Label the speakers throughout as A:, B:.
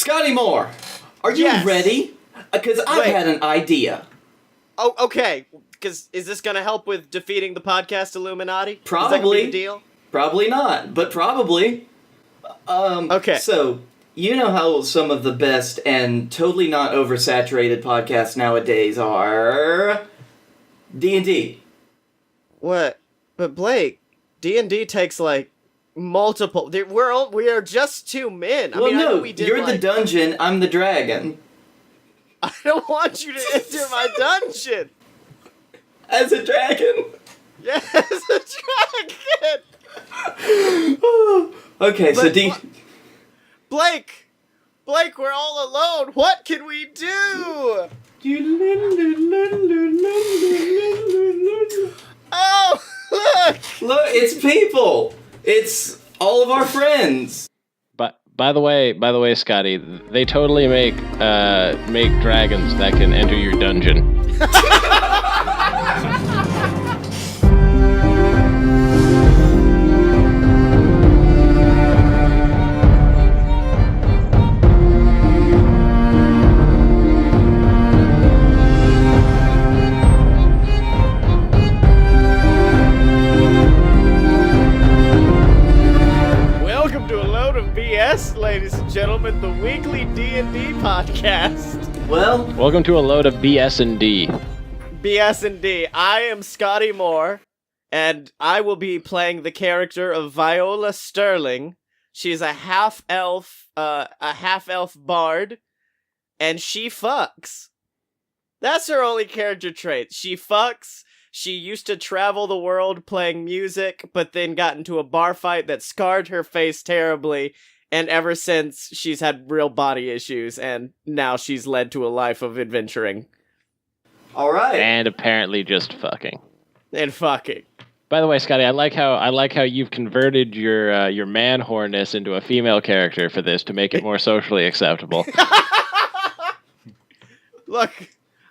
A: Scottye Moore, are you ready? Because I've had an idea.
B: Oh, okay. Because is this going to help with defeating the podcast Illuminati?
A: Probably.
B: Is that gonna be the deal?
A: Probably not, but probably.
B: Okay.
A: So, you know how some of the best and totally not oversaturated podcasts nowadays are D&D.
B: What? But Blake, D&D takes like multiple. We are just two men.
A: Well,
B: I
A: no,
B: know we did,
A: you're the dungeon, I'm the dragon.
B: I don't want you to enter my dungeon.
A: As a dragon.
B: Yes, a dragon.
A: Okay, so
B: Blake, we're all alone. What can we do? Oh, look!
A: Look, it's people. It's all of our friends.
C: But by the way, Scottye, they totally make dragons that can enter your dungeon.
B: Yes, ladies and gentlemen, the weekly D&D podcast.
A: Well,
C: welcome to a load of BS&D.
B: BS&D. I am Scottye Moore, and I will be playing the character of Viola Stirling. She's a half-elf bard, and she fucks. That's her only character trait. She fucks. She used to travel the world playing music, but then got into a bar fight that scarred her face terribly. And ever since, she's had real body issues, and now she's led to a life of adventuring.
A: All right.
C: And apparently just fucking.
B: And fucking.
C: By the way, Scottye, I like how you've converted your man whoreness into a female character for this to make it more socially acceptable.
B: Look,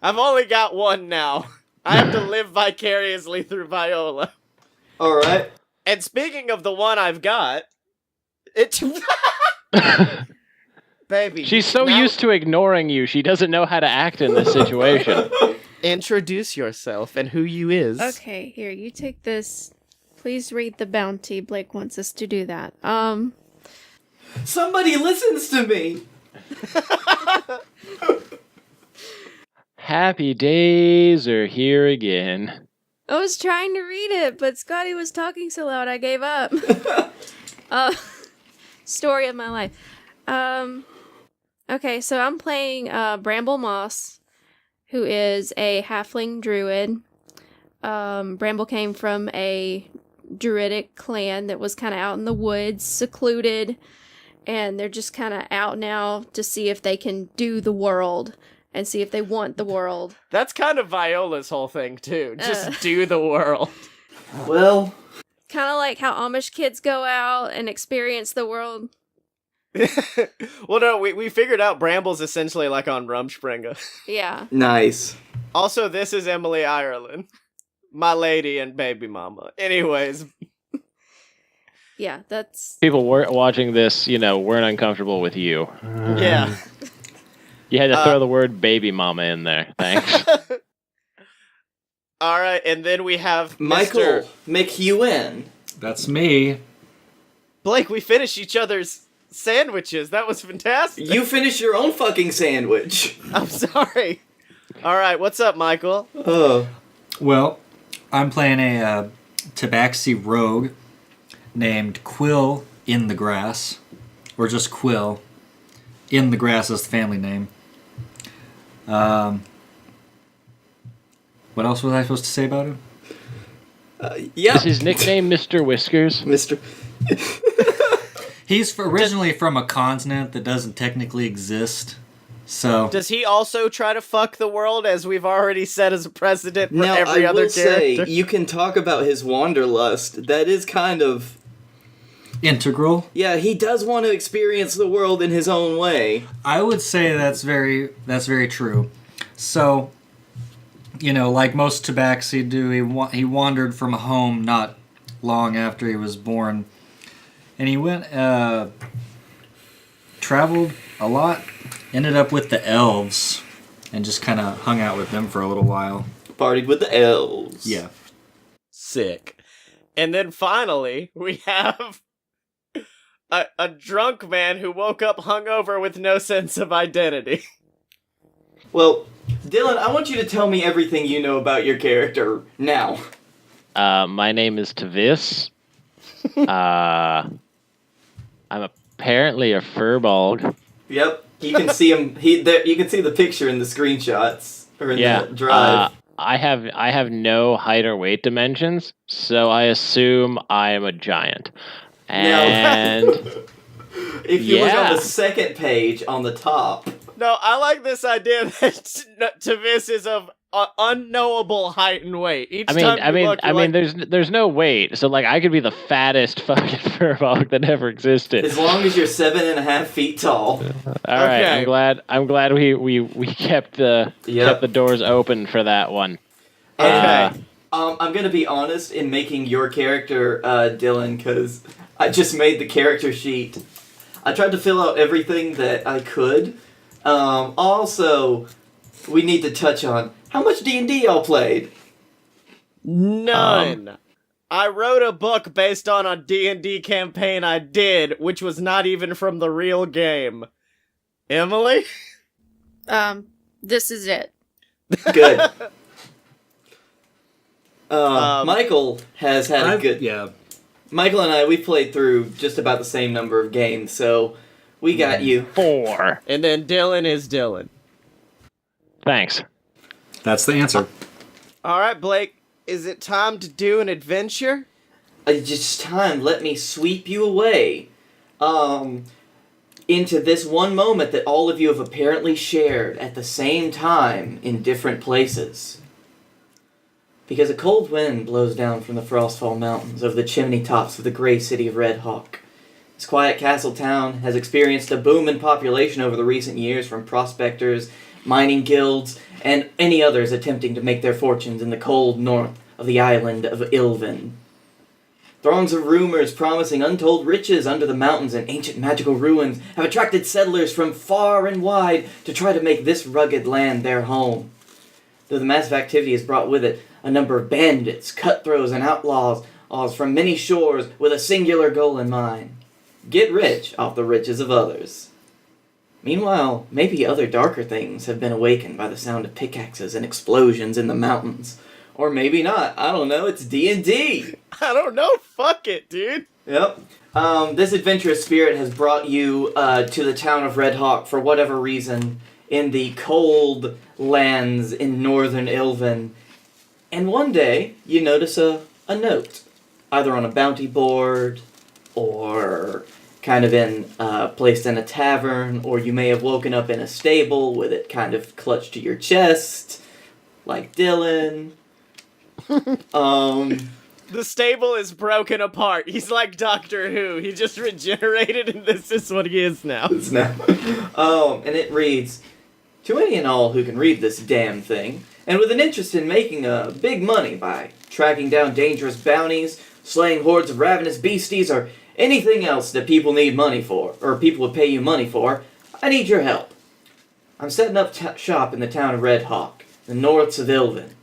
B: I've only got one now. I have to live vicariously through Viola.
A: All right.
B: And speaking of the one I've got, baby.
C: She's so used to ignoring you, she doesn't know how to act in this situation.
B: Introduce yourself and who you is.
D: Okay, here, you take this. Please read the bounty. Blake wants us to do that.
A: Somebody listens to me.
C: Happy days are here again.
D: I was trying to read it, but Scottye was talking so loud I gave up. Story of my life. Okay, so I'm playing Bramble Moss, who is a halfling druid. Bramble came from a druidic clan that was kind of out in the woods, secluded, and they're just kind of out now to see if they can do the world and see if they want the world.
B: That's kind of Viola's whole thing, too. Just do the world.
A: Well...
D: Kind of like how Amish kids go out and experience the world.
B: Well, no, we figured out Bramble's essentially like on Rumspringa.
D: Yeah.
A: Nice.
B: Also, this is Emily Ireland. My lady and baby mama. Anyways.
D: Yeah, that's...
C: People watching this, weren't uncomfortable with you.
B: Yeah.
C: You had to throw the word baby mama in there. Thanks.
B: All right, and then we have
A: Michael McEwan.
E: That's me.
B: Blake, we finished each other's sandwiches. That was fantastic.
A: You finished your own fucking sandwich.
B: I'm sorry. All right, what's up, Michael?
E: Well, I'm playing a Tabaxi rogue named Quill Inthegrass, or just Quill. Inthegrass is the family name. What else was I supposed to say about him?
A: Yeah.
C: Is his nickname Mr. Whiskers?
A: Mr.
E: He's originally from a continent that doesn't technically exist, so...
B: Does he also try to fuck the world, as we've already set as a precedent for
A: now,
B: every
A: I
B: other
A: will
B: character?
A: say, you can talk about his wanderlust. That is kind of...
E: integral.
A: Yeah, he does want to experience the world in his own way.
E: I would say that's very true. So... like most Tabaxi do, he wandered from home not long after he was born. And he went, traveled a lot. Ended up with the elves and just kind of hung out with them for a little while.
A: Partied with the elves.
E: Yeah.
B: Sick. And then finally, we have a drunk man who woke up hungover with no sense of identity.
A: Well, Dylan, I want you to tell me everything you know about your character now.
C: My name is Taviss. I'm apparently a furbolg.
A: Yep, you can see him. You can see the picture in the screenshots or in the drive.
C: I have no height or weight dimensions, so I assume I am a giant. And
A: if you look on the second page on the top.
B: No, I like this idea that Taviss is of unknowable height and weight.
C: There's no weight, so like I could be the fattest fucking furbolg that ever existed.
A: As long as you're 7.5 feet tall.
C: All right, I'm glad we kept the doors open for that one.
A: Okay. I'm gonna be honest in making your character, Dylan, because I just made the character sheet. I tried to fill out everything that I could. Also, we need to touch on how much D&D y'all played.
B: None. I wrote a book based on a D&D campaign I did, which was not even from the real game. Emily?
D: This is it.
A: Good. Michael has had a good...
E: Yeah.
A: Michael and I, we played through just about the same number of games, so we got you.
C: 4.
B: And then Dylan is Dylan.
C: Thanks.
E: That's the answer.
B: All right, Blake, is it time to do an adventure?
A: Just time, let me sweep you away. Into this one moment that all of you have apparently shared at the same time in different places. Because a cold wind blows down from the Frostfall Mountains over the chimney tops of the gray city of Red Hawk. This quiet castle town has experienced a boom in population over the recent years from prospectors, mining guilds, and any others attempting to make their fortunes in the cold north of the island of Ilven. Throngs of rumors promising untold riches under the mountains and ancient magical ruins have attracted settlers from far and wide to try to make this rugged land their home. Though the massive activity has brought with it a number of bandits, cutthroats, and outlaws from many shores with a singular goal in mind. Get rich off the riches of others. Meanwhile, maybe other darker things have been awakened by the sound of pickaxes and explosions in the mountains. Or maybe not. I don't know. It's D&D.
B: I don't know. Fuck it, dude.
A: Yep. This adventurous spirit has brought you to the town of Red Hawk for whatever reason in the cold lands in northern Ilven. And one day, you notice a note, either on a bounty board, or kind of placed in a tavern, or you may have woken up in a stable with it kind of clutched to your chest, like Dylan.
B: The stable is broken apart. He's like Doctor Who. He just regenerated, and this is what he is now.
A: And it reads, "To any and all who can read this damn thing, and with an interest in making big money by tracking down dangerous bounties, slaying hordes of ravenous beasties, or anything else that people need money for, or people would pay you money for, I need your help. I'm setting up shop in the town of Red Hawk, the norths of Ilven.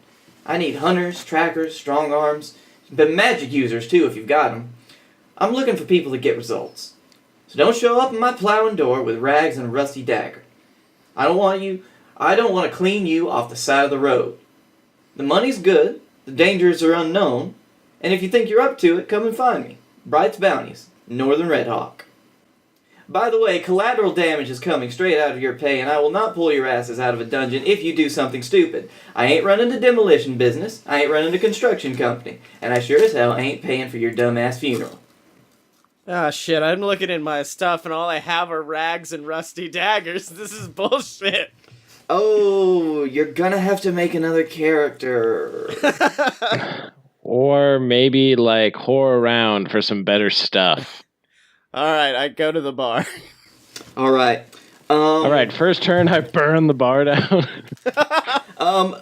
A: I need hunters, trackers, strong arms, but magic users too if you've got them. I'm looking for people to get results. So don't show up at my plowing door with rags and a rusty dagger. I don't want to clean you off the side of the road. The money's good, the dangers are unknown, and if you think you're up to it, come and find me. Bright's Bounties, Northern Red Hawk. By the way, collateral damage is coming straight out of your pay, and I will not pull your asses out of a dungeon if you do something stupid. I ain't running the demolition business, I ain't running a construction company, and I sure as hell ain't paying for your dumbass funeral."
B: Ah, shit, I'm looking in my stuff, and all I have are rags and rusty daggers. This is bullshit.
A: Oh, you're gonna have to make another character.
C: Or maybe, like, whore around for some better stuff.
B: Alright, I go to the bar.
A: Alright.
C: Alright, first turn, I burn the bar down.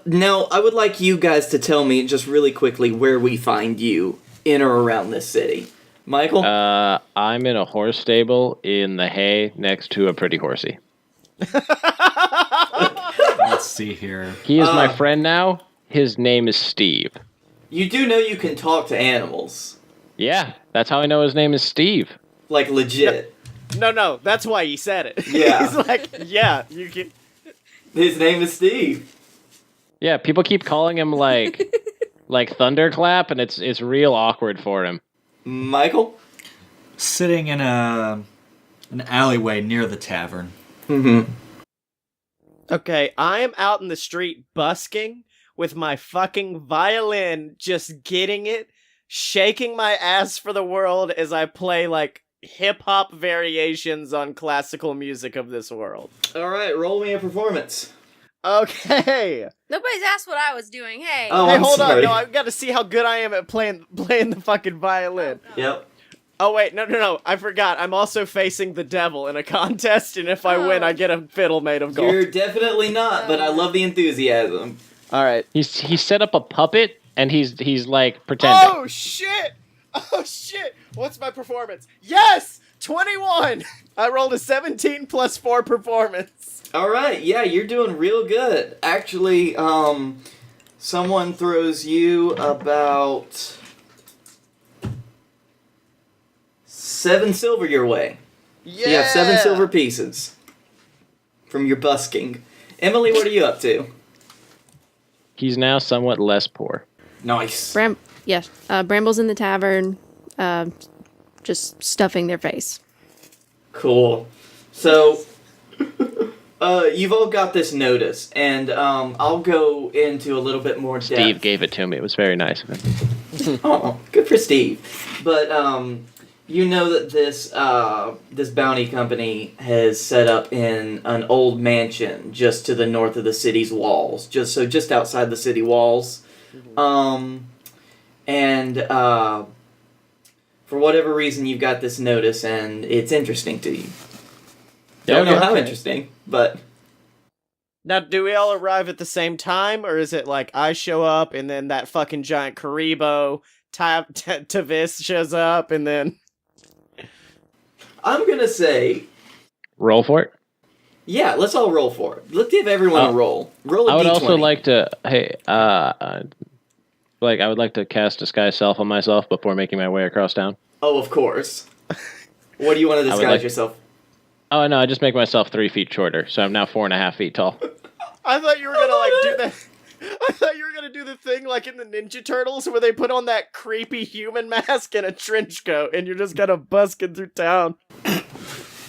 A: Now, I would like you guys to tell me just really quickly where we find you in or around this city. Michael?
C: I'm in a horse stable in the hay next to a pretty horsey.
E: Let's see here.
C: He is my friend now. His name is Steve.
A: You do know you can talk to animals.
C: Yeah, that's how I know his name is Steve.
A: Like, legit.
B: No, that's why he said it.
A: Yeah.
B: He's like, yeah, you can.
A: His name is Steve.
C: Yeah, people keep calling him like Thunderclap, and it's real awkward for him.
A: Michael?
E: Sitting in an alleyway near the tavern.
A: Mm-hmm.
B: Okay, I am out in the street busking with my fucking violin, just getting it, shaking my ass for the world as I play, like, hip-hop variations on classical music of this world.
A: Alright, roll me a performance.
B: Okay.
F: Nobody's asked what I was doing. Hey.
A: Oh,
B: Hey,
A: I'm
B: hold
A: sorry.
B: on. No, I've got to see how good I am at playing the fucking violin.
A: Yep.
B: Oh, wait, no, I forgot. I'm also facing the devil in a contest, and if I win, I get a fiddle made of gold.
A: You're definitely not, but I love the enthusiasm.
B: All right.
C: He set up a puppet, and he's like pretending.
B: Oh, shit! What's my performance? Yes! 21! I rolled a 17 plus 4 performance.
A: Alright, yeah, you're doing real good. Actually, someone throws you about 7 silver your way.
B: Yeah!
A: You have 7 silver pieces from your busking. Emily, what are you up to?
C: He's now somewhat less poor.
A: Nice.
D: Bramble's in the tavern, just stuffing their face.
A: Cool. So, you've all got this notice, and I'll go into a little bit more depth.
C: Steve gave it to me. It was very nice of him.
A: Oh, good for Steve. But you know that this bounty company has set up in an old mansion just to the north of the city's walls, just outside the city walls. For whatever reason, you've got this notice, and it's interesting to you. Don't know how interesting, but...
B: Now, do we all arrive at the same time, or is it like I show up, and then that fucking giant Karibo, Taviss shows up, and then...
A: I'm gonna say...
C: Roll for it.
A: Yeah, let's all roll for it. Let's give everyone a roll. Roll a
C: I would
A: d20.
C: also like to... Hey, I would like to cast Disguise Self on myself before making my way across town.
A: Oh, of course. What do you want to disguise yourself?
C: Oh, no, I just make myself 3 feet shorter, so I'm now 4.5 feet tall.
B: I thought you were gonna, like, do that... I thought you were gonna do the thing like in the Ninja Turtles where they put on that creepy human mask and a trench coat and you're just kind of busking through town.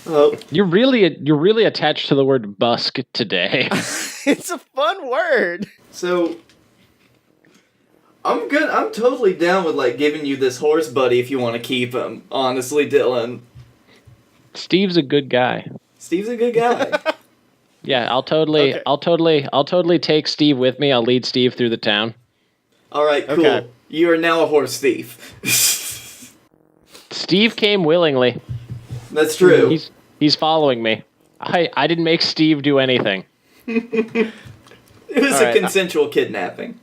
A: Oh.
C: You're really attached to the word busk today.
B: It's a fun word.
A: So, I'm good. I'm totally down with, like, giving you this horse buddy if you want to keep him. Honestly, Dylan.
C: Steve's a good guy.
A: Steve's a good guy.
C: Yeah, I'll totally take Steve with me. I'll lead Steve through the town.
A: Alright, cool.
B: Okay.
A: You are now a horse thief.
C: Steve came willingly.
A: That's true.
C: He's following me. I didn't make Steve do anything.
A: It was
B: Alright,
A: a consensual kidnapping.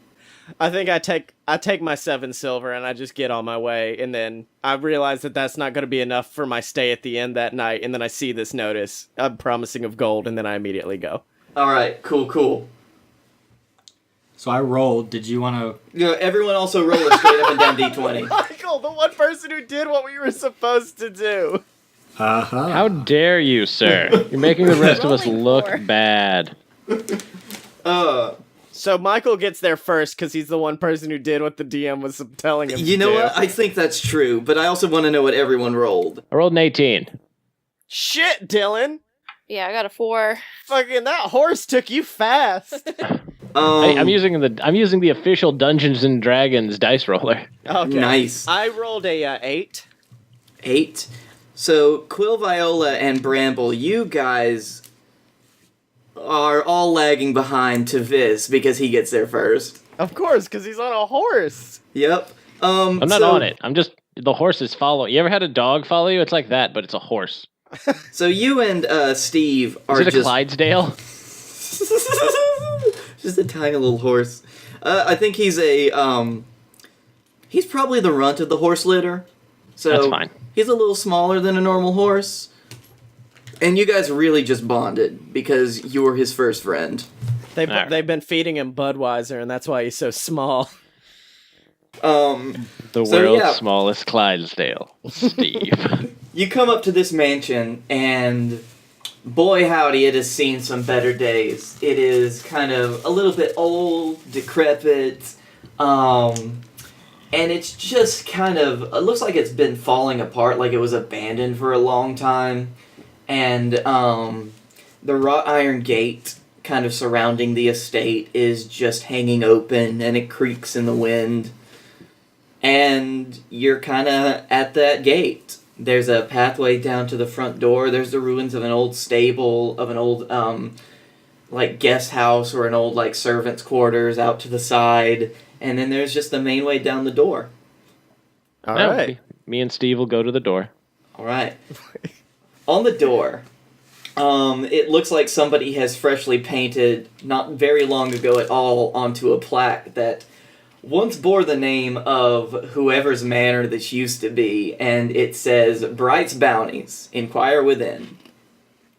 B: I think I take my 7 silver and I just get on my way, and then I realize that that's not going to be enough for my stay at the inn that night, and then I see this notice, promising of gold, and then I immediately go.
A: Alright, cool.
E: So I rolled. Did you want to...
A: You know, everyone also roll a straight up and down d20.
B: Michael, the one person who did what we were supposed to do.
E: Uh-huh.
C: How dare you, sir? You're making the rest of us
F: Rolling
C: look
F: 4.
C: bad.
B: So Michael gets there first because he's the one person who did what the DM was telling him to do.
A: You know what? I think that's true, but I also want to know what everyone rolled.
C: I rolled an 18.
B: Shit, Dylan!
F: Yeah, I got a 4.
B: Fucking that horse took you fast.
C: I'm using the official Dungeons and Dragons dice roller.
B: Okay.
A: Nice.
B: I rolled a 8.
A: 8. So, Quill, Viola, and Bramble, you guys are all lagging behind Taviss because he gets there first.
B: Of course, because he's on a horse.
A: Yep.
C: I'm not on it. I'm just the horse is following. You ever had a dog follow you? It's like that, but it's a horse.
A: So you and Steve are
C: Is it a
A: just
C: Clydesdale?
A: just a tiny little horse. I think he's he's probably the runt of the horse litter. So
C: That's fine.
A: He's a little smaller than a normal horse. And you guys really just bonded because you were his first friend.
B: They've been feeding him Budweiser, and that's why he's so small.
C: The
A: So,
C: world's
A: yeah.
C: smallest Clydesdale, Steve.
A: You come up to this mansion, and boy howdy, it has seen some better days. It is kind of a little bit old, decrepit, and it's just kind of, it looks like it's been falling apart, like it was abandoned for a long time. And the wrought iron gate kind of surrounding the estate is just hanging open, and it creaks in the wind. And you're kind of at that gate. There's a pathway down to the front door. There's the ruins of an old stable, of an old, like, guest house or an old, like, servant's quarters out to the side. And then there's just the main way down the door.
B: All
C: No,
B: right.
C: Me and Steve will go to the door.
A: All right. On the door, it looks like somebody has freshly painted, not very long ago at all, onto a plaque that once bore the name of whoever's manor this used to be, and it says, Bright's Bounties, inquire within.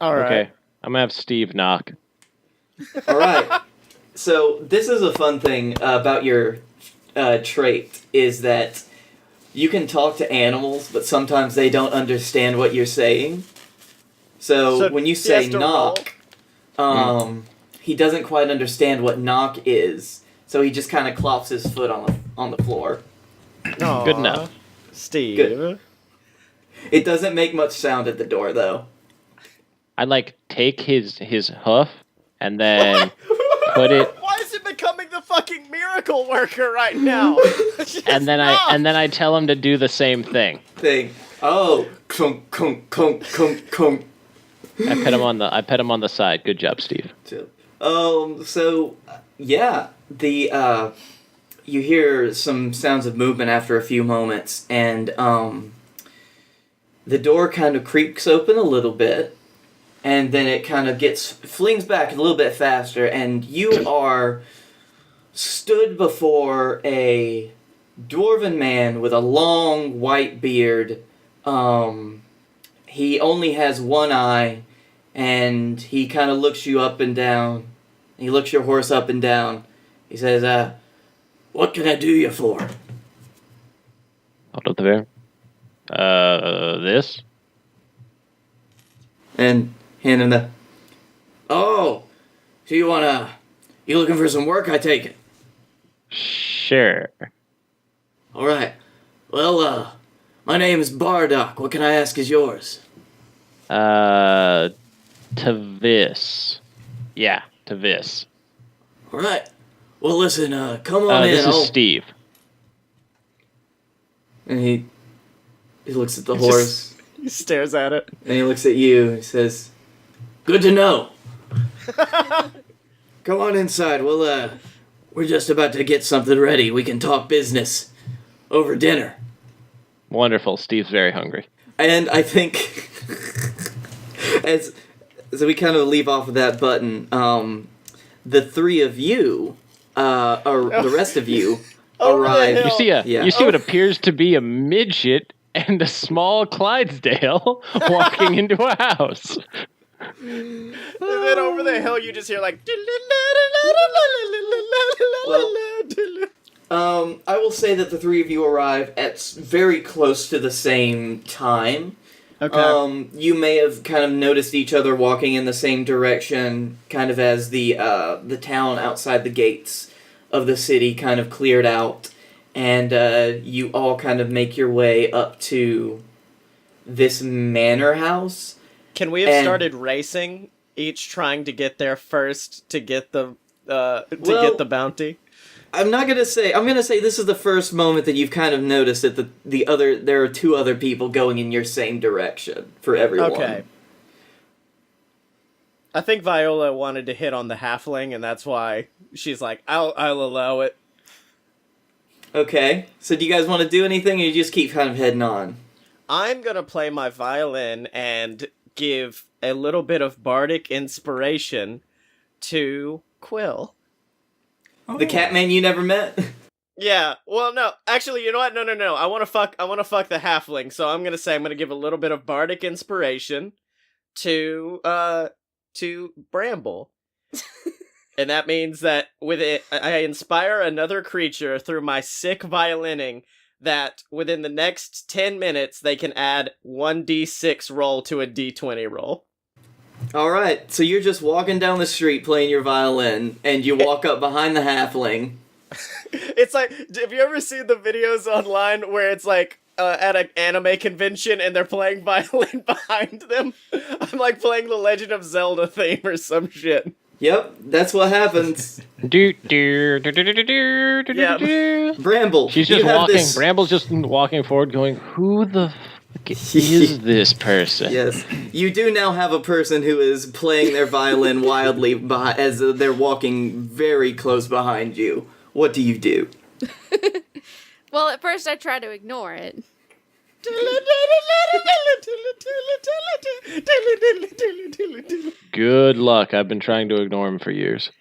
B: All right.
C: Okay, I'm gonna have Steve knock.
A: Alright, so this is a fun thing about your trait, is that you can talk to animals, but sometimes they don't understand what you're saying. So when you
B: he
A: say
B: has to
A: knock, he doesn't quite understand what knock is. So he just kind of clops his foot on the floor.
B: roll.
C: Good enough.
B: Steve.
A: Good. It doesn't make much sound at the door, though.
C: I like take his hoof and then put it,
B: Why is it becoming the fucking miracle worker right now?
C: and then I tell him to do the same thing.
A: Oh, clunk, clunk, clunk, clunk, clunk.
C: I pet him on the side. Good job, Steve.
A: So yeah, you hear some sounds of movement after a few moments, and the door kind of creaks open a little bit, and then it kind of flings back a little bit faster, and you are stood before a dwarven man with a long white beard. He only has one eye, and he kind of looks you up and down. He looks your horse up and down. He says, what can I do you for?
C: Hold up there. This?
A: And hand him the... Oh, so you looking for some work, I take it?
C: Sure.
A: Alright. Well, my name is Bardock. What can I ask is yours?
C: Taviss. Yeah, Taviss.
A: Alright. Well, listen, come on in.
C: This is Steve.
A: And he looks at the horse,
B: He stares at it.
A: and he looks at you, and he says, good to know. Come on inside. We're just about to get something ready. We can talk business over dinner.
C: Wonderful. Steve's very hungry.
A: And I think, as we kind of leave off of that button, the three of you, or the rest of you,
B: Over the
A: arrive.
B: hill.
C: You see what appears to be a midget and a small Clydesdale walking into a house.
B: And then over the hill, you just hear like.
A: I will say that the three of you arrive at very close to the same time.
B: Okay.
A: You may have kind of noticed each other walking in the same direction, kind of as the town outside the gates of the city kind of cleared out, and you all kind of make your way up to this manor house.
B: Can we have started racing, each trying to get there first to get the get the bounty?
A: I'm gonna say this is the first moment that you've kind of noticed that there are two other people going in your same direction for everyone.
B: Okay. I think Viola wanted to hit on the halfling, and that's why she's like, I'll allow it.
A: Okay. So do you guys want to do anything, or you just keep kind of heading on?
B: I'm gonna play my violin and give a little bit of bardic inspiration to Quill.
A: The Catman you never met?
B: Yeah, well, no, actually, you know what? No. I want to fuck the halfling, so I'm gonna give a little bit of bardic inspiration to Bramble. And that means that with it, I inspire another creature through my sick violining that within the next 10 minutes, they can add 1d6 roll to a d20 roll.
A: Alright, so you're just walking down the street playing your violin, and you walk up behind the halfling.
B: It's like, have you ever seen the videos online where it's like, at an anime convention and they're playing violin behind them? I'm like playing the Legend of Zelda theme or some shit.
A: Yep, that's what happens. Bramble,
C: She's
A: you
C: just
A: have
C: walking.
A: this-
C: Bramble's just walking forward, going, "Who the fuck is this person?"
A: Yes, you do now have a person who is playing their violin wildly as they're walking very close behind you. What do you do?
D: Well, at first I tried to ignore it.
C: Good luck. I've been trying to ignore him for years.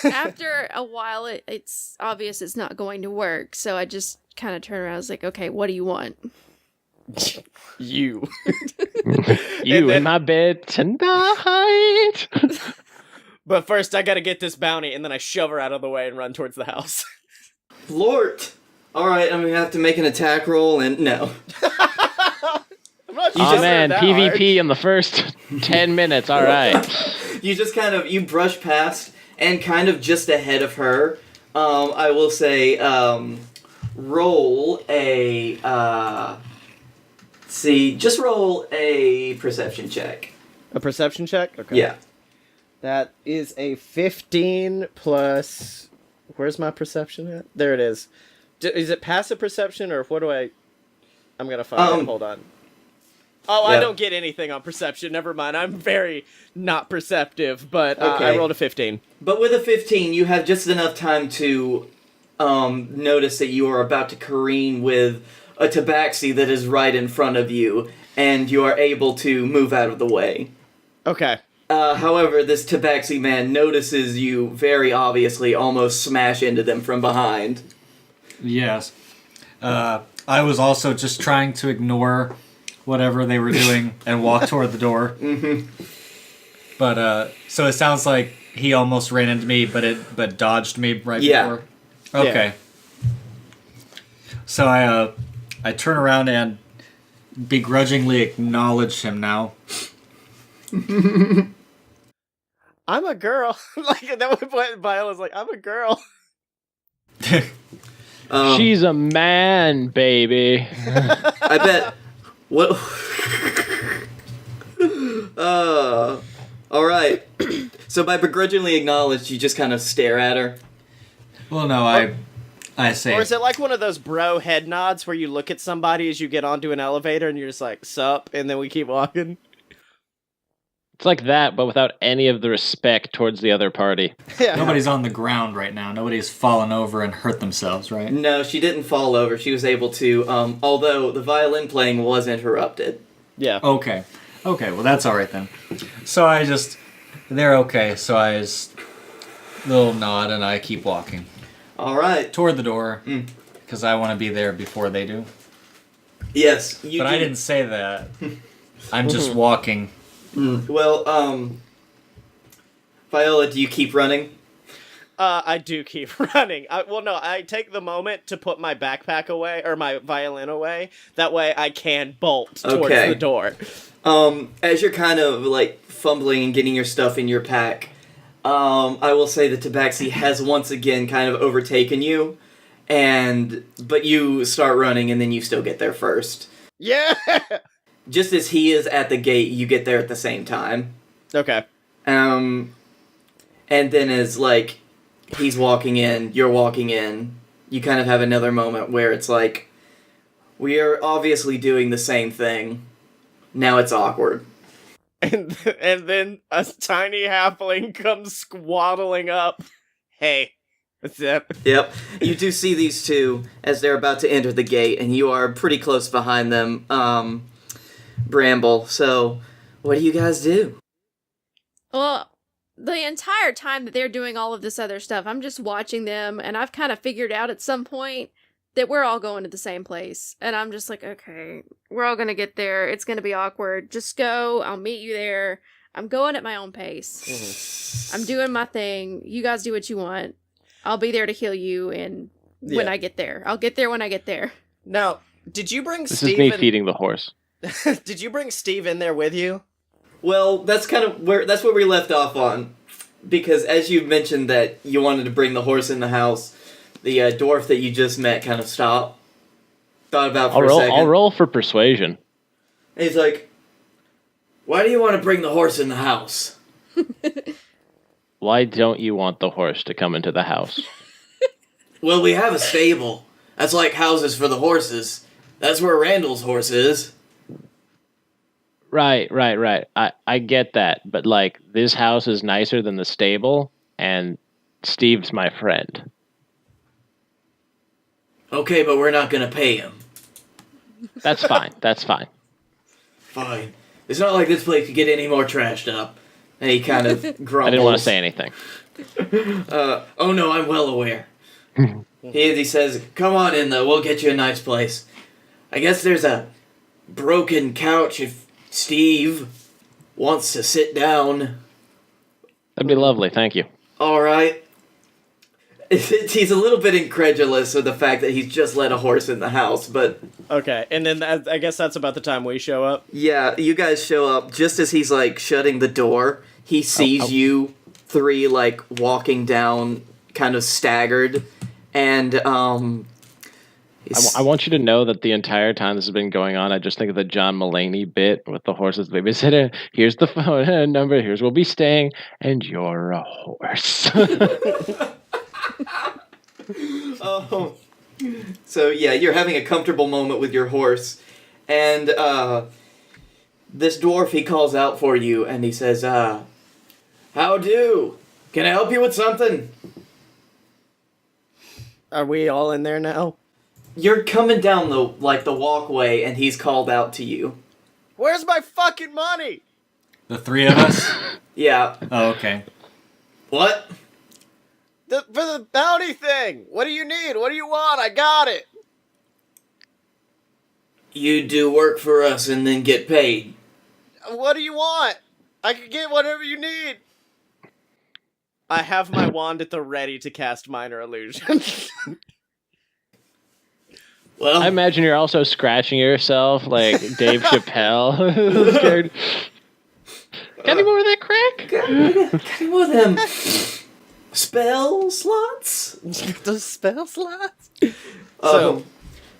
D: After a while, it's obvious it's not going to work, so I just kind of turned around. I was like, okay, what do you want?
B: You.
C: You in my bed tonight.
B: But first, I gotta get this bounty, and then I shove her out of the way and run towards the house.
A: Lord! Alright, I'm gonna have to make an attack roll, and no.
B: I'm not
C: Oh
B: shoving
C: man,
B: her that
C: PvP in the first 10 minutes. All right.
A: You just you brush past, and kind of just ahead of her, I will say, roll a, just roll a perception check.
B: A perception check? Okay.
A: Yeah.
B: That is a 15 plus... Where's my perception at? There it is. Is it passive perception, or what do I... I'm gonna find it. Hold on. Oh,
A: yeah.
B: I don't get anything on perception. Never mind. I'm very not perceptive, but
A: Okay.
B: I rolled a 15.
A: But with a 15, you have just enough time to notice that you are about to careen with a tabaxi that is right in front of you, and you are able to move out of the way.
B: Okay.
A: However, this tabaxi man notices you very obviously almost smash into them from behind.
E: Yes. I was also just trying to ignore whatever they were doing and walk toward the door.
A: Mm-hmm.
E: But, so it sounds like he almost ran into me, but dodged me right
A: Yeah.
E: before. Okay.
B: Yeah.
E: So I turn around and begrudgingly acknowledge him now.
B: I'm a girl. Like, that was what Viola's like, I'm a girl.
C: She's a man, baby.
A: I bet. What? Alright. So by begrudgingly acknowledged, you just kind of stare at her.
E: Well, no, I say...
B: Or is it like one of those bro head nods where you look at somebody as you get onto an elevator and you're just like, sup, and then we keep walking?
C: It's like that, but without any of the respect towards the other party.
B: Yeah.
E: Nobody's on the ground right now. Nobody's fallen over and hurt themselves, right?
A: No, she didn't fall over. She was able to, although the violin playing was interrupted.
B: Yeah.
E: Okay. Okay, well, that's all right then. So they're okay, so I just little nod and I keep walking
A: Alright.
E: toward the door because I want to be there before they do.
A: Yes.
E: But I didn't say that. I'm just walking.
A: Well, Viola, do you keep running?
B: I do keep running. I take the moment to put my backpack away, or my violin away. That way I can bolt towards
A: Okay.
B: the door.
A: As you're kind of, like, fumbling and getting your stuff in your pack, I will say the tabaxi has once again kind of overtaken you, but you start running and then you still get there first.
B: Yeah!
A: Just as he is at the gate, you get there at the same time.
B: Okay.
A: And then as, like, he's walking in, you're walking in, you kind of have another moment where it's like, we are obviously doing the same thing. Now it's awkward.
B: And then a tiny halfling comes swaddling up. Hey. That's it.
A: Yep. You do see these two as they're about to enter the gate, and you are pretty close behind them, Bramble. So, what do you guys do?
D: Well, the entire time that they're doing all of this other stuff, I'm just watching them, and I've kind of figured out at some point that we're all going to the same place. And I'm just like, okay, we're all going to get there. It's going to be awkward. Just go. I'll meet you there. I'm going at my own pace. I'm doing my thing. You guys do what you want. I'll be there to heal you and when I get there. I'll get there when I get there.
B: Now, did you bring
C: This
B: Steve
C: is me feeding the horse.
B: Did you bring Steve in there with you?
A: Well, that's where we left off on, because as you mentioned that you wanted to bring the horse in the house, the dwarf that you just met kind of stopped, thought about for a second.
C: I'll roll for persuasion.
A: And he's like, "Why do you want to bring the horse in the house?"
C: Why don't you want the horse to come into the house?
A: Well, we have a stable. That's like houses for the horses. That's where Randall's horse is.
C: Right. I get that, but like this house is nicer than the stable, and Steve's my friend.
A: Okay, but we're not gonna pay him.
C: That's fine.
A: Fine. It's not like this place could get any more trashed up. And he kind of grumbles.
C: I didn't want to say anything.
A: Oh no, I'm well aware. He says, "Come on in though, we'll get you a nice place. I guess there's a broken couch if Steve wants to sit down."
C: That'd be lovely, thank you.
A: Alright. He's a little bit incredulous of the fact that he's just let a horse in the house, but...
B: Okay, and then I guess that's about the time we show up.
A: Yeah, you guys show up just as he's, like, shutting the door. He sees you three, like, walking down, kind of staggered, and,
C: I want you to know that the entire time this has been going on, I just think of the John Mulaney bit with the horse's babysitter. Here's the phone number, here's where we'll be staying, and you're a horse.
A: So, yeah, you're having a comfortable moment with your horse, and, this dwarf, he calls out for you, and he says, "How do? Can I help you with something?"
B: Are we all in there now?
A: You're coming down the walkway, and he's called out to you.
B: Where's my fucking money?
E: The three of us?
A: Yeah.
E: Oh, okay.
A: What?
B: For the bounty thing! What do you need? What do you want? I got it!
A: You do work for us and then get paid.
B: What do you want? I can get whatever you need! I have my wand at the ready to cast Minor Illusion.
A: Well,
C: I imagine you're also scratching yourself like Dave Chappelle. Scared. Got any more of that crack?
A: got any more of them spell slots?
B: Those spell slots?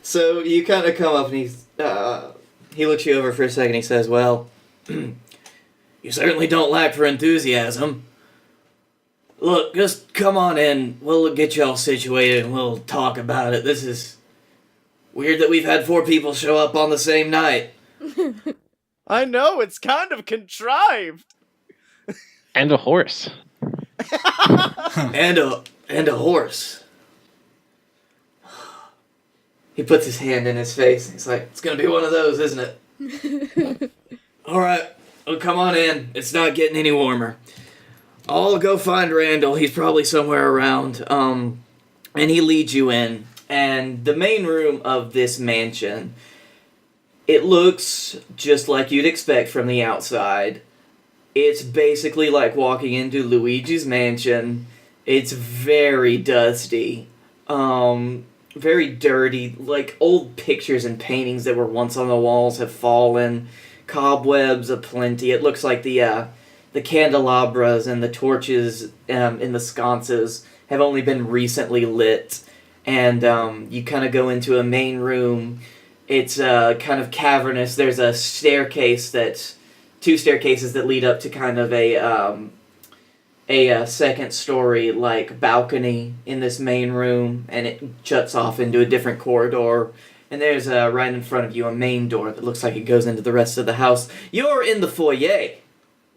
A: So you kind of come up and he looks you over for a second. He says, "Well, you certainly don't lack for enthusiasm. Look, just come on in. We'll get you all situated and we'll talk about it. This is weird that we've had 4 people show up on the same night."
B: I know, it's kind of contrived.
C: And a horse.
A: and a horse. He puts his hand in his face and he's like, "It's gonna be one of those, isn't it?" "Alright, well, come on in. It's not getting any warmer. I'll go find Randall. He's probably somewhere around." And he leads you in. And the main room of this mansion, it looks just like you'd expect from the outside. It's basically like walking into Luigi's mansion. It's very dusty. Very dirty. Like, old pictures and paintings that were once on the walls have fallen. Cobwebs aplenty. It looks like the candelabras and the torches in the sconces have only been recently lit. And you kind of go into a main room. It's kind of cavernous. There's a staircase 2 staircases that lead up to kind of a second story like balcony in this main room, and it juts off into a different corridor. And there's right in front of you a main door that looks like it goes into the rest of the house. You're in the foyer.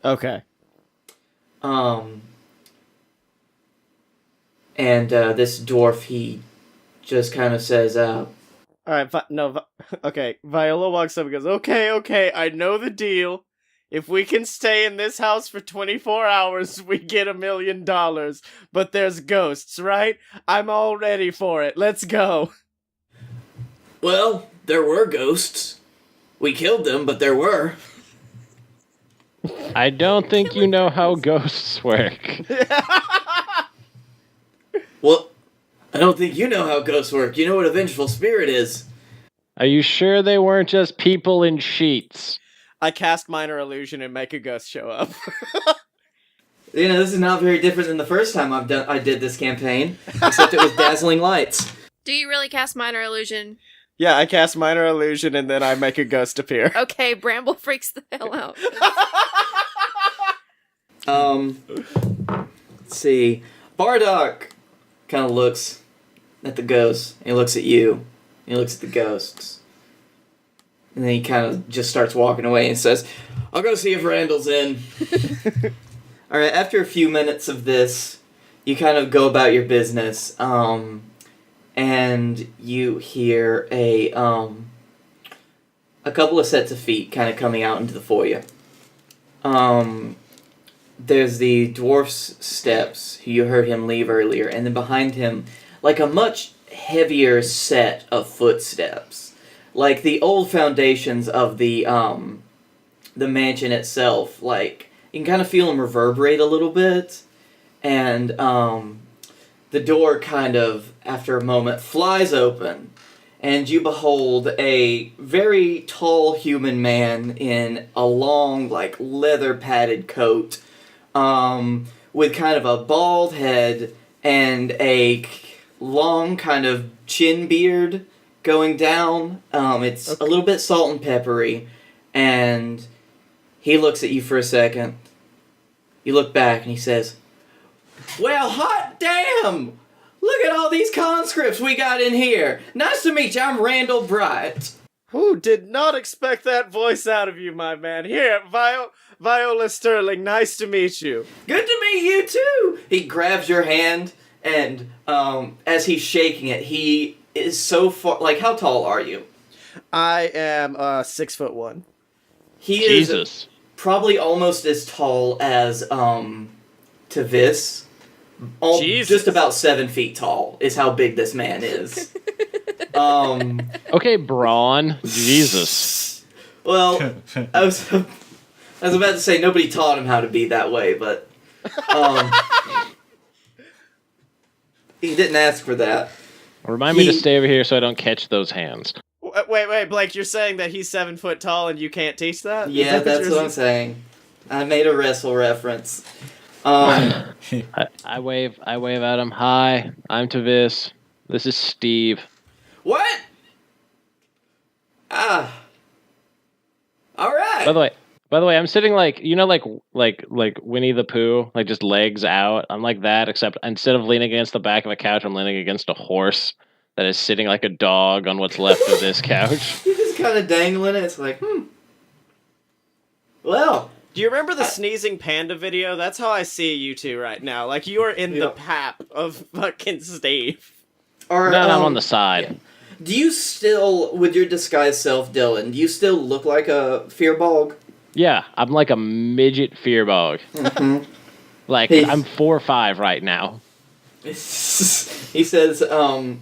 B: Okay.
A: And this dwarf, he just kind of says,
B: Alright, okay. Viola walks up and goes, okay, I know the deal. If we can stay in this house for 24 hours, we get $1 million. But there's ghosts, right? I'm all ready for it. Let's go.
A: Well, there were ghosts. We killed them, but there were.
C: I don't think you know how ghosts work.
A: Well, I don't think you know how ghosts work. You know what a vengeful spirit is.
C: Are you sure they weren't just people in sheets?
B: I cast Minor Illusion and make a ghost show up.
A: You know, this is not very different than the first time I did this campaign, except it was dazzling lights.
F: Do you really cast Minor Illusion?
B: Yeah, I cast Minor Illusion and then I make a ghost appear.
F: Okay, Bramble freaks the hell out.
A: Let's see. Bardock kind of looks at the ghosts. He looks at you. He looks at the ghosts. And then he kind of just starts walking away and says, I'll go see if Randall's in. Alright, after a few minutes of this, you kind of go about your business, and you hear a couple of sets of feet kind of coming out into the foyer. There's the dwarf's steps, who you heard him leave earlier, and then behind him, like a much heavier set of footsteps. Like the old foundations of the mansion itself, like, you can kind of feel them reverberate a little bit, and the door kind of, after a moment, flies open, and you behold a very tall human man in a long, like, leather-padded coat, with kind of a bald head and a long kind of chin beard going down. It's a little bit salt and peppery, and he looks at you for a second. You look back, and he says, well, hot damn! Look at all these conscripts we got in here. Nice to meet you. I'm Randall Bright.
B: Who did not expect that voice out of you, my man. Here, Viola Stirling, nice to meet you.
A: Good to meet you, too. He grabs your hand, and as he's shaking it, he is so far... Like, how tall are you?
B: I am 6'1".
A: He
C: Jesus.
A: is probably almost as tall as Taviss.
B: Jesus.
A: Just about 7 feet tall is how big this man is.
C: Okay, Braun. Jesus.
A: Well, I was about to say nobody taught him how to be that way, but he didn't ask for that.
C: Remind me to stay over here so I don't catch those hands.
B: Wait, Blake, you're saying that he's 7 foot tall and you can't teach that?
A: Yeah, that's what I'm saying. I made a wrestle reference.
C: I wave at him. Hi, I'm Taviss. This is Steve.
A: What? Ah. All right.
C: By the way, I'm sitting like Winnie the Pooh, like just legs out. I'm like that, except instead of leaning against the back of a couch, I'm leaning against a horse that is sitting like a dog on what's left of this couch.
A: You're just kind of dangling it. It's like, Well.
B: Do you remember the sneezing panda video? That's how I see you two right now. Like, you are in the pap of fucking Steve.
A: Or,
C: no, I'm on the side.
A: Yeah. Do you still, with your disguised self, Dylan, do you still look like a fearbog?
C: Yeah, I'm like a midget fearbog.
A: Mm-hmm.
C: Like, I'm 4'5" right now.
A: He says,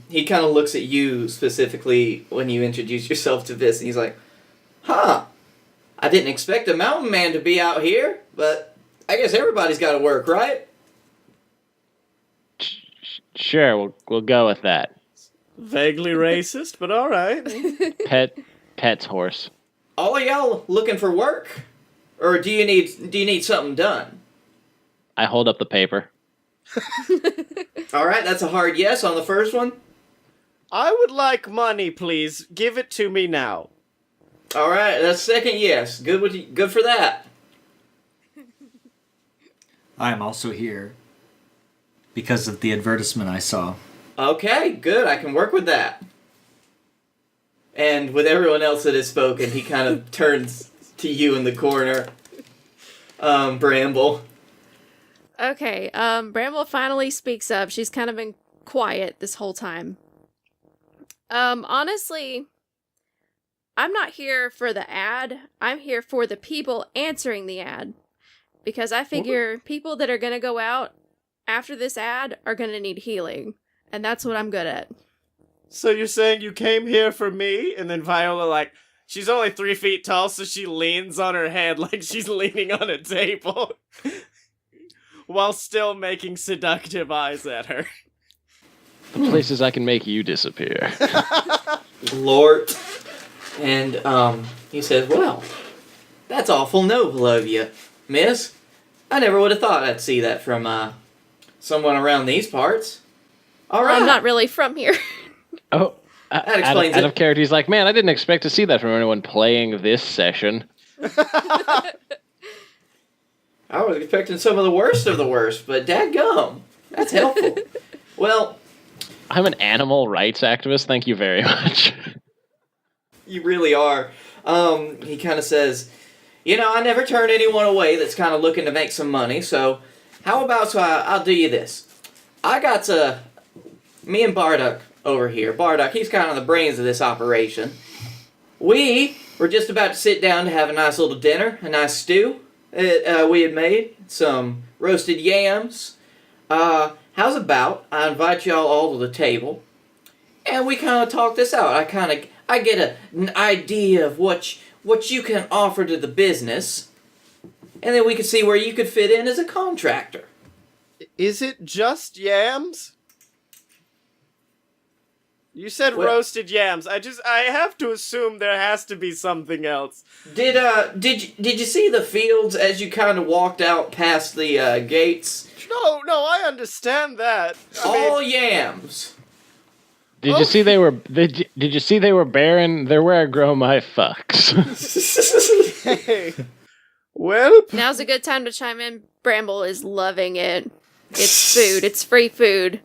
A: he kind of looks at you specifically when you introduce yourself to this, and he's like, huh, I didn't expect a mountain man to be out here, but I guess everybody's got to work, right?
C: Sure, we'll go with that.
B: Vaguely racist, but all right.
C: Pet's horse.
A: All of y'all looking for work, or do you need something done?
C: I hold up the paper.
A: All right, that's a hard yes on the first one.
B: I would like money, please. Give it to me now.
A: All right, that's second yes. Good for that.
E: I am also here because of the advertisement I saw.
A: Okay, good. I can work with that. And with everyone else that has spoken, he kind of turns to you in the corner. Bramble.
D: Okay, Bramble finally speaks up. She's kind of been quiet this whole time. Honestly, I'm not here for the ad. I'm here for the people answering the ad. Because I figure people that are going to go out after this ad are going to need healing. And that's what I'm good at.
B: So you're saying you came here for me? And then Viola, like, she's only 3 feet tall, so she leans on her head like she's leaning on a table. While still making seductive eyes at her.
C: The places I can make you disappear.
A: Lord. And, he says, well, that's awful noble of you, miss. I never would have thought I'd see that from, someone around these parts. All right.
D: I'm not really from here.
C: Oh,
A: That explains
C: out
A: it.
C: of character, he's like, man, I didn't expect to see that from anyone playing this session.
A: I was expecting some of the worst, but dadgum. That's helpful. Well,
C: I'm an animal rights activist, thank you very much.
A: you really are. He kind of says, I never turn anyone away that's kind of looking to make some money, so how about I'll do you this. I got me and Bardock over here. Bardock, he's kind of the brains of this operation. We were just about to sit down to have a nice little dinner, a nice stew we had made, some roasted yams. How's about I invite y'all all to the table, and we kind of talk this out. I get an idea of what you can offer to the business, and then we can see where you could fit in as a contractor.
B: Is it just yams? You said
A: Well-
B: roasted yams. I have to assume there has to be something else.
A: Did you see the fields as you kind of walked out past the gates?
B: No, I understand that.
A: All yams.
C: Did you see they were? Did you see they were barren? They're where I grow my fucks.
B: Hey. Well,
F: Now's a good time to chime in. Bramble is loving it. It's food. It's free food.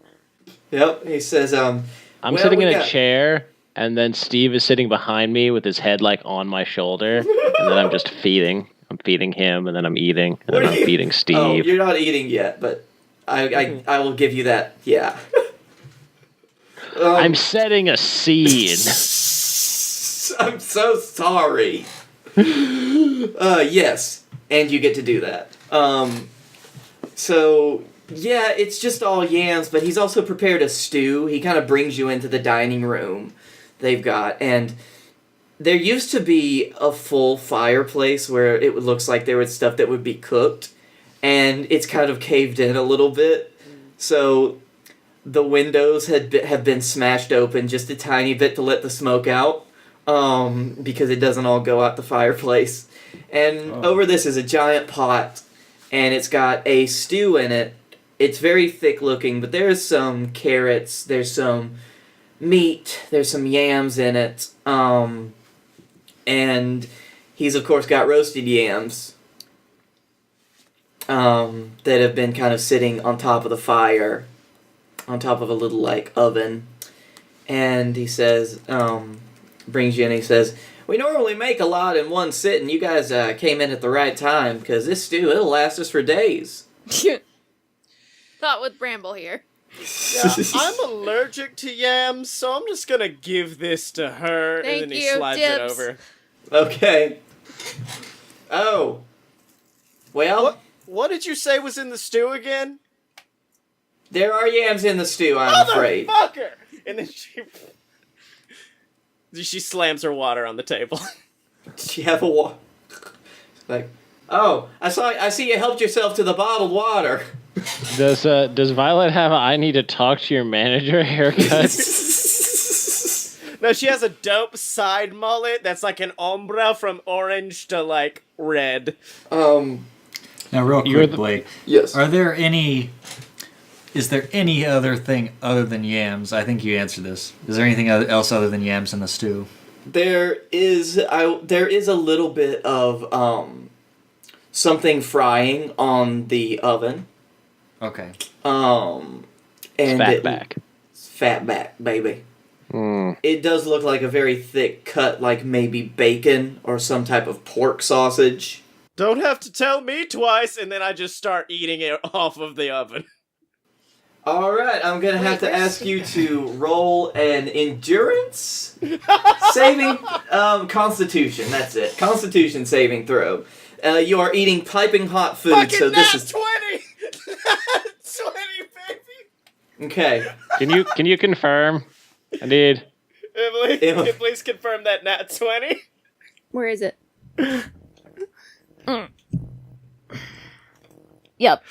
A: Yep. He says,
C: I'm
A: well,
C: sitting in
A: we
C: a
A: got-
C: chair, and then Steve is sitting behind me with his head like on my shoulder, and then I'm just feeding. I'm feeding him, and then I'm eating, and
A: What
C: then
A: are
C: I'm
A: you-
C: feeding Steve.
A: Oh, you're not eating yet, but I will give you that. Yeah.
C: I'm setting a scene.
A: I'm so sorry. Yes, and you get to do that. So yeah, it's just all yams, but he's also prepared a stew. He kind of brings you into the dining room they've got, and there used to be a full fireplace where it looks like there was stuff that would be cooked, and it's kind of caved in a little bit. So the windows have been smashed open just a tiny bit to let the smoke out, because it doesn't all go out the fireplace. And over this is a giant pot, and it's got a stew in it. It's very thick looking, but there's some carrots, there's some meat, there's some yams in it, and he's of course got roasted yams that have been kind of sitting on top of the fire, on top of a little like oven. And he says, brings you in, he says, we normally make a lot in one sitting. You guys came in at the right time, because this stew, it'll last us for days.
F: Not with Bramble here.
B: yeah, I'm allergic to yams, so I'm just gonna give this to her,
F: Thank
B: and then he
F: you,
B: slides it
F: Dips.
B: over.
A: Okay. Oh. Well,
B: What did you say was in the stew again?
A: there are yams in the stew, I'm afraid.
B: Motherfucker! And then she slams her water on the table.
A: Do you have a like, oh, I see you helped yourself to the bottled water.
C: Does Violet have a I need to talk to your manager haircut?
B: No, she has a dope side mullet that's like an ombre from orange to like red.
E: Now, real
C: You're
E: quick,
C: the-
E: Blake.
A: Yes.
E: Is there any other thing other than yams? I think you answered this. Is there anything else other than yams in the stew?
A: There is a little bit of something frying on the oven.
E: Okay.
A: And Fatback, baby.
C: Mm.
A: It does look like a very thick cut, like maybe bacon or some type of pork sausage.
B: Don't have to tell me twice, and then I just start eating it off of the oven.
A: Alright, I'm gonna have to ask you to roll an endurance saving, constitution, that's it. Constitution saving throw. You are eating piping hot food,
B: Fucking
A: so this
B: nat
A: is...
B: 20! 20, baby!
A: Okay.
C: Can you confirm? Indeed.
B: Emily, can you please confirm that nat 20?
F: Where is it? Yep.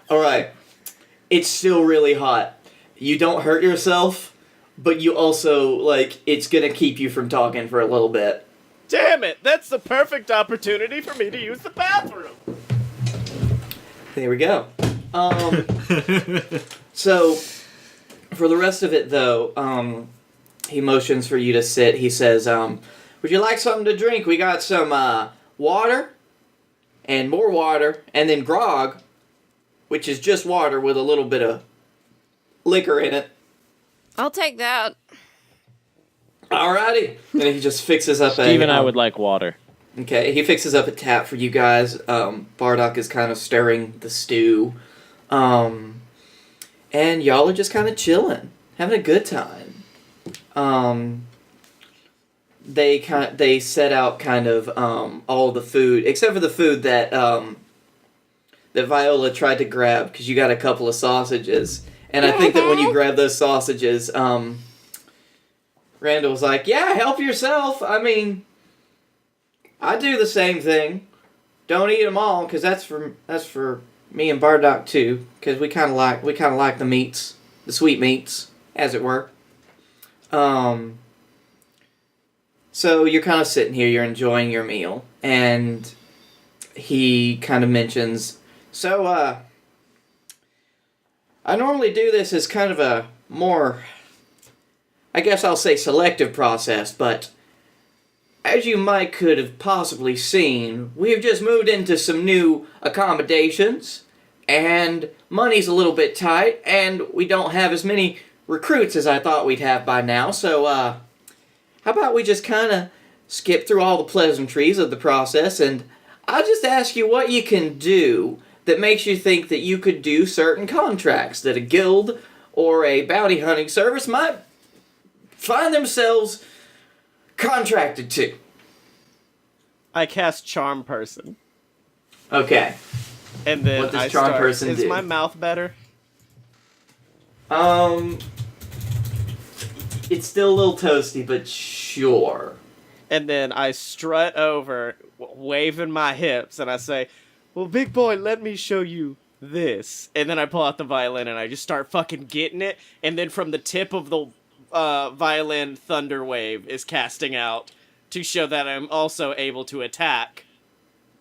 A: Alright. It's still really hot. You don't hurt yourself, but you also, like, it's gonna keep you from talking for a little bit.
B: Damn it! That's the perfect opportunity for me to use the bathroom!
A: There we go. So, for the rest of it, though, he motions for you to sit. He says, would you like something to drink? We got some, water, and more water, and then grog, which is just water with a little bit of liquor in it.
F: I'll take that.
A: Alrighty. And he just fixes up
C: Steve and I would like water.
A: Okay, he fixes up a tap for you guys. Bardock is kind of stirring the stew. And y'all are just kind of chilling, having a good time. They set out kind of all the food, except for the food that that Viola tried to grab, because you got a couple of sausages. And I think that when you grab those sausages, Randall was like, yeah, help yourself. I mean, I do the same thing. Don't eat them all, because that's for me and Bardock too, because we kind of like the meats, the sweet meats, as it were. So you're kind of sitting here, you're enjoying your meal, and he kind of mentions, so, I normally do this as kind of a more, I guess I'll say selective process, but as you might could have possibly seen, we've just moved into some new accommodations, and money's a little bit tight, and we don't have as many recruits as I thought we'd have by now, so, how about we just kind of skip through all the pleasantries of the process, and I'll just ask you what you can do that makes you think that you could do certain contracts that a guild or a bounty hunting service might find themselves contracted to.
B: I cast Charm Person.
A: Okay.
B: And then
A: what does
B: I
A: Charm
B: start,
A: Person
B: is
A: do?
B: my mouth better?
A: It's still a little toasty, but sure.
B: And then I strut over, waving my hips, and I say, well, big boy, let me show you this. And then I pull out the violin, and I just start fucking getting it, and then from the tip of the violin, Thunder Wave is casting out to show that I'm also able to attack.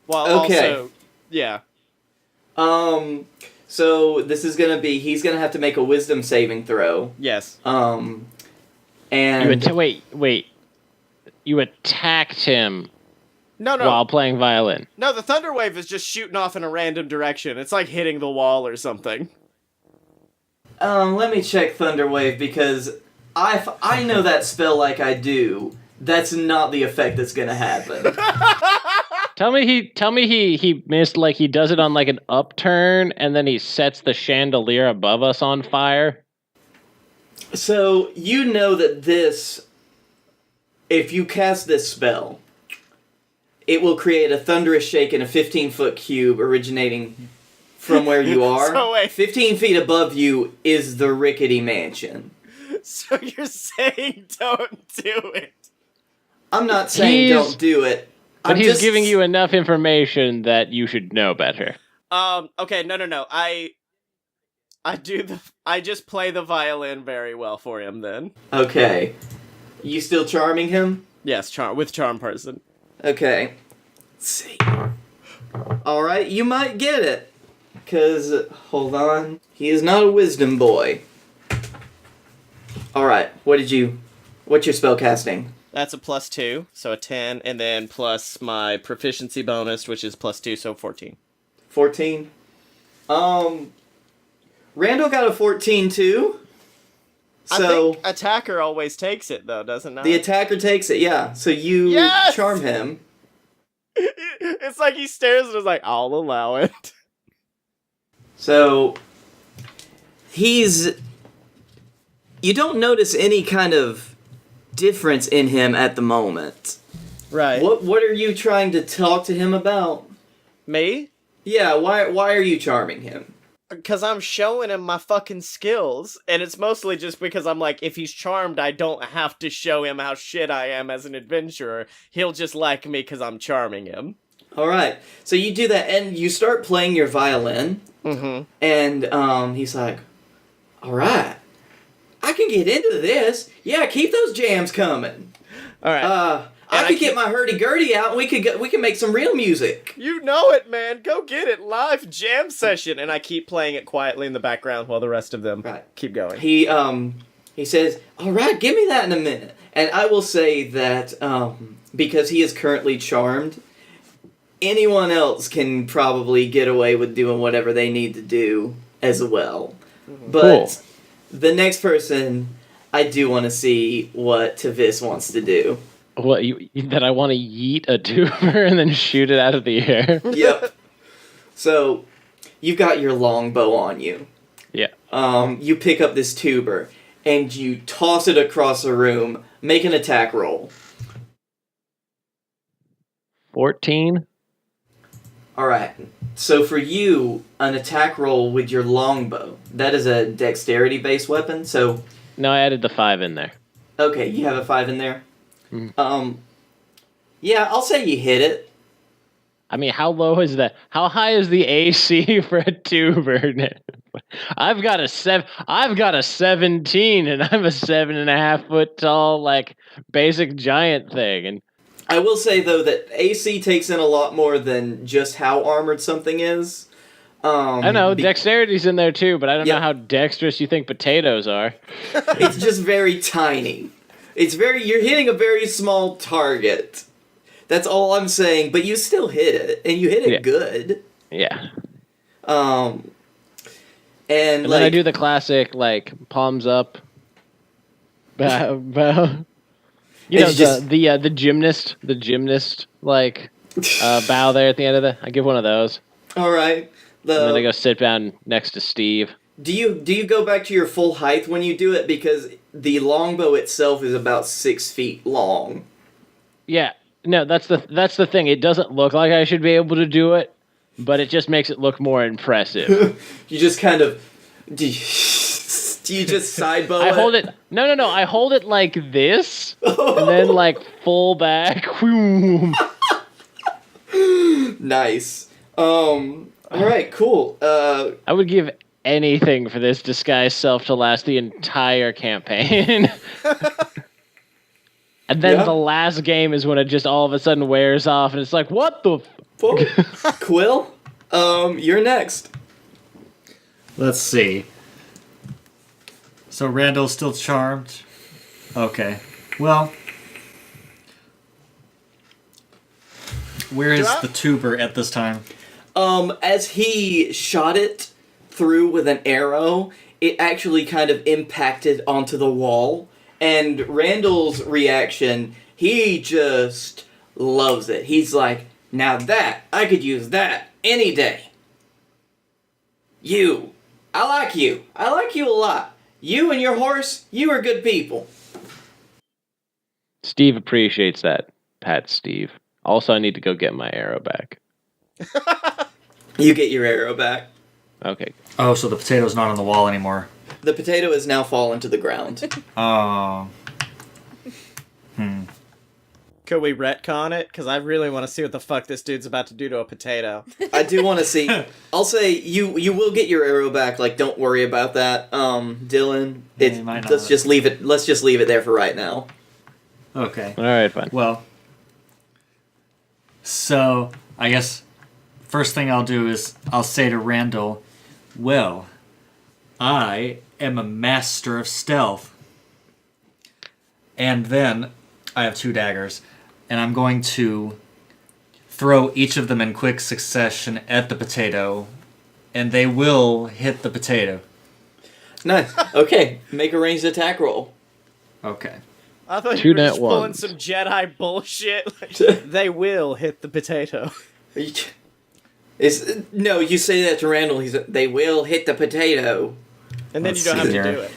B: While also... Yeah.
A: So this is gonna be, he's gonna have to make a wisdom saving throw.
B: Yes.
A: And...
C: Wait. You attacked him
B: No.
C: while playing violin.
B: No, the Thunder Wave is just shooting off in a random direction. It's like hitting the wall or something.
A: Let me check Thunder Wave, because I know that spell like I do. That's not the effect that's gonna happen.
C: Tell me he missed, like he does it on like an upturn and then he sets the chandelier above us on fire.
A: So, you know that this, if you cast this spell, it will create a thunderous shake in a 15-foot cube originating from where you are.
B: So wait.
A: 15 feet above you is the rickety mansion.
B: So you're saying don't do it?
A: I'm not saying don't do it.
C: But he's giving you enough information that you should know better.
B: Okay, no. I just play the violin very well for him then.
A: Okay. You still charming him?
B: Yes, with Charm Person.
A: Okay. Let's see. Alright, you might get it. Because, hold on. He is not a wisdom boy. Alright, what's your spell casting?
B: That's a +2, so a 10, and then plus my proficiency bonus, which is +2, so 14.
A: 14? Randall got a 14 too. So
B: I think attacker always takes it though, doesn't it?
A: The attacker takes it, yeah. So you charm him.
B: It's like he stares and is like, I'll allow it.
A: So you don't notice any kind of difference in him at the moment.
B: Right.
A: What are you trying to talk to him about?
B: Me?
A: Yeah, why are you charming him?
B: because I'm showing him my fucking skills, and it's mostly just because I'm like, if he's charmed, I don't have to show him how shit I am as an adventurer. He'll just like me because I'm charming him.
A: All right. So you do that, and you start playing your violin, and he's like, all right, I can get into this. Yeah, keep those jams coming.
B: All right.
A: I could get my hurdy-gurdy out, and we can make some real music.
B: You know it, man. Go get it. Live jam session. And I keep playing it quietly in the background while the rest of them keep going.
A: He says, all right, give me that in a minute. And I will say that because he is currently charmed, anyone else can probably get away with doing whatever they need to do as well. But the next person, I do want to see what Taviss wants to do.
C: What, that I want to yeet a tuber and then shoot it out of the air?
A: Yep. So, you've got your longbow on you.
C: Yeah.
A: You pick up this tuber, and you toss it across the room. Make an attack roll.
C: 14?
A: Alright. So for you, an attack roll with your longbow, that is a dexterity-based weapon, so...
C: No, I added the 5 in there.
A: Okay, you have a 5 in there? Yeah, I'll say you hit it.
C: I mean, how low is that? How high is the AC for a tuber? I've got a 17, and I'm a 7.5 foot tall, like, basic giant thing. And
A: I will say, though, that AC takes in a lot more than just how armored something is.
C: I know, dexterity's in there too, but I don't know how dexterous you think potatoes are.
A: It's just very tiny. You're hitting a very small target. That's all I'm saying, but you still hit it, and you hit it good.
C: Yeah.
A: And
C: then I do the classic, like, palms up, bow. You know, the gymnast, like, bow there at the end of I give one of those.
A: All right.
C: And then I go sit down next to Steve.
A: Do you go back to your full height when you do it? Because the longbow itself is about 6 feet long.
C: Yeah. No, that's the thing. It doesn't look like I should be able to do it, but it just makes it look more impressive.
A: You just kind of... Do you just side bow
C: I hold it... No. I hold it like this, and then, like, full back.
A: Nice. Alright, cool.
C: I would give anything for this disguised self to last the entire campaign. And then the last game is when it just all of a sudden wears off, and it's like, what the fuck?
A: Quill, you're next.
E: Let's see. So Randall's still charmed? Okay. Well, where is the tuber at this time?
A: As he shot it through with an arrow, it actually kind of impacted onto the wall. And Randall's reaction, he just loves it. He's like, now that, I could use that any day. You. I like you. I like you a lot. You and your horse, you are good people.
C: Steve appreciates that. Pat Steve. Also, I need to go get my arrow back.
A: You get your arrow back.
C: Okay.
E: Oh, so the potato's not on the wall anymore.
A: The potato has now fallen to the ground.
E: Oh.
B: Could we retcon it? Because I really want to see what the fuck this dude's about to do to a potato.
A: I do want to see. I'll say you will get your arrow back. Like, don't worry about that, Dylan. Let's just leave it. Let's just leave it there for right now.
E: Okay.
C: All right, fine.
E: Well, so I guess first thing I'll do is I'll say to Randall, well, I am a master of stealth. And then I have 2 daggers, and I'm going to throw each of them in quick succession at the potato, and they will hit the potato.
A: Nice. Okay, make a ranged attack roll.
E: Okay.
B: I thought you were just pulling some Jedi bullshit. Like, they will hit the potato.
A: No, you say that to Randall. They will hit the potato.
B: And then you don't have to do it.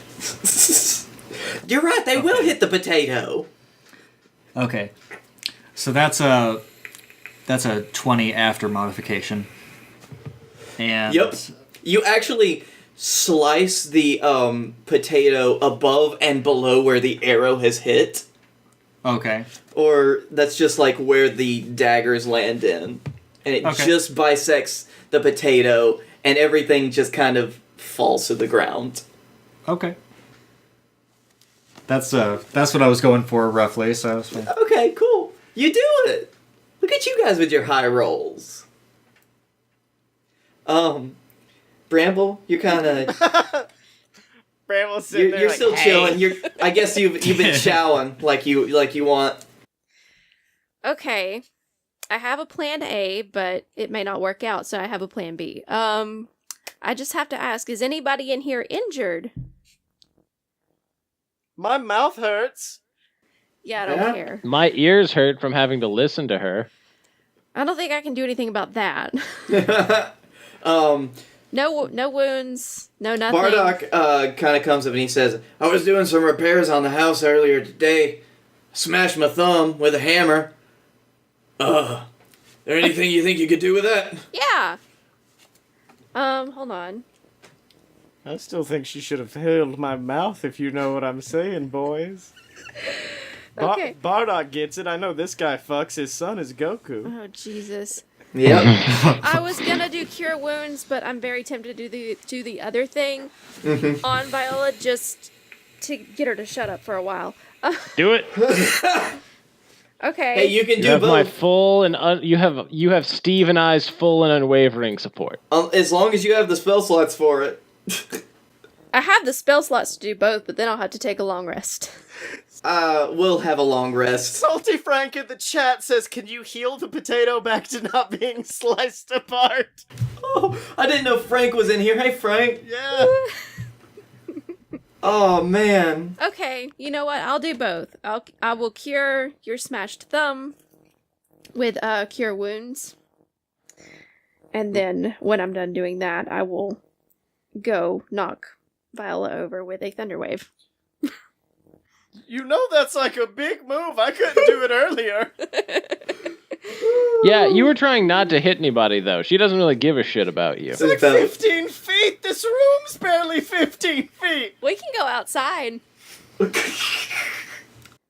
A: You're right, they will hit the potato.
E: Okay. So that's a 20 after modification. And
A: Yep. You actually slice the potato above and below where the arrow has hit.
E: Okay.
A: Or that's just like where the daggers land in. And it just bisects the potato and everything just kind of falls to the ground.
E: Okay. That's what I was going for roughly, so it's fine.
A: Okay, cool. You do it! Look at you guys with your high rolls. Bramble, you're kind of...
B: Bramble's sitting there
A: You're
B: like,
A: still
B: hey.
A: chilling. I guess you've been chowing like you want.
D: Okay. I have a plan A, but it may not work out, so I have a plan B. I just have to ask, is anybody in here injured?
B: My mouth hurts.
D: Yeah, I don't care.
C: My ears hurt from having to listen to her.
D: I don't think I can do anything about that. No wounds, no nothing.
A: Bardock kind of comes up and he says, I was doing some repairs on the house earlier today. Smashed my thumb with a hammer. There anything you think you could do with that?
D: Yeah. Hold on.
B: I still think she should have held my mouth, if you know what I'm saying, boys.
D: Okay.
B: Bardock gets it. I know this guy fucks. His son is Goku.
D: Oh, Jesus.
A: Yep.
D: I was gonna do cure wounds, but I'm very tempted to do the other thing on Viola just to get her to shut up for a while.
C: Do it.
D: Okay.
A: Hey, you can
C: You
A: do
C: have my
A: both.
C: full and you have Steve and I's full and unwavering support.
A: As long as you have the spell slots for it.
D: I have the spell slots to do both, but then I'll have to take a long rest.
A: We'll have a long rest.
B: Salty Frank in the chat says, can you heal the potato back to not being sliced apart?
A: Oh, I didn't know Frank was in here. Hey, Frank.
B: Yeah.
A: Oh, man.
D: Okay, you know what? I'll do both. I will cure your smashed thumb with cure wounds. And then when I'm done doing that, I will go knock Viola over with a thunder wave.
B: You know that's like a big move. I couldn't do it earlier.
C: Yeah, you were trying not to hit anybody though. She doesn't really give a shit about you.
B: It's like 15 feet. This room's barely 15 feet.
D: We can go outside.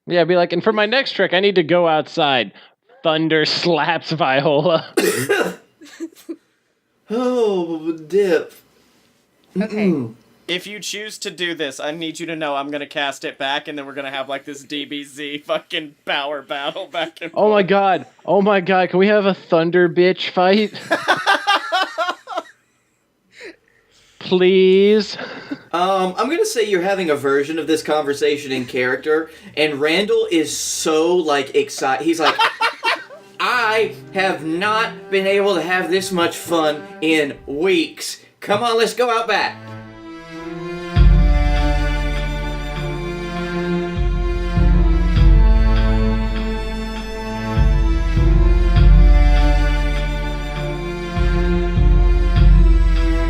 C: Yeah, be like, and for my next trick, I need to go outside. Thunder slaps Viola.
A: Oh, dip.
D: Okay.
B: If you choose to do this, I need you to know I'm going to cast it back, and then we're going to have, like, this DBZ fucking power battle back and forth.
C: Oh my god, can we have a thunder bitch fight? Please?
A: I'm gonna say you're having a version of this conversation in character, and Randall is so, like, excited. He's like, I have not been able to have this much fun in weeks. Come on, let's go out back.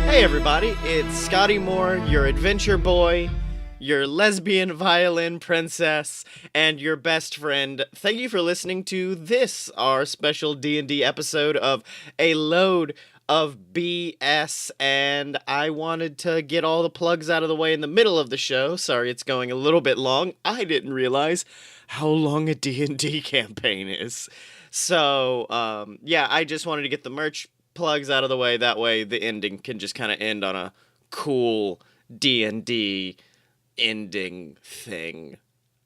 B: Hey everybody, it's Scottye Moore, your adventure boy, your lesbian violin princess, and your best friend. Thank you for listening to this, our special D&D episode of A Load of BS, and I wanted to get all the plugs out of the way in the middle of the show. Sorry it's going a little bit long. I didn't realize how long a D&D campaign is. So, yeah, I just wanted to get the merch plugs out of the way. That way the ending can just kind of end on a cool D&D ending thing.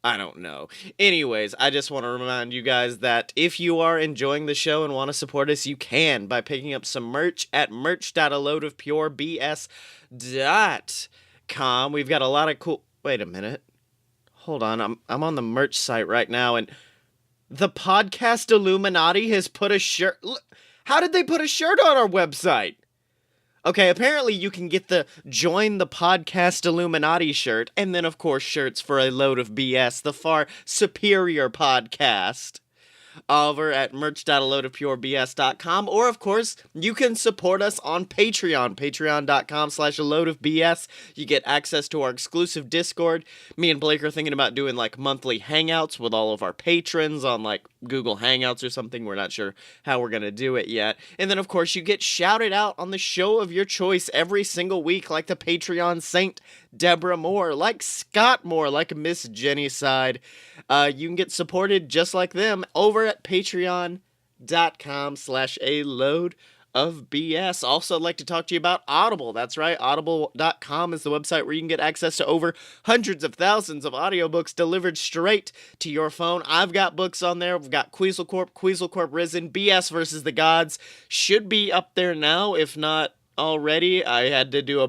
B: I don't know. Anyways, I just want to remind you guys that if you are enjoying the show and want to support us, you can by picking up some merch at merch.aloadofpurebs.com. We've got a lot of cool... Wait a minute. Hold on. I'm on the merch site right now, and the Podcast Illuminati has put a shirt... How did they put a shirt on our website? Okay, apparently you can get the Join the Podcast Illuminati shirt, and then, of course, shirts for A Load of BS, the far superior podcast. over at merch.aloadofpurebs.com, or of course, you can support us on Patreon, patreon.com/aloadofbs. You get access to our exclusive Discord. Me and Blake are thinking about doing like monthly hangouts with all of our patrons on like Google Hangouts or something. We're not sure how we're going to do it yet. And then of course, you get shouted out on the show of your choice every single week, like the Patreon saint Deborah Moore, like Scott Moore, like Miss Jenny Side. You can get supported just like them over at patreon.com/aloadofbs. Also, I'd like to talk to you about Audible. That's right, audible.com is the website where you can get access to over hundreds of thousands of audiobooks delivered straight to your phone. I've got books on there. We've got Queasel Corp Risen, BS versus the Gods. Should be up there now, if not already. I had to do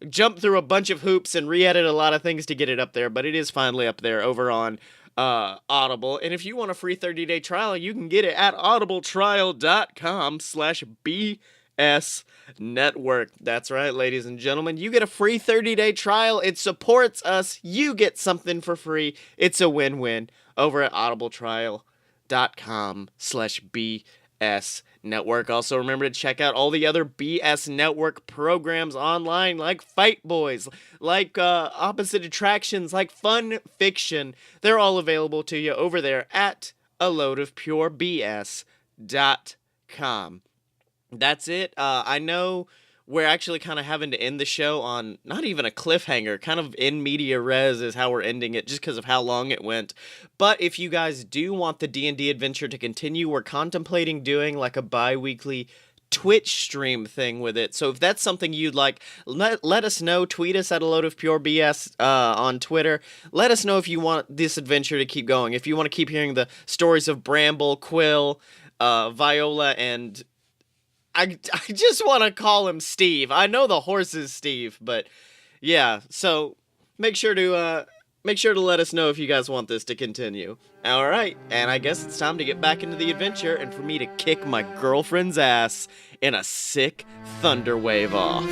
B: jump through a bunch of hoops and re-edit a lot of things to get it up there, but it is finally up there over on Audible. And if you want a free 30-day trial, you can get it at audibletrial.com/BS Network. That's right, ladies and gentlemen. You get a free 30-day trial. It supports us. You get something for free. It's a win-win over at audibletrial.com/BS Network. Also, remember to check out all the other BS Network programs online, like Fight Boys, like Opposite Attractions, like Fun Fiction. They're all available to you over there at aloadofpurebs.com. That's it. I know we're actually kind of having to end the show on not even a cliffhanger, kind of in media res is how we're ending it, just because of how long it went. But if you guys do want the D&D adventure to continue, we're contemplating doing like a bi-weekly Twitch stream thing with it. So if that's something you'd like, let us know. Tweet us at aloadofpurebs on Twitter. Let us know if you want this adventure to keep going. If you want to keep hearing the stories of Bramble, Quill, Viola, and I just want to call him Steve. I know the horse is Steve, but yeah. So make sure to let us know if you guys want this to continue. All right, and I guess it's time to get back into the adventure and for me to kick my girlfriend's ass in a sick thunder wave off.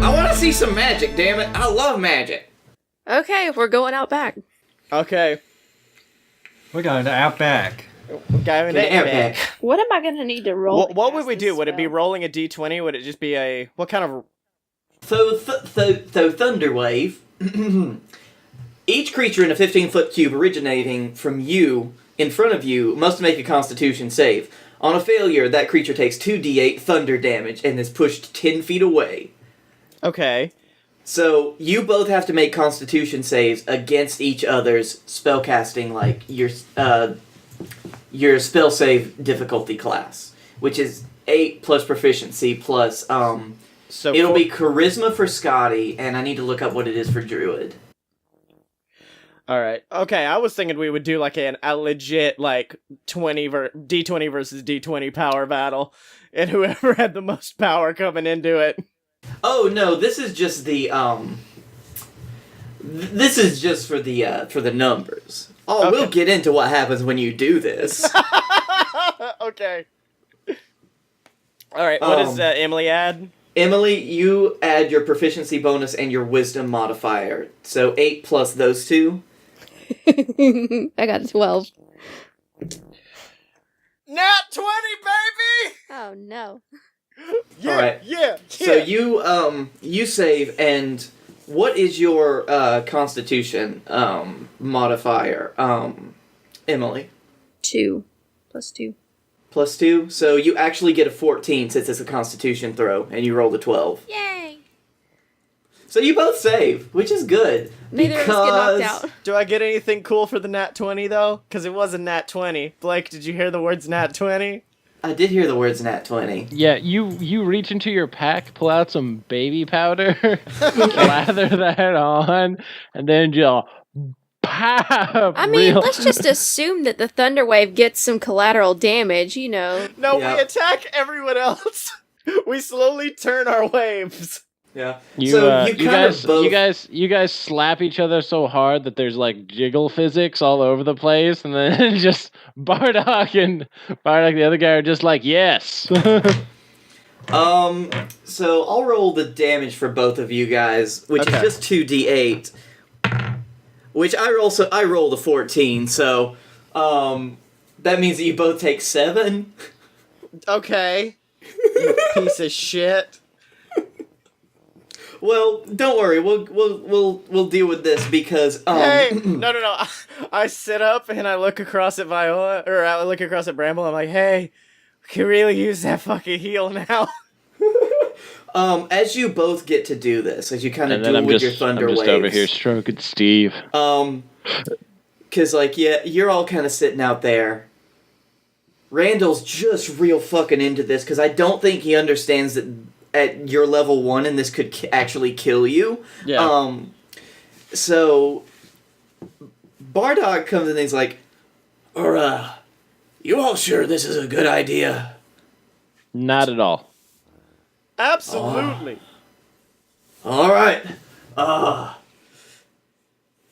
A: I want to see some magic, damn it. I love magic.
F: Okay, we're going out back.
B: Okay.
E: We're going to Outback.
B: Going to Outback.
F: What am I going to need to roll?
B: What would we do? Would it be rolling a d20? Would it just be a... What kind of...
A: So Thunderwave. Each creature in a 15-foot cube originating from you, in front of you, must make a Constitution save. On a failure, that creature takes 2d8 thunder damage and is pushed 10 feet away.
B: Okay.
A: So, you both have to make Constitution saves against each other's spellcasting, like, your spell save difficulty class, which is 8 plus proficiency plus,
B: so
A: it'll be Charisma for Scottye, and I need to look up what it is for Druid.
B: Alright. Okay, I was thinking we would do, like, a legit, like, D20 versus D20 power battle, and whoever had the most power coming into it.
A: Oh no, this is just the this is just for the numbers. Oh, okay. We'll get into what happens when you do this.
B: Okay. All right. What does Emily add?
A: Emily, you add your proficiency bonus and your wisdom modifier. So 8 plus those two.
F: I got a 12.
B: Nat 20, baby!
F: Oh no.
B: Yeah,
A: all right.
B: Yeah.
A: So you save, and what is your Constitution modifier, Emily?
F: 2 plus 2.
A: Plus 2, so you actually get a 14 since it's a Constitution throw, and you rolled a 12.
F: Yay!
A: So you both save, which is good.
F: Neither of us get knocked out.
B: Do I get anything cool for the Nat 20 though? Because it was a Nat 20. Blake, did you hear the words Nat 20?
A: I did hear the words Nat 20.
C: Yeah, you reach into your pack, pull out some baby powder, lather that on, and then just pow!
F: I mean, let's just assume that the thunder wave gets some collateral damage, you know.
B: No,
A: Yep.
B: we attack everyone else. We slowly turn our waves.
A: Yeah.
C: You guys slap each other so hard that there's like jiggle physics all over the place, and then just Bardock, the other guy, are just like, yes.
A: So I'll roll the damage for both of you guys, which is just 2d8. which I rolled a 14, so that means that you both take 7.
B: Okay. You piece of shit.
A: Well, don't worry. We'll deal with this because
B: Hey! No. I sit up and I look across at Viola, or I look across at Bramble. I'm like, hey, we can really use that fucking heal now.
A: as you both get to do this, as you kind of
C: And then
A: duel
C: I'm
A: with
C: just,
A: your thunder
C: I'm just
A: waves,
C: over here stroking Steve.
A: because like you're all kind of sitting out there. Randall's just real fucking into this because I don't think he understands that at your level 1 and this could actually kill you.
B: Yeah.
A: So Bardock comes and he's like, you all sure this is a good idea?
C: Not at all.
B: Absolutely.
A: All right.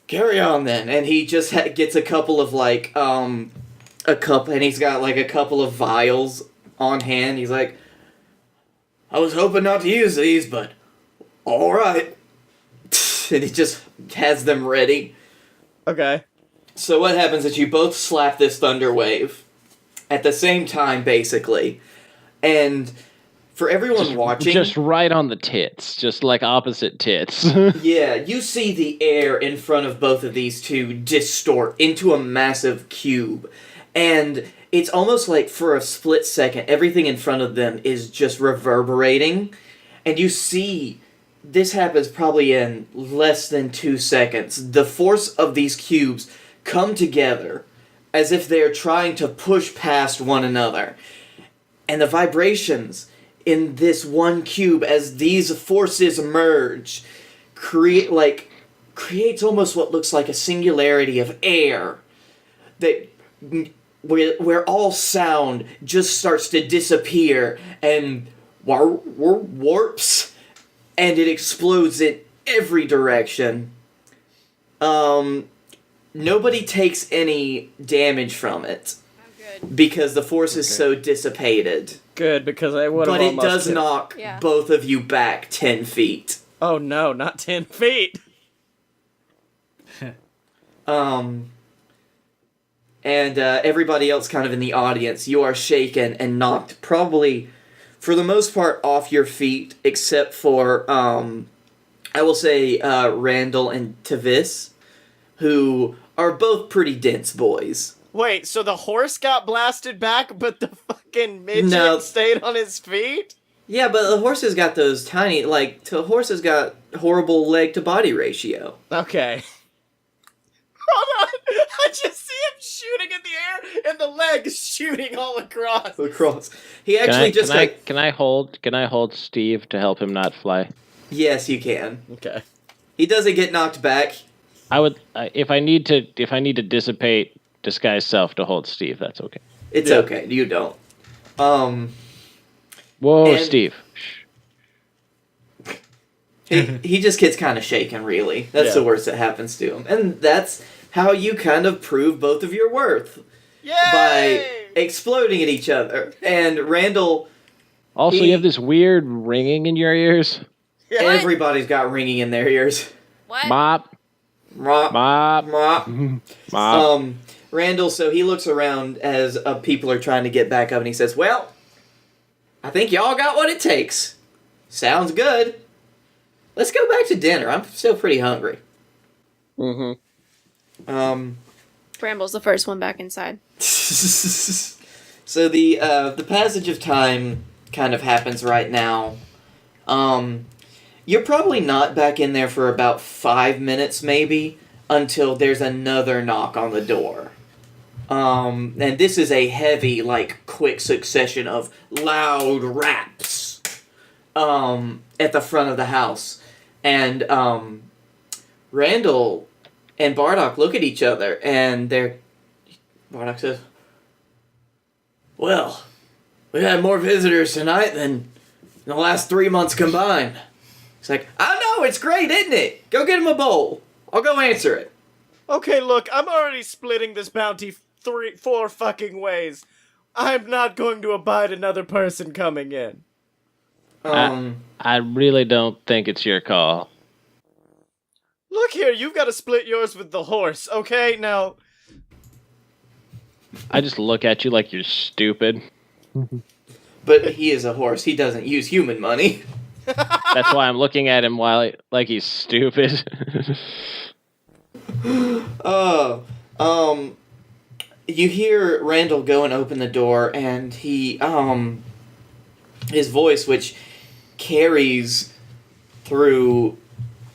A: Carry on then. And he just gets a couple of and he's got like a couple of vials on hand. He's like, I was hoping not to use these, but all right. And he just has them ready.
B: Okay.
A: So what happens is you both slap this thunder wave at the same time, basically. And for everyone watching...
C: Just right on the tits. Just like opposite tits.
A: Yeah, you see the air in front of both of these two distort into a massive cube. And it's almost like for a split second, everything in front of them is just reverberating. And you see... This happens probably in less than 2 seconds. The force of these cubes come together as if they're trying to push past one another. And the vibrations in this one cube as these forces merge creates almost what looks like a singularity of air that where all sound just starts to disappear and warps. And it explodes in every direction. Nobody takes any damage from it.
F: Oh, good.
A: Because the force is so dissipated.
B: Good, because I would have
A: But it
B: almost
A: does
B: killed.
A: knock
F: Yeah.
A: both of you back 10 feet.
B: Oh no, not 10 feet!
A: And everybody else kind of in the audience, you are shaken and knocked probably... For the most part, off your feet, except for, I will say, Randall and Taviss, who are both pretty dense boys.
B: Wait, so the horse got blasted back, but the fucking midget
A: No.
B: stayed on his feet?
A: Yeah, but the horse has got those tiny, the horse has got horrible leg-to-body ratio.
B: Okay. Hold on! I just see him shooting in the air, and the legs shooting all across.
A: Across. He actually
C: Can I hold Steve to help him not fly?
A: Yes, you can.
B: Okay.
A: He doesn't get knocked back.
C: I would if I need to dissipate disguise self to hold Steve. That's okay.
A: It's okay. You don't.
C: Whoa,
A: and-
C: Steve.
A: He just gets kind of shaken, really. That's the worst that happens to him. And that's how you kind of prove both of your worth.
B: Yay!
A: By exploding at each other. And Randall...
C: Also, you have this weird ringing in your ears.
B: Yeah.
A: Everybody's got ringing in their ears.
F: What?
C: Mop.
A: Mop.
C: Mop.
A: Mop.
C: Mop.
A: Randall, so he looks around as people are trying to get back up and he says, well, I think y'all got what it takes. Sounds good. Let's go back to dinner. I'm still pretty hungry.
B: Mm-hmm.
F: Bramble's the first one back inside.
A: So the passage of time kind of happens right now. You're probably not back in there for about 5 minutes, maybe, until there's another knock on the door. And this is a heavy, quick succession of loud raps at the front of the house. And Randall and Bardock look at each other, and Bardock says, well, we've had more visitors tonight than in the last 3 months combined. He's like, I know, it's great, isn't it? Go get him a bowl. I'll go answer it.
B: Okay, look, I'm already splitting this bounty 4 fucking ways. I'm not going to abide another person coming in.
C: I really don't think it's your call.
B: Look here, you've got to split yours with the horse, okay? Now...
C: I just look at you like you're stupid.
A: But he is a horse. He doesn't use human money.
C: That's why I'm looking at him like he's stupid.
A: Oh, you hear Randall go and open the door, and he, his voice, which carries through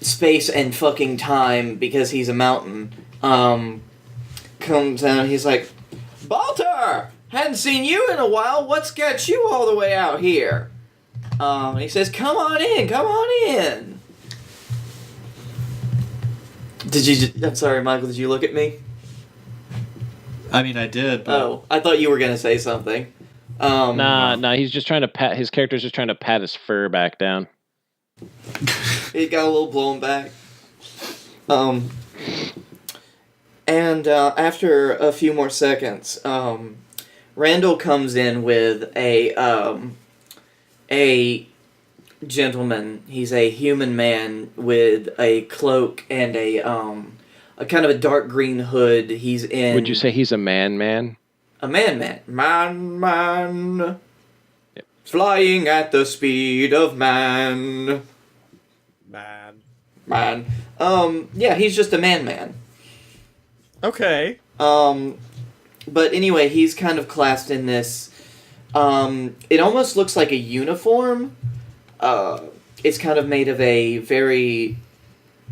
A: space and fucking time because he's a mountain, comes down. He's like, Baltar! Hadn't seen you in a while. What's got you all the way out here? He says, come on in. I'm sorry, Michael, did you look at me?
E: I mean, I did. But...
A: Oh, I thought you were going to say something.
C: Nah, he's just trying to pat, his character's just trying to pat his fur back down.
A: It got a little blown back. And after a few more seconds, Randall comes in with a gentleman. He's a human man with a cloak and a kind of a dark green hood. He's in...
C: Would you say he's a man?
A: A man. Man. Yep. Flying at the speed of man. Man. Yeah, he's just a man.
B: Okay.
A: But anyway, he's kind of classed in this, it almost looks like a uniform. It's kind of made of a very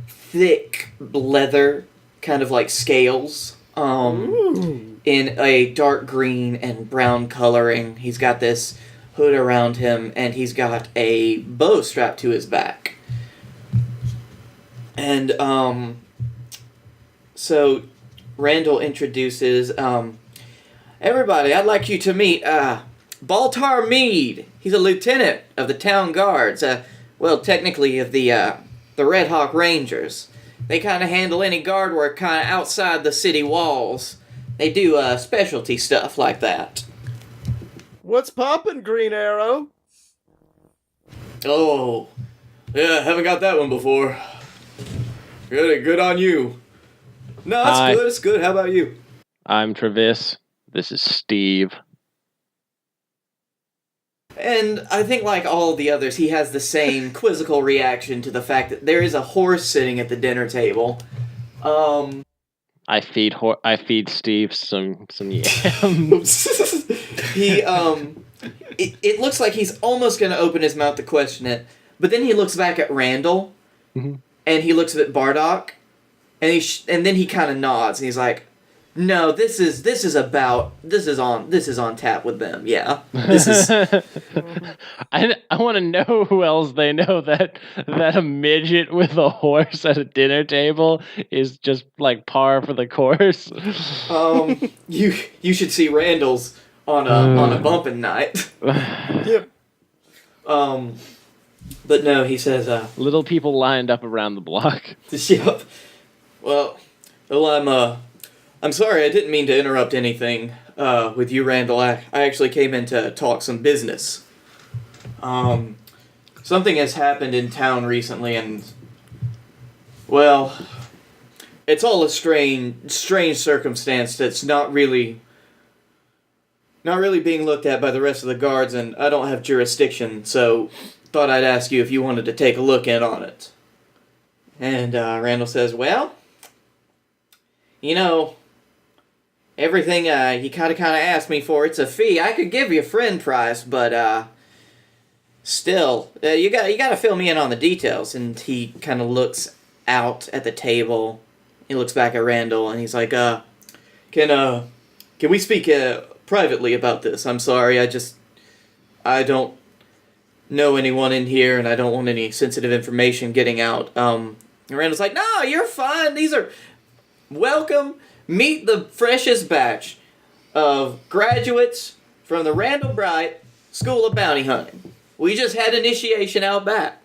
A: thick leather, kind of like scales, in a dark green and brown coloring. He's got this hood around him, and he's got a bow strapped to his back. And, so Randall introduces, everybody, I'd like you to meet, Baltar Mead. He's a lieutenant of the town guards, well, technically of the Red Hawk Rangers. They kind of handle any guard work kind of outside the city walls. They do, specialty stuff like that.
B: What's poppin', Green Arrow?
A: Oh, yeah, haven't got that one before. Good on you. No, it's good. How about you?
C: I'm Taviss. This is Steve.
A: And I think, like all the others, he has the same quizzical reaction to the fact that there is a horse sitting at the dinner table.
C: I feed Steve some yams.
A: He it looks like he's almost going to open his mouth to question it, but then he looks back at Randall, and he looks at Bardock, and then he kind of nods, and he's like, "No, this is on tap with them. Yeah, this is."
C: I want to know who else they know that a midget with a horse at a dinner table is just like par for the course.
A: You should see Randall's on a bumping night.
B: Yep.
A: But no, he says,
C: little people lined up around the block.
A: Yep. Well, I'm sorry, I didn't mean to interrupt anything with you, Randall. I actually came in to talk some business. Something has happened in town recently, and, well, it's all a strange circumstance that's not really being looked at by the rest of the guards, and I don't have jurisdiction, so thought I'd ask you if you wanted to take a look in on it. And Randall says, well, you know, everything you kind of asked me for, it's a fee. I could give you a friend price, but still, you got to fill me in on the details. And he kind of looks out at the table. He looks back at Randall, and he's like, can we speak privately about this? I'm sorry, I don't know anyone in here, and I don't want any sensitive information getting out. And Randall's like, no, you're fine. These are... Welcome. Meet the freshest batch of graduates from the Randall Bright School of Bounty Hunting. We just had initiation out back.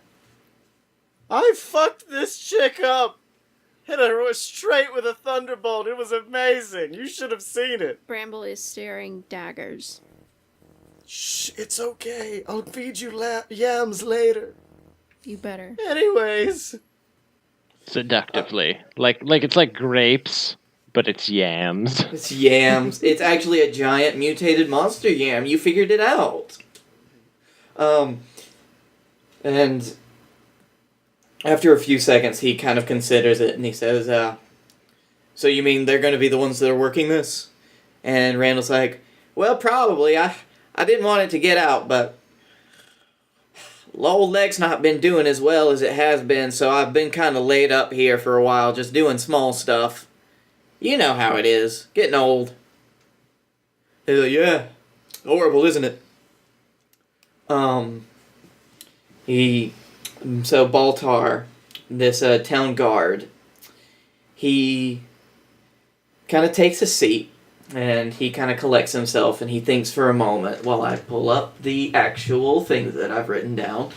B: I fucked this chick up. Hit her straight with a thunderbolt. It was amazing. You should have seen it.
D: Bramble is staring daggers.
B: Shh, it's okay. I'll feed you yams later.
D: You better.
B: Anyways,
C: Seductively. Like it's like grapes, but it's yams.
A: It's yams. It's actually a giant mutated monster yam. You figured it out. And after a few seconds, he kind of considers it, and he says, so you mean they're going to be the ones that are working this? And Randall's like, well, probably. I didn't want it to get out, but old leg's not been doing as well as it has been, so I've been kind of laid up here for a while, just doing small stuff. You know how it is, getting old. He's like, yeah, horrible, isn't it? So Baltar, this town guard, he kind of takes a seat, and he kind of collects himself, and he thinks for a moment while I pull up the actual things that I've written down.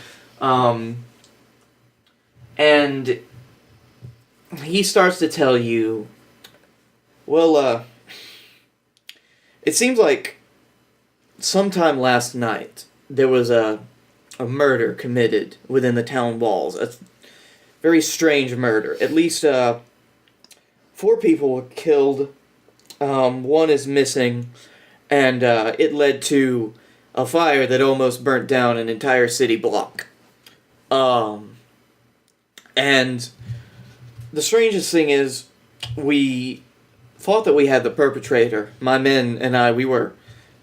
A: And he starts to tell you, well, it seems like sometime last night there was a murder committed within the town walls. A very strange murder. At least 4 people were killed. 1 is missing, and it led to a fire that almost burnt down an entire city block. And the strangest thing is, we thought that we had the perpetrator. My men and I, we were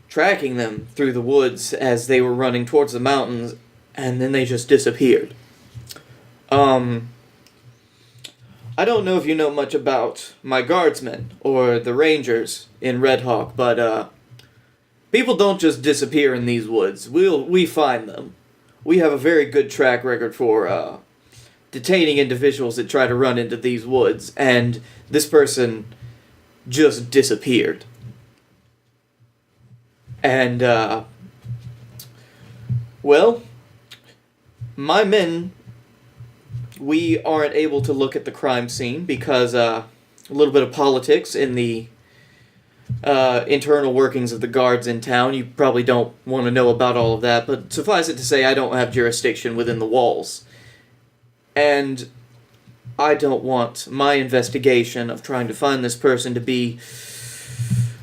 A: tracking them through the woods as they were running towards the mountains, and then they just disappeared. I don't know if you know much about my guardsmen or the rangers in Red Hawk, but people don't just disappear in these woods. We find them. We have a very good track record for detaining individuals that try to run into these woods, and this person just disappeared. And well, my men, we aren't able to look at the crime scene because a little bit of politics in the internal workings of the guards in town. You probably don't want to know about all of that, but suffice it to say, I don't have jurisdiction within the walls. And I don't want my investigation of trying to find this person to be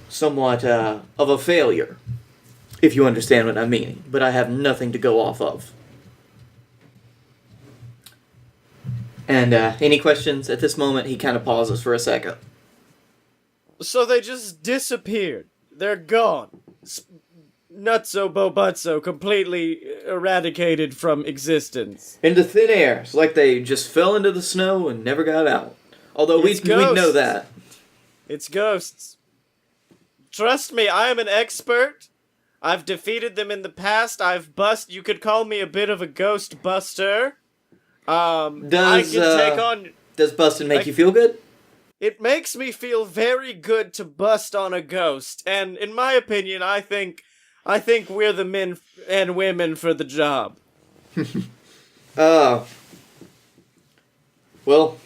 A: somewhat of a failure, if you understand what I mean. But I have nothing to go off of. And any questions at this moment? He kind of pauses for a second.
B: So they just disappeared. They're gone. Nutso Bobutso, completely eradicated from existence.
A: Into thin air. It's like they just fell into the snow and never got out. Although we know that.
B: It's ghosts. Trust me, I am an expert. I've defeated them in the past. You could call me a bit of a ghost buster. I can take on...
A: Does busting make you feel good?
B: It makes me feel very good to bust on a ghost, and in my opinion, I think we're the men and women for the job.
A: Well,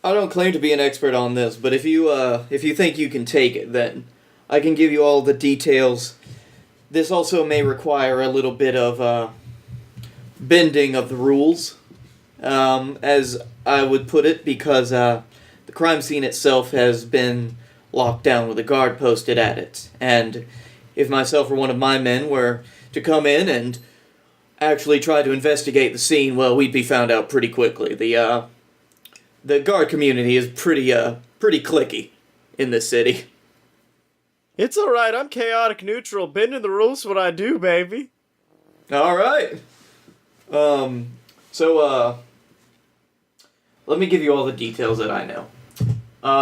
A: I don't claim to be an expert on this, but if you think you can take it, then I can give you all the details. This also may require a little bit of bending of the rules, as I would put it, because the crime scene itself has been locked down with a guard posted at it. And if myself or one of my men were to come in and actually try to investigate the scene, well, we'd be found out pretty quickly. The guard community is pretty cliquey in this city.
B: It's alright, I'm chaotic neutral. Bending the rules what I do, baby.
A: Alright. So, let me give you all the details that I know.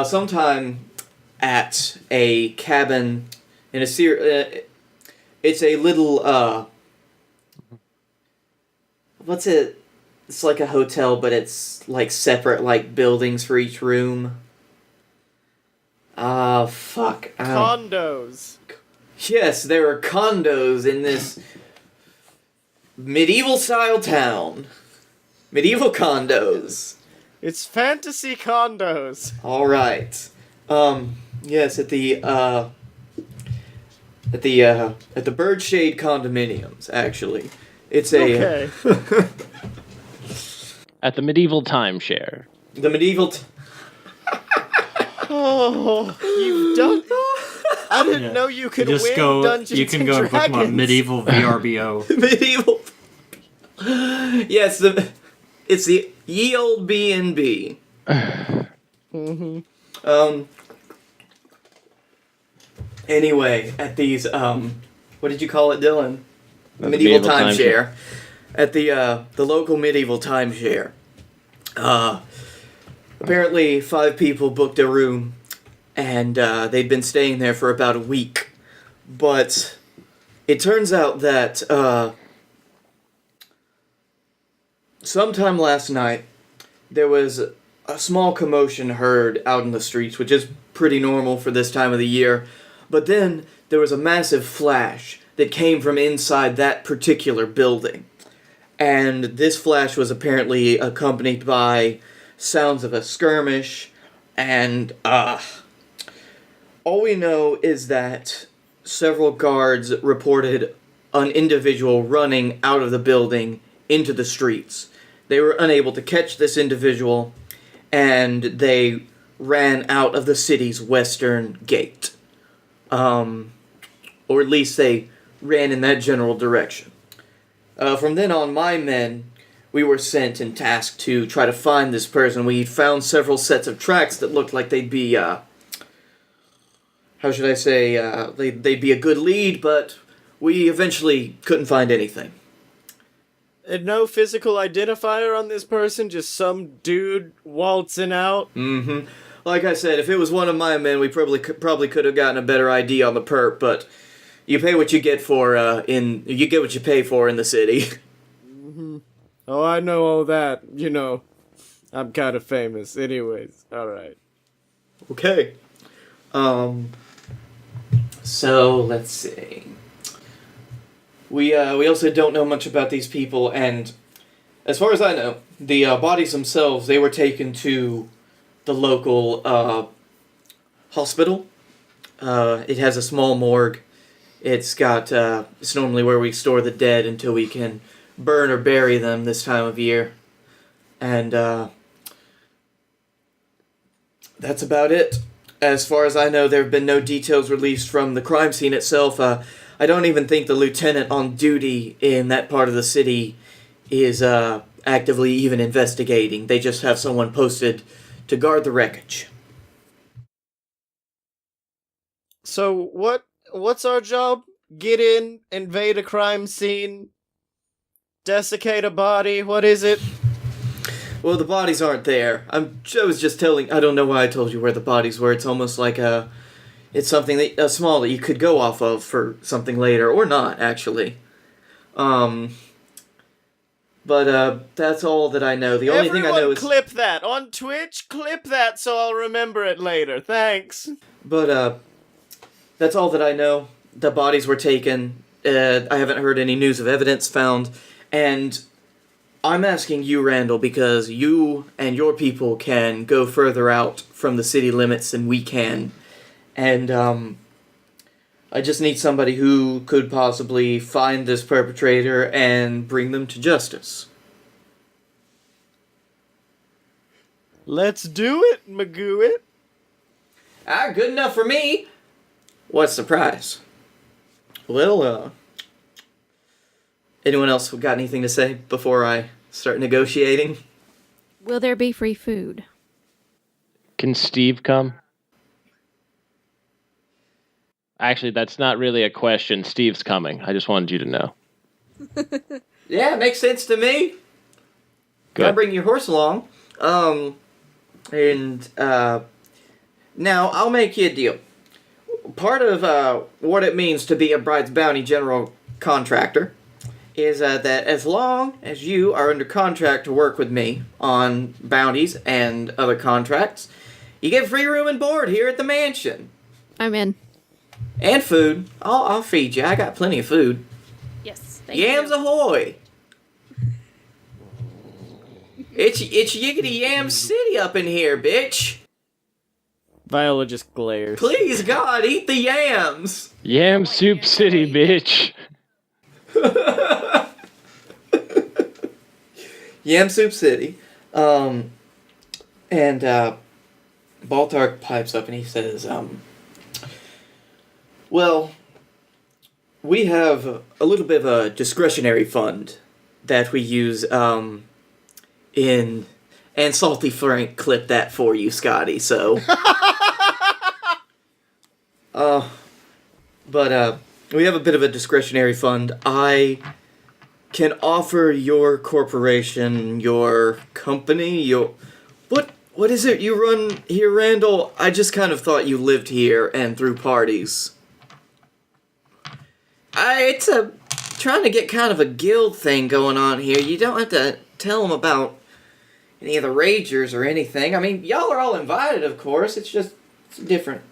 A: Sometime at a cabin in it's a little, what's it? It's like a hotel, but it's like separate, like, buildings for each room. Fuck.
B: Condos.
A: Yes, there are condos in this medieval-style town. Medieval condos.
B: It's fantasy condos.
A: Alright. Yes, at the Birdshade condominiums, actually. It's a...
B: Okay.
C: At the medieval timeshare.
A: The medieval...
B: Oh, you've done... I didn't know you could
E: Just
B: win
E: go.
B: Dungeons
E: You can
B: and
E: go and look them up.
B: Dragons.
E: Medieval VRBO.
A: medieval... Yes, it's the ye old B&B. Anyway, at these, what did you call it, Dylan? Medieval timeshare. At the local medieval timeshare. Apparently 5 people booked a room, and they'd been staying there for about a week. But it turns out that sometime last night, there was a small commotion heard out in the streets, which is pretty normal for this time of the year. But then there was a massive flash that came from inside that particular building. And this flash was apparently accompanied by sounds of a skirmish, and all we know is that several guards reported an individual running out of the building into the streets. They were unable to catch this individual, and they ran out of the city's western gate. Or at least they ran in that general direction. From then on, my men, we were sent and tasked to try to find this person. We found several sets of tracks that looked like they'd be, how should I say, they'd be a good lead, but we eventually couldn't find anything.
B: And no physical identifier on this person, just some dude waltzing out?
A: Mm-hmm. Like I said, if it was one of my men, we probably could have gotten a better ID on the perp, but you pay what you get for, you get what you pay for in the city.
B: Mm-hmm. Oh, I know all that. You know, I'm kind of famous. Anyways, alright.
A: Okay. So, let's see. We also don't know much about these people, and as far as I know, the bodies themselves, they were taken to the local hospital. It has a small morgue. It's normally where we store the dead until we can burn or bury them this time of year. And that's about it. As far as I know, there have been no details released from the crime scene itself. I don't even think the lieutenant on duty in that part of the city is actively even investigating. They just have someone posted to guard the wreckage.
B: So what's our job? Get in, invade a crime scene, desiccate a body, what is it?
A: Well, the bodies aren't there. I was just telling, I don't know why I told you where the bodies were. It's almost like it's something that, small that you could go off of for something later, or not, actually. But that's all that I know. The only thing I know is...
B: clip that! On Twitch, clip that so I'll remember it later. Thanks.
A: But, that's all that I know. The bodies were taken. I haven't heard any news of evidence found. And I'm asking you, Randall, because you and your people can go further out from the city limits than we can. And, I just need somebody who could possibly find this perpetrator and bring them to justice.
B: Let's do it, McEwan.
A: Good enough for me. What's the price? Well, anyone else got anything to say before I start negotiating?
D: Will there be free food?
C: Can Steve come? Actually, that's not really a question. Steve's coming. I just wanted you to know.
A: Yeah, makes sense to me.
C: Good.
A: Gotta bring your horse along. Now I'll make you a deal. Part of what it means to be a Bride's Bounty general contractor is that as long as you are under contract to work with me on bounties and other contracts, you get free room and board here at the mansion.
D: I'm in.
A: And food. I'll feed you. I got plenty of food.
D: Yes, thank
A: Yams
D: you.
A: ahoy! It's Yiggity Yam City up in here, bitch!
B: Viola just glares.
A: Please, God, eat the yams!
C: Yam Soup City, bitch.
A: Yam Soup City. And Baltark pipes up and he says, well, we have a little bit of a discretionary fund that we use in... And Salty Frank clipped that for you, Scottye, so... But we have a bit of a discretionary fund. I can offer your corporation, your company, your... What is it you run here, Randall? I just kind of thought you lived here and threw parties. It's trying to get kind of a guild thing going on here. You don't have to tell them about any of the Ragers or anything. I mean, y'all are all invited, of course. It's a different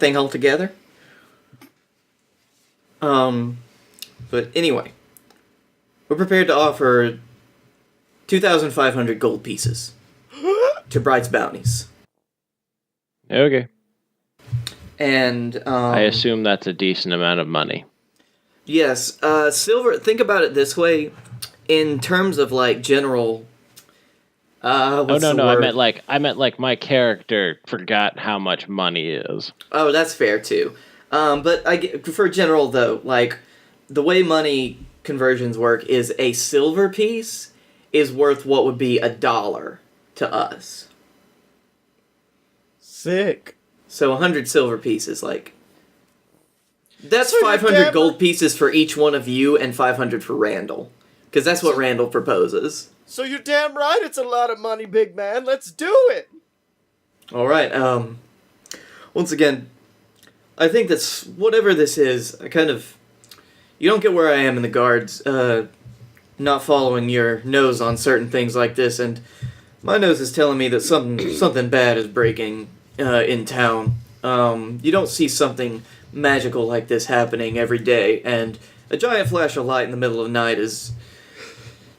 A: thing altogether. But anyway, we're prepared to offer 2,500 gold pieces to Bright's Bounties.
C: Okay.
A: And
C: I assume that's a decent amount of money.
A: Yes, silver. Think about it this way, in terms of like general. What's the word?
C: I meant like my character forgot how much money is.
A: Oh, that's fair too. But for general though, like the way money conversions work is a silver piece is worth what would be $1 to us.
B: Sick.
A: So 100 silver pieces, like that's
B: So
A: 500 gold pieces for each one of you and 500 for Randall, because that's what Randall proposes.
B: So you're damn right it's a lot of money, big man. Let's do it.
A: All right. Once again, I think that's whatever this is. You don't get where I am in the guards. Not following your nose on certain things like this, and my nose is telling me that something bad is breaking in town. You don't see something magical like this happening every day, and a giant flash of light in the middle of the night is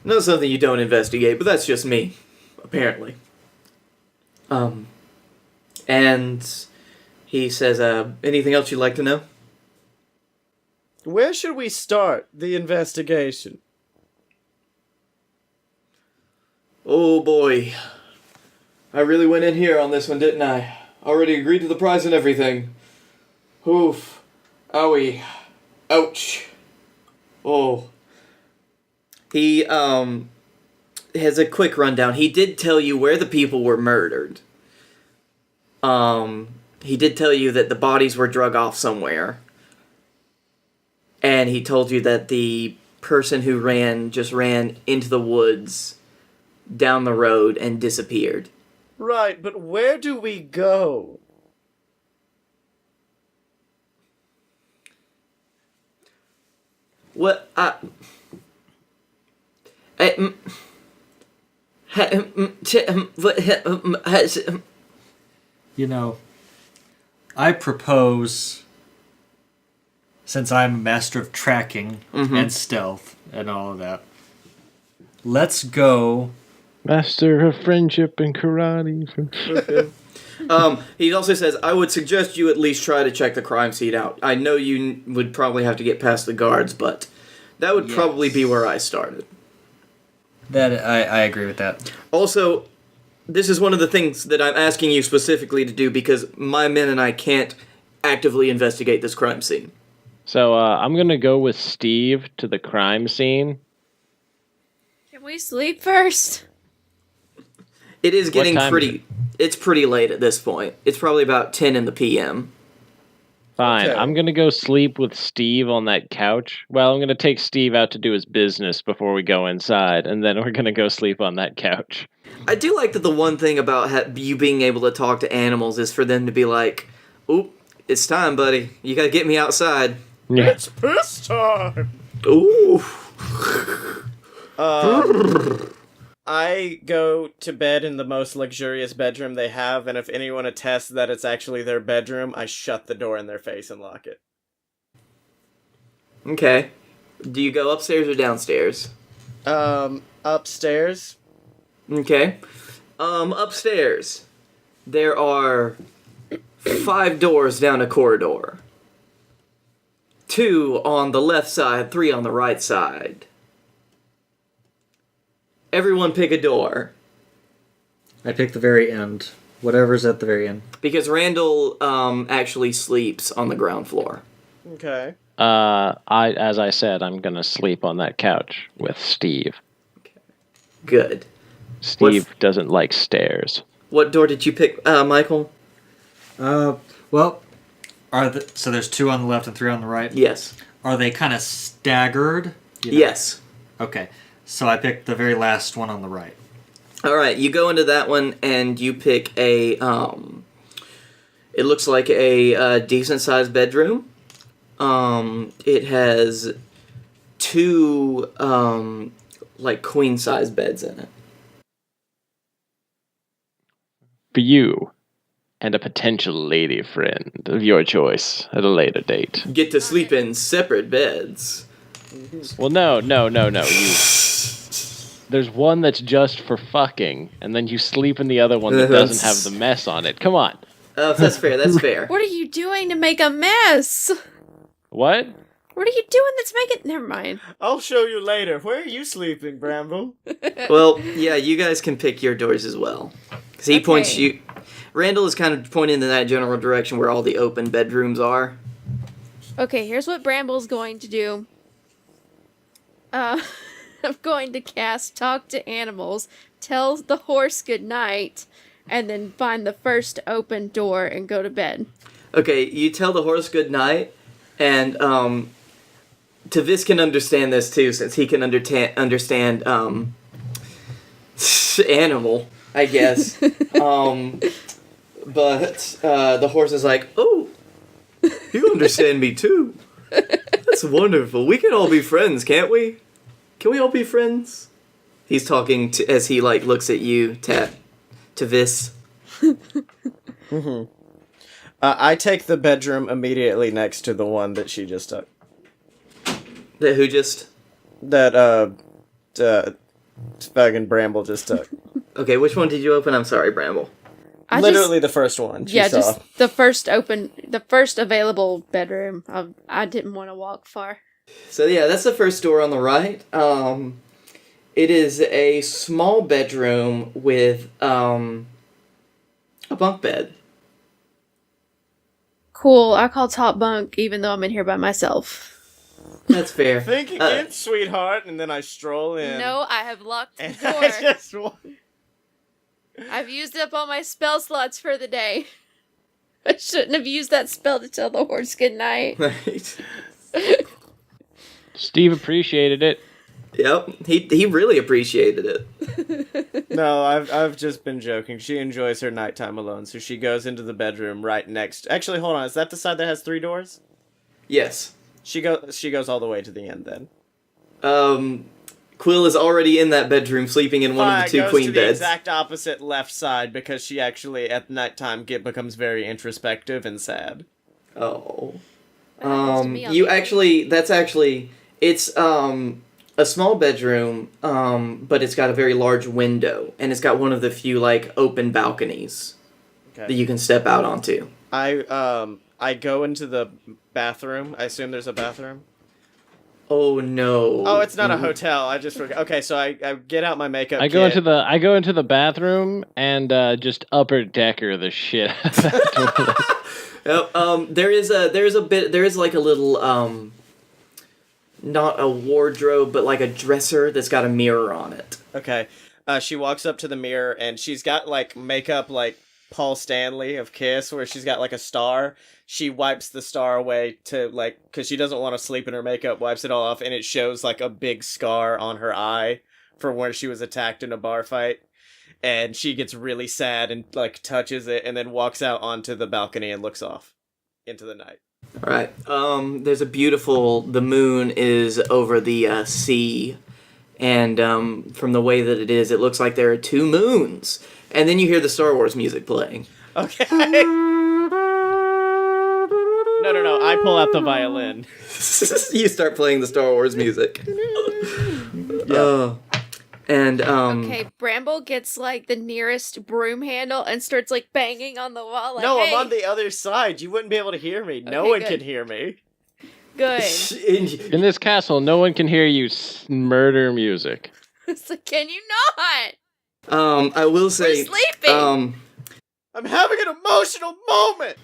A: not something you don't investigate, but that's just me, apparently. And he says, anything else you'd like to know?
B: Where should we start the investigation?
A: Oh boy. I really went in here on this one, didn't I? Already agreed to the price and everything. Oof. Owie. Ouch. Oh. He, has a quick rundown. He did tell you where the people were murdered. He did tell you that the bodies were drug off somewhere. And he told you that the person who just ran into the woods down the road and disappeared.
B: Right, but where do we go?
A: What,
E: You know, I propose, since I'm a master of tracking and stealth and all of that, let's go.
C: Master of friendship and karate.
A: He also says, I would suggest you at least try to check the crime scene out. I know you would probably have to get past the guards, but that would probably be where I started.
E: That I agree with that.
A: Also, this is one of the things that I'm asking you specifically to do because my men and I can't actively investigate this crime scene.
C: So I'm going to go with Steve to the crime scene.
F: Can we sleep first?
A: It is getting
C: time is it?
A: It's pretty late at this point. It's probably about 10 in the p.m.
C: Fine.
B: Okay.
C: I'm going to go sleep with Steve on that couch. Well, I'm going to take Steve out to do his business before we go inside, and then we're going to go sleep on that couch.
A: I do like that the one thing about you being able to talk to animals is for them to be like, oop, it's time, buddy. You got to get me outside.
C: Yeah.
B: It's piss time!
A: Ooh.
B: I go to bed in the most luxurious bedroom they have, and if anyone attests that it's actually their bedroom, I shut the door in their face and lock it.
A: Okay. Do you go upstairs or downstairs?
B: Upstairs.
A: Okay. Upstairs, there are 5 doors down a corridor. 2 on the left side, 3 on the right side. Everyone pick a door.
E: I pick the very end. Whatever's at the very end.
A: Because Randall actually sleeps on the ground floor.
B: Okay.
C: As I said, I'm gonna sleep on that couch with Steve.
A: Good.
C: Steve doesn't like stairs.
A: What door did you pick, Michael?
E: Well, so there's 2 on the left and 3 on the right?
A: Yes.
E: Are they kind of staggered?
A: Yes.
E: Okay, so I picked the very last one on the right.
A: All right, you go into that one and you pick a, it looks like a decent-sized bedroom. It has 2, like, queen-size beds in it.
C: For you and a potential lady friend of your choice at a later date.
A: Get to sleep in separate beds.
C: Well, no. There's one that's just for fucking, and then you sleep in the other one that doesn't have the mess on it. Come on.
A: Oh, that's fair, that's fair.
F: What are you doing to make a mess?
C: What?
F: What are you doing that's making... Never mind.
B: I'll show you later. Where are you sleeping, Bramble?
A: Well, yeah, you guys can pick your doors as well. Because he points you... Randall is kind of pointing in that general direction where all the open bedrooms are.
F: Okay, here's what Bramble's going to do. I'm going to cast Talk to Animals, tell the horse good night, and then find the first open door and go to bed.
A: Okay, you tell the horse good night, and Taviss can understand this too, since he can understand animal, I guess. But the horse is like, oh, you understand me too. That's wonderful. We can all be friends, can't we? Can we all be friends? He's talking as he like looks at you, Taviss.
B: Mm-hmm. I take the bedroom immediately next to the one that she just took.
A: That who just?
B: That fucking Bramble just took.
A: Okay, which one did you open? I'm sorry, Bramble.
B: Literally the first one.
F: Yeah,
B: saw.
F: just the first available bedroom. I didn't want to walk far.
A: So yeah, that's the first door on the right. It is a small bedroom with a bunk bed.
F: Cool. I call top bunk, even though I'm in here by myself.
A: That's fair.
B: Think again, sweetheart, and then I stroll in.
F: No, I have locked the
B: And
F: door.
B: I just
F: I've used up all my spell slots for the day. I shouldn't have used that spell to tell the horse good night.
A: Right.
C: Steve appreciated it.
A: Yep, he really appreciated it.
B: No, I've just been joking. She enjoys her nighttime alone, so she goes into the bedroom right next. Actually, hold on. Is that the side that has 3 doors?
A: Yes.
B: She goes all the way to the end then.
A: Quill is already in that bedroom, sleeping in one of the 2
B: goes
A: queen
B: to
A: beds.
B: The exact opposite left side because she actually at nighttime becomes very introspective and sad.
A: Oh.
F: What happens to me on
A: You
F: the
A: actually, it's a small bedroom, but it's got a very large window, and it's got one of the few like open balconies that you can step out onto.
B: I go into the bathroom. I assume there's a bathroom.
A: Oh no!
B: Oh, it's not a hotel. I just forgot. Okay, so I get out my makeup.
C: I go into the bathroom and just upper decker the shit out of that toilet.
A: There is like a little not a wardrobe, but like a dresser that's got a mirror on it.
B: Okay. She walks up to the mirror and she's got like makeup like Paul Stanley of Kiss, where she's got like a star. She wipes the star away to like, because she doesn't want to sleep in her makeup, wipes it all off, and it shows like a big scar on her eye for where she was attacked in a bar fight. And she gets really sad and like touches it and then walks out onto the balcony and looks off into the night.
A: All right. There's the moon is over the sea, and from the way that it is, it looks like there are 2 moons. And then you hear the Star Wars music playing.
B: Okay. No. I pull out the violin.
A: You start playing the Star Wars music.
F: Okay, Bramble gets like the nearest broom handle and starts like banging on the wall. Like,
B: No,
F: hey.
B: I'm on the other side. You wouldn't be able to hear me. No
F: Okay,
B: one
F: good.
B: can hear me.
F: Good.
C: In this castle, no one can hear you murder music.
F: So can you not?
A: I will say.
F: We're sleeping.
B: I'm having an emotional moment!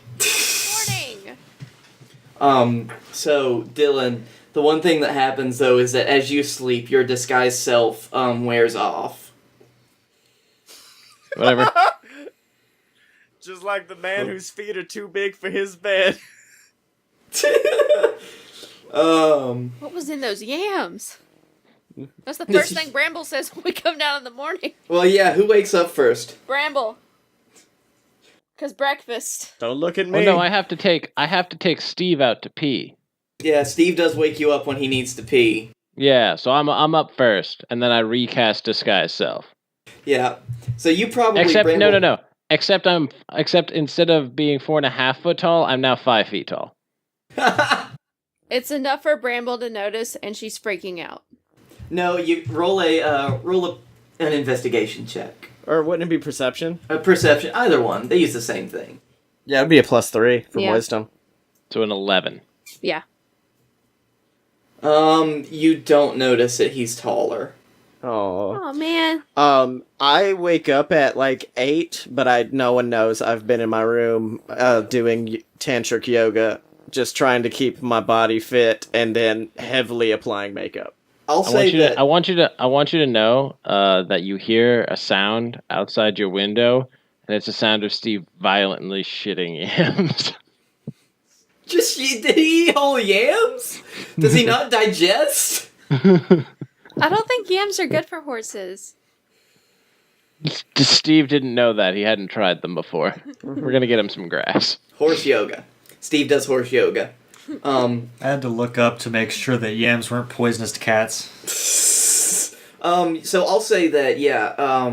F: Morning.
A: So Dylan, the one thing that happens though is that as you sleep, your disguised self wears off.
C: Whatever.
B: Just like the man whose feet are too big for his bed.
F: What was in those yams? That's the first thing Bramble says when we come down in the morning.
A: Well, yeah. Who wakes up first?
F: Bramble. 'Cause breakfast.
B: Don't look at me.
C: Oh no, I have to take Steve out to pee.
A: Yeah, Steve does wake you up when he needs to pee.
C: Yeah, so I'm up first, and then I recast disguise self.
A: Yeah. So you probably
C: Except
A: Bramble...
C: no. Except instead of being 4.5 foot tall, I'm now 5 feet tall.
F: It's enough for Bramble to notice, and she's freaking out.
A: No, you roll an investigation check.
B: Or wouldn't it be perception?
A: A perception, either one. They use the same thing.
B: Yeah, it'd be a +3 from
F: Yeah.
B: wisdom.
C: So an 11.
F: Yeah.
A: You don't notice that he's taller.
B: Oh.
F: Oh, man.
B: I wake up at like 8, but no one knows I've been in my room doing tantric yoga, just trying to keep my body fit, and then heavily applying makeup.
A: I'll say that...
C: I want you to know that you hear a sound outside your window, and it's a sound of Steve violently shitting yams.
A: Did he eat whole yams? Does he not digest?
F: I don't think yams are good for horses.
C: Steve didn't know that. He hadn't tried them before. We're gonna get him some grass.
A: Horse yoga. Steve does horse yoga.
E: I had to look up to make sure that yams weren't poisonous to cats.
A: So I'll say that, yeah,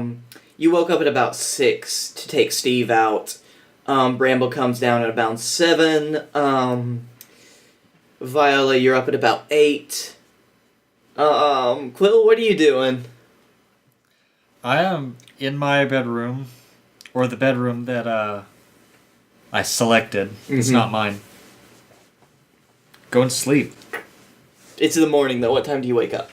A: you woke up at about 6 to take Steve out. Bramble comes down at about 7. Viola, you're up at about 8. Quill, what are you doing?
E: I am in my bedroom, or the bedroom that I selected. It's not mine. Go and sleep.
A: It's in the morning, though. What time do you wake up?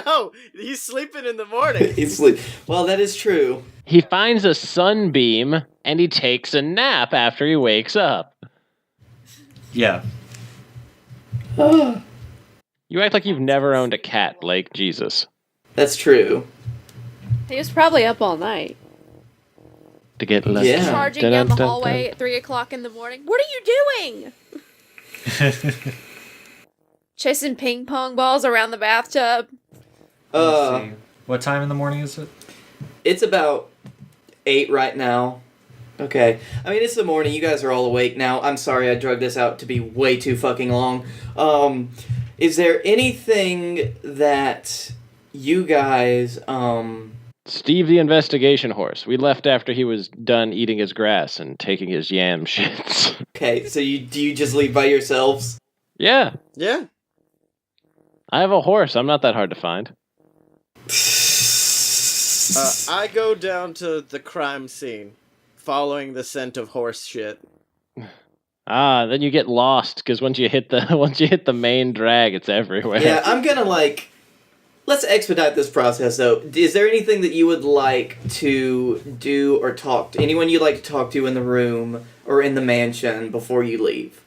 B: No, he's sleeping in the morning.
A: He's sleep. Well, that is true.
C: He finds a sunbeam and he takes a nap after he wakes up.
E: Yeah.
C: You act like you've never owned a cat, Blake. Jesus.
A: That's true.
F: He was probably up all night.
C: To get lucky.
A: Yeah.
F: Charging down the hallway at 3 o'clock in the morning. What are you doing? Chasing ping pong balls around the bathtub.
E: Let's see. What time in the morning is it?
A: It's about 8 right now. Okay. I mean, it's the morning. You guys are all awake now. I'm sorry I drug this out to be way too fucking long. Is there anything that you guys,
C: Steve the investigation horse. We left after he was done eating his grass and taking his yam shits.
A: Okay, so do you just leave by yourselves?
C: Yeah.
B: Yeah.
C: I have a horse. I'm not that hard to find.
B: I go down to the crime scene, following the scent of horse shit.
C: Then you get lost because once you hit the main drag, it's everywhere.
A: Yeah, I'm gonna let's expedite this process though. Is there anything that you would like to do or talk to anyone you'd like to talk to in the room or in the mansion before you leave?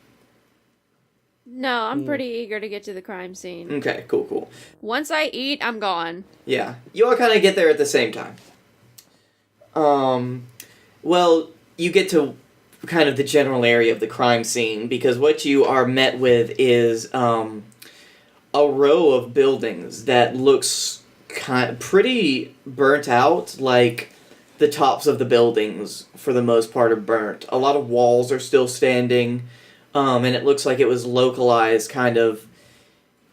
F: No, I'm pretty eager to get to the crime scene.
A: Okay, cool.
F: Once I eat, I'm gone.
A: Yeah, you all kind of get there at the same time. Well, you get to kind of the general area of the crime scene because what you are met with is a row of buildings that looks pretty burnt out. Like the tops of the buildings, for the most part, are burnt. A lot of walls are still standing. And it looks like it was localized kind of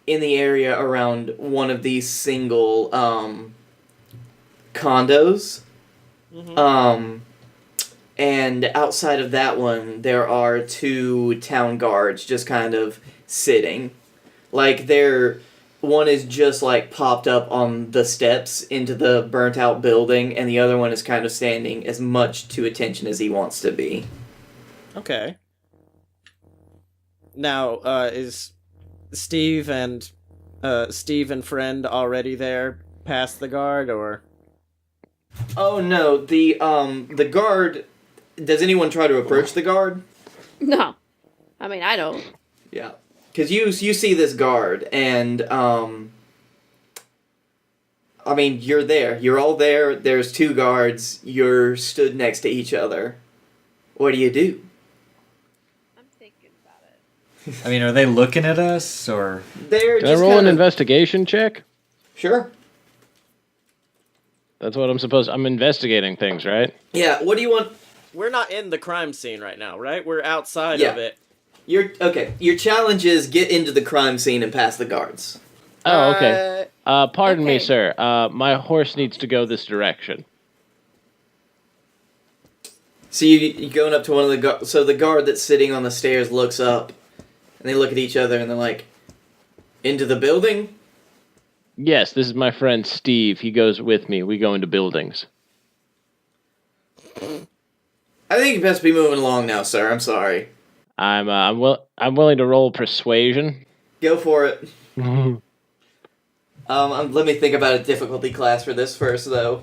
A: in the area around one of these single condos. Mm-hmm. And outside of that one, there are 2 town guards just kind of sitting. Like, one is just, popped up on the steps into the burnt-out building, and the other one is kind of standing as much to attention as he wants to be.
B: Okay. Now, is Steve and friend already there past the guard, or?
A: Oh no, the guard. Does anyone try to approach the guard?
F: No. I mean, I don't.
A: Yeah, because you see this guard, and I mean, you're there. You're all there. There's two guards. You're stood next to each other. What do you do?
F: I'm thinking about it.
E: I mean, are they looking at us, or...
A: They're
C: Can I
A: just
C: roll an
A: kinda-
C: investigation check?
A: Sure.
C: That's what I'm supposed. I'm investigating things, right?
A: Yeah, what do you want?
B: We're not in the crime scene right now, right? We're outside
A: Yeah.
B: of it.
A: Your challenge is get into the crime scene and pass the guards.
C: Oh, okay. Pardon me,
F: Okay.
C: sir. My horse needs to go this direction.
A: So you going up to one of the so the guard that's sitting on the stairs looks up, and they look at each other and they're like, "Into the building?"
C: Yes, this is my friend Steve. He goes with me. We go into buildings.
A: I think you best be moving along now, sir. I'm sorry.
C: I'm willing to roll persuasion.
A: Go for it. Let me think about a difficulty class for this first, though.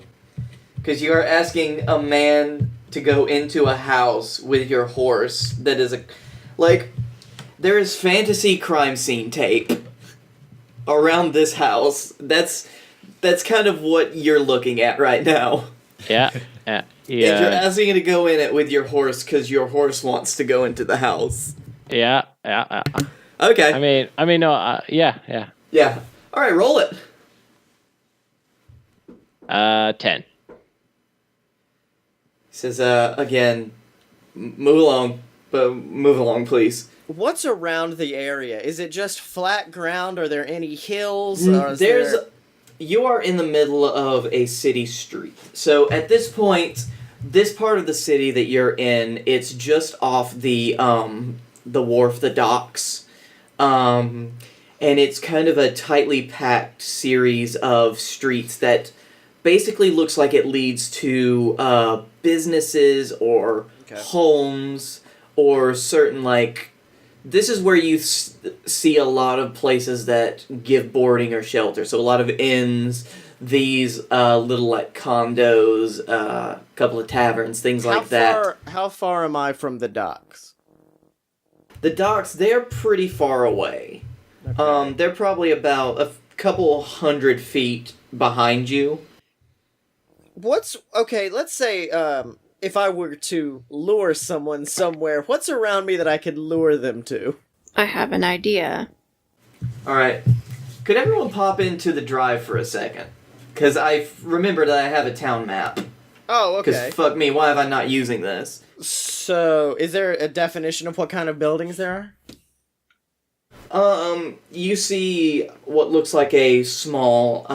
A: Because you are asking a man to go into a house with your horse that is there is fantasy crime scene tape around this house. That's kind of what you're looking at right now.
C: Yeah.
A: And you're
C: Yeah.
A: asking him to go in it with your horse because your horse wants to go into the house.
C: Yeah.
A: Okay.
C: I mean, no. Yeah.
A: Yeah. All right, roll it.
C: 10.
A: He says, again, move along, please.
B: What's around the area? Is it just flat ground? Are there any hills? Or is
A: There's,
B: there...
A: you are in the middle of a city street. So at this point, this part of the city that you're in, it's just off the wharf, the docks. And it's kind of a tightly packed series of streets that basically looks like it leads to businesses or homes or certain, this is where you see a lot of places that give boarding or shelter. So a lot of inns, these little condos, a couple of taverns, things like that.
B: How far am I from the docks?
A: The docks, they're pretty far away.
B: Okay.
A: They're probably about a couple 100 feet behind you.
B: Let's say, if I were to lure someone somewhere, what's around me that I could lure them to?
F: I have an idea.
A: Alright. Could everyone pop into the drive for a second? Because I remembered that I have a town map.
B: Oh, okay.
A: Because fuck me, why am I not using this?
B: So, is there a definition of what kind of buildings there are?
A: You see what looks like a small,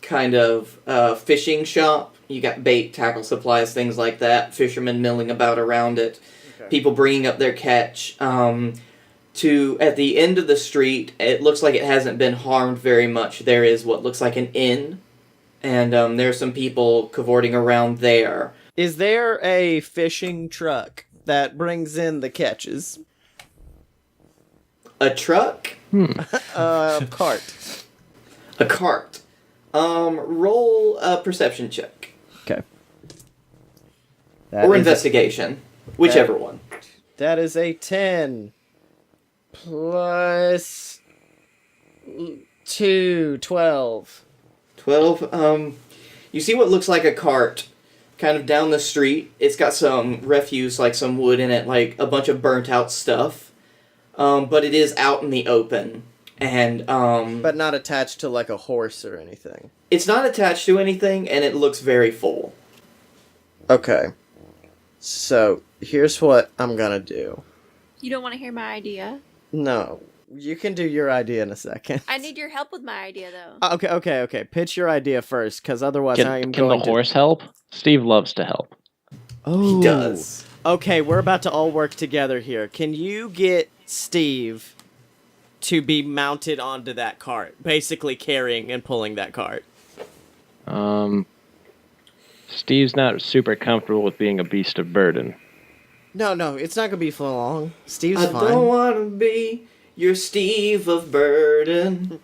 A: kind of, fishing shop. You got bait, tackle supplies, things like that. Fishermen milling about around it.
B: Okay.
A: People bringing up their catch. At the end of the street, it looks like it hasn't been harmed very much. There is what looks like an inn. And, there's some people cavorting around there.
B: Is there a fishing truck that brings in the catches?
A: A truck?
B: Cart.
A: A cart. Roll a perception check.
B: Okay.
A: Or investigation. Whichever one.
B: That is a 10. Plus 2, 12.
A: 12. You see what looks like a cart kind of down the street. It's got some refuse, like some wood in it, like a bunch of burnt out stuff. But it is out in the open. And,
B: But not attached to like a horse or anything.
A: it's not attached to anything, and it looks very full.
B: Okay. So, here's what I'm gonna do.
F: You don't want to hear my idea?
B: No. You can do your idea in a second.
F: I need your help with my idea, though.
B: Okay. Pitch your idea first, because otherwise I am
C: Can
B: going
C: the horse help? Steve loves to help.
B: Oh.
A: He does.
B: Okay, we're about to all work together here. Can you get Steve to be mounted onto that cart? Basically carrying and pulling that cart.
C: Steve's not super comfortable with being a beast of burden.
B: No, it's not gonna be for long. Steve's
A: I
B: fine.
A: don't want to be your Steve of burden.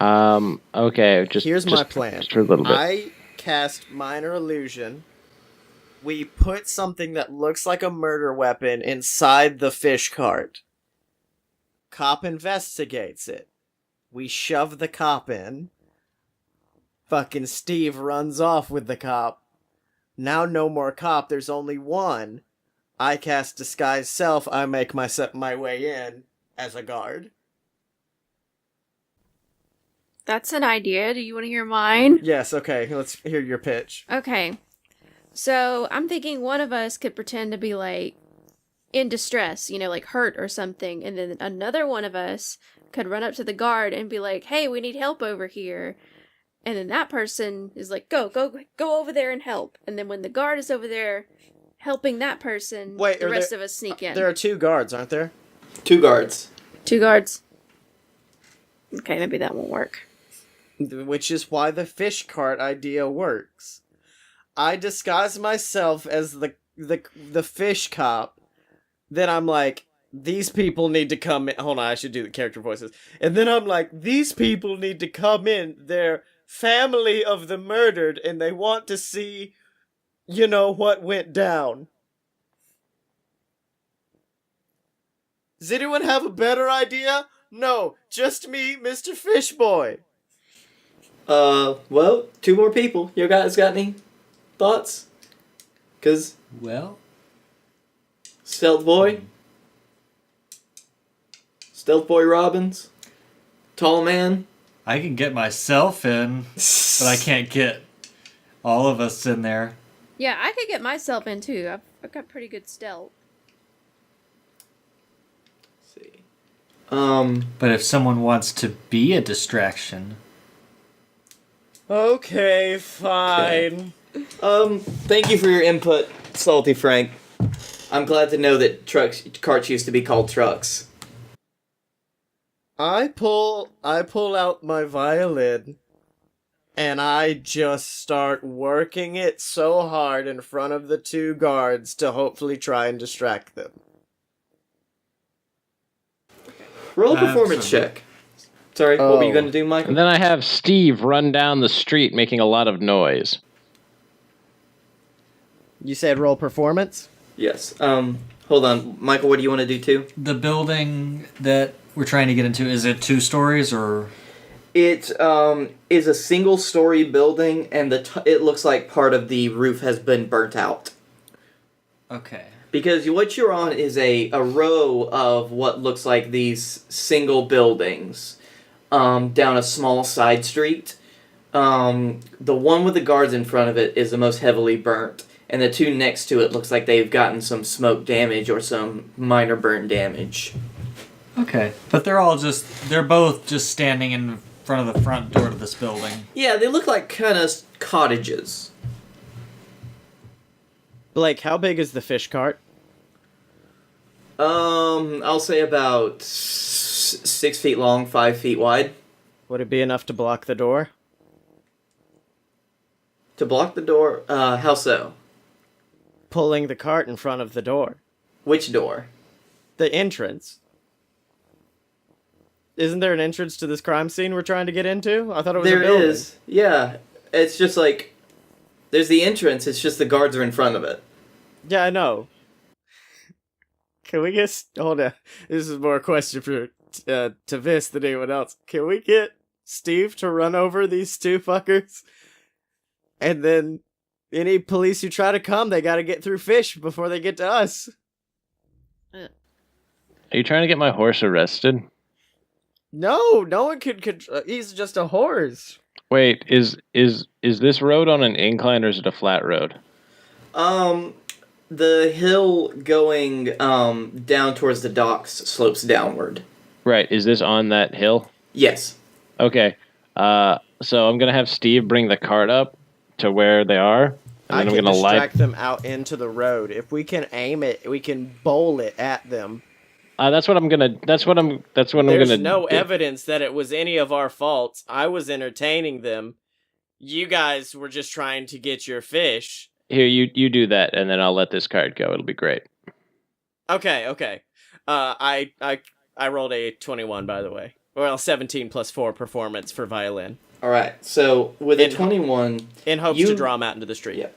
C: Okay,
B: Here's my plan.
C: Just for a little bit.
B: I cast Minor Illusion. We put something that looks like a murder weapon inside the fish cart. Cop investigates it. We shove the cop in. Fucking Steve runs off with the cop. Now no more cop, there's only one. I cast Disguise Self, I make my way in as a guard.
F: That's an idea. Do you want to hear mine?
B: Yes, okay, let's hear your pitch.
F: Okay. So I'm thinking one of us could pretend to be like in distress, like hurt or something. And then another one of us could run up to the guard and be like, hey, we need help over here. And then that person is like, go over there and help. And then when the guard is over there helping that person, the rest of us sneak in.
B: There are 2 guards, aren't there?
A: 2 guards.
F: 2 guards. Okay, maybe that won't work.
B: Which is why the fish cart idea works. I disguise myself as the fish cop. Then I'm like, these people need to come in. Hold on, I should do the character voices. And then I'm like, these people need to come in. They're family of the murdered, and they want to see, what went down. Does anyone have a better idea? No, just me, Mr. Fishboy.
A: Well, 2 more people. You guys got any thoughts? Cause Stealth Boy Robbins, Tall Man.
E: I can get myself in, but I can't get all of us in there.
F: Yeah, I could get myself in too. I've got pretty good stealth.
A: Let's see.
E: But if someone wants to be a distraction...
B: Okay, fine.
A: Thank you for your input, Salty Frank. I'm glad to know that carts used to be called trucks.
B: I pull out my violin, and I just start working it so hard in front of the 2 guards to hopefully try and distract them.
A: Roll a performance check. Sorry, what were you going to do, Michael?
C: And then I have Steve run down the street making a lot of noise.
B: You said roll performance?
A: Yes. Hold on. Michael, what do you want to do too?
E: The building that we're trying to get into, is it 2 stories or...
A: It is a single-story building, and it looks like part of the roof has been burnt out.
E: Okay.
A: Because what you're on is a row of what looks like these single buildings down a small side street. The one with the guards in front of it is the most heavily burnt, and the 2 next to it looks like they've gotten some smoke damage or some minor burn damage.
E: Okay. But they're both just standing in front of the front door to this building.
A: Yeah, they look like kind of cottages.
B: Blake, how big is the fish cart?
A: I'll say about 6 feet long, 5 feet wide.
B: Would it be enough to block the door?
A: To block the door? How so?
B: Pulling the cart in front of the door.
A: Which door?
B: The entrance. Isn't there an entrance to this crime scene we're trying to get into? I thought it was a building.
A: There is. Yeah. It's just like, there's the entrance, it's just the guards are in front of it.
B: Yeah, I know. Can we get... Hold on. This is more a question for Taviss than anyone else. Can we get Steve to run over these 2 fuckers? And then any police who try to come, they gotta get through fish before they get to us.
C: Are you trying to get my horse arrested?
B: No one could. He's just a horse.
C: Wait, is this road on an incline or is it a flat road?
A: The hill going down towards the docks slopes downward.
C: Right, is this on that hill?
A: Yes.
C: Okay, so I'm gonna have Steve bring the cart up to where they are, and then I'm gonna
B: distract them out into the road. If we can aim it, we can bowl it at them.
C: That's what I'm gonna. That's what I'm
B: There's
C: gonna.
B: no evidence that it was any of our faults. I was entertaining them. You guys were just trying to get your fish.
C: Here, you do that, and then I'll let this card go. It'll be great.
B: Okay. I rolled a 21, by the way. Well, 17 plus 4 performance for violin.
A: All right. So with a
B: In-
A: 21,
B: In hopes
A: You-
B: to draw him out into the street.
A: Yeah.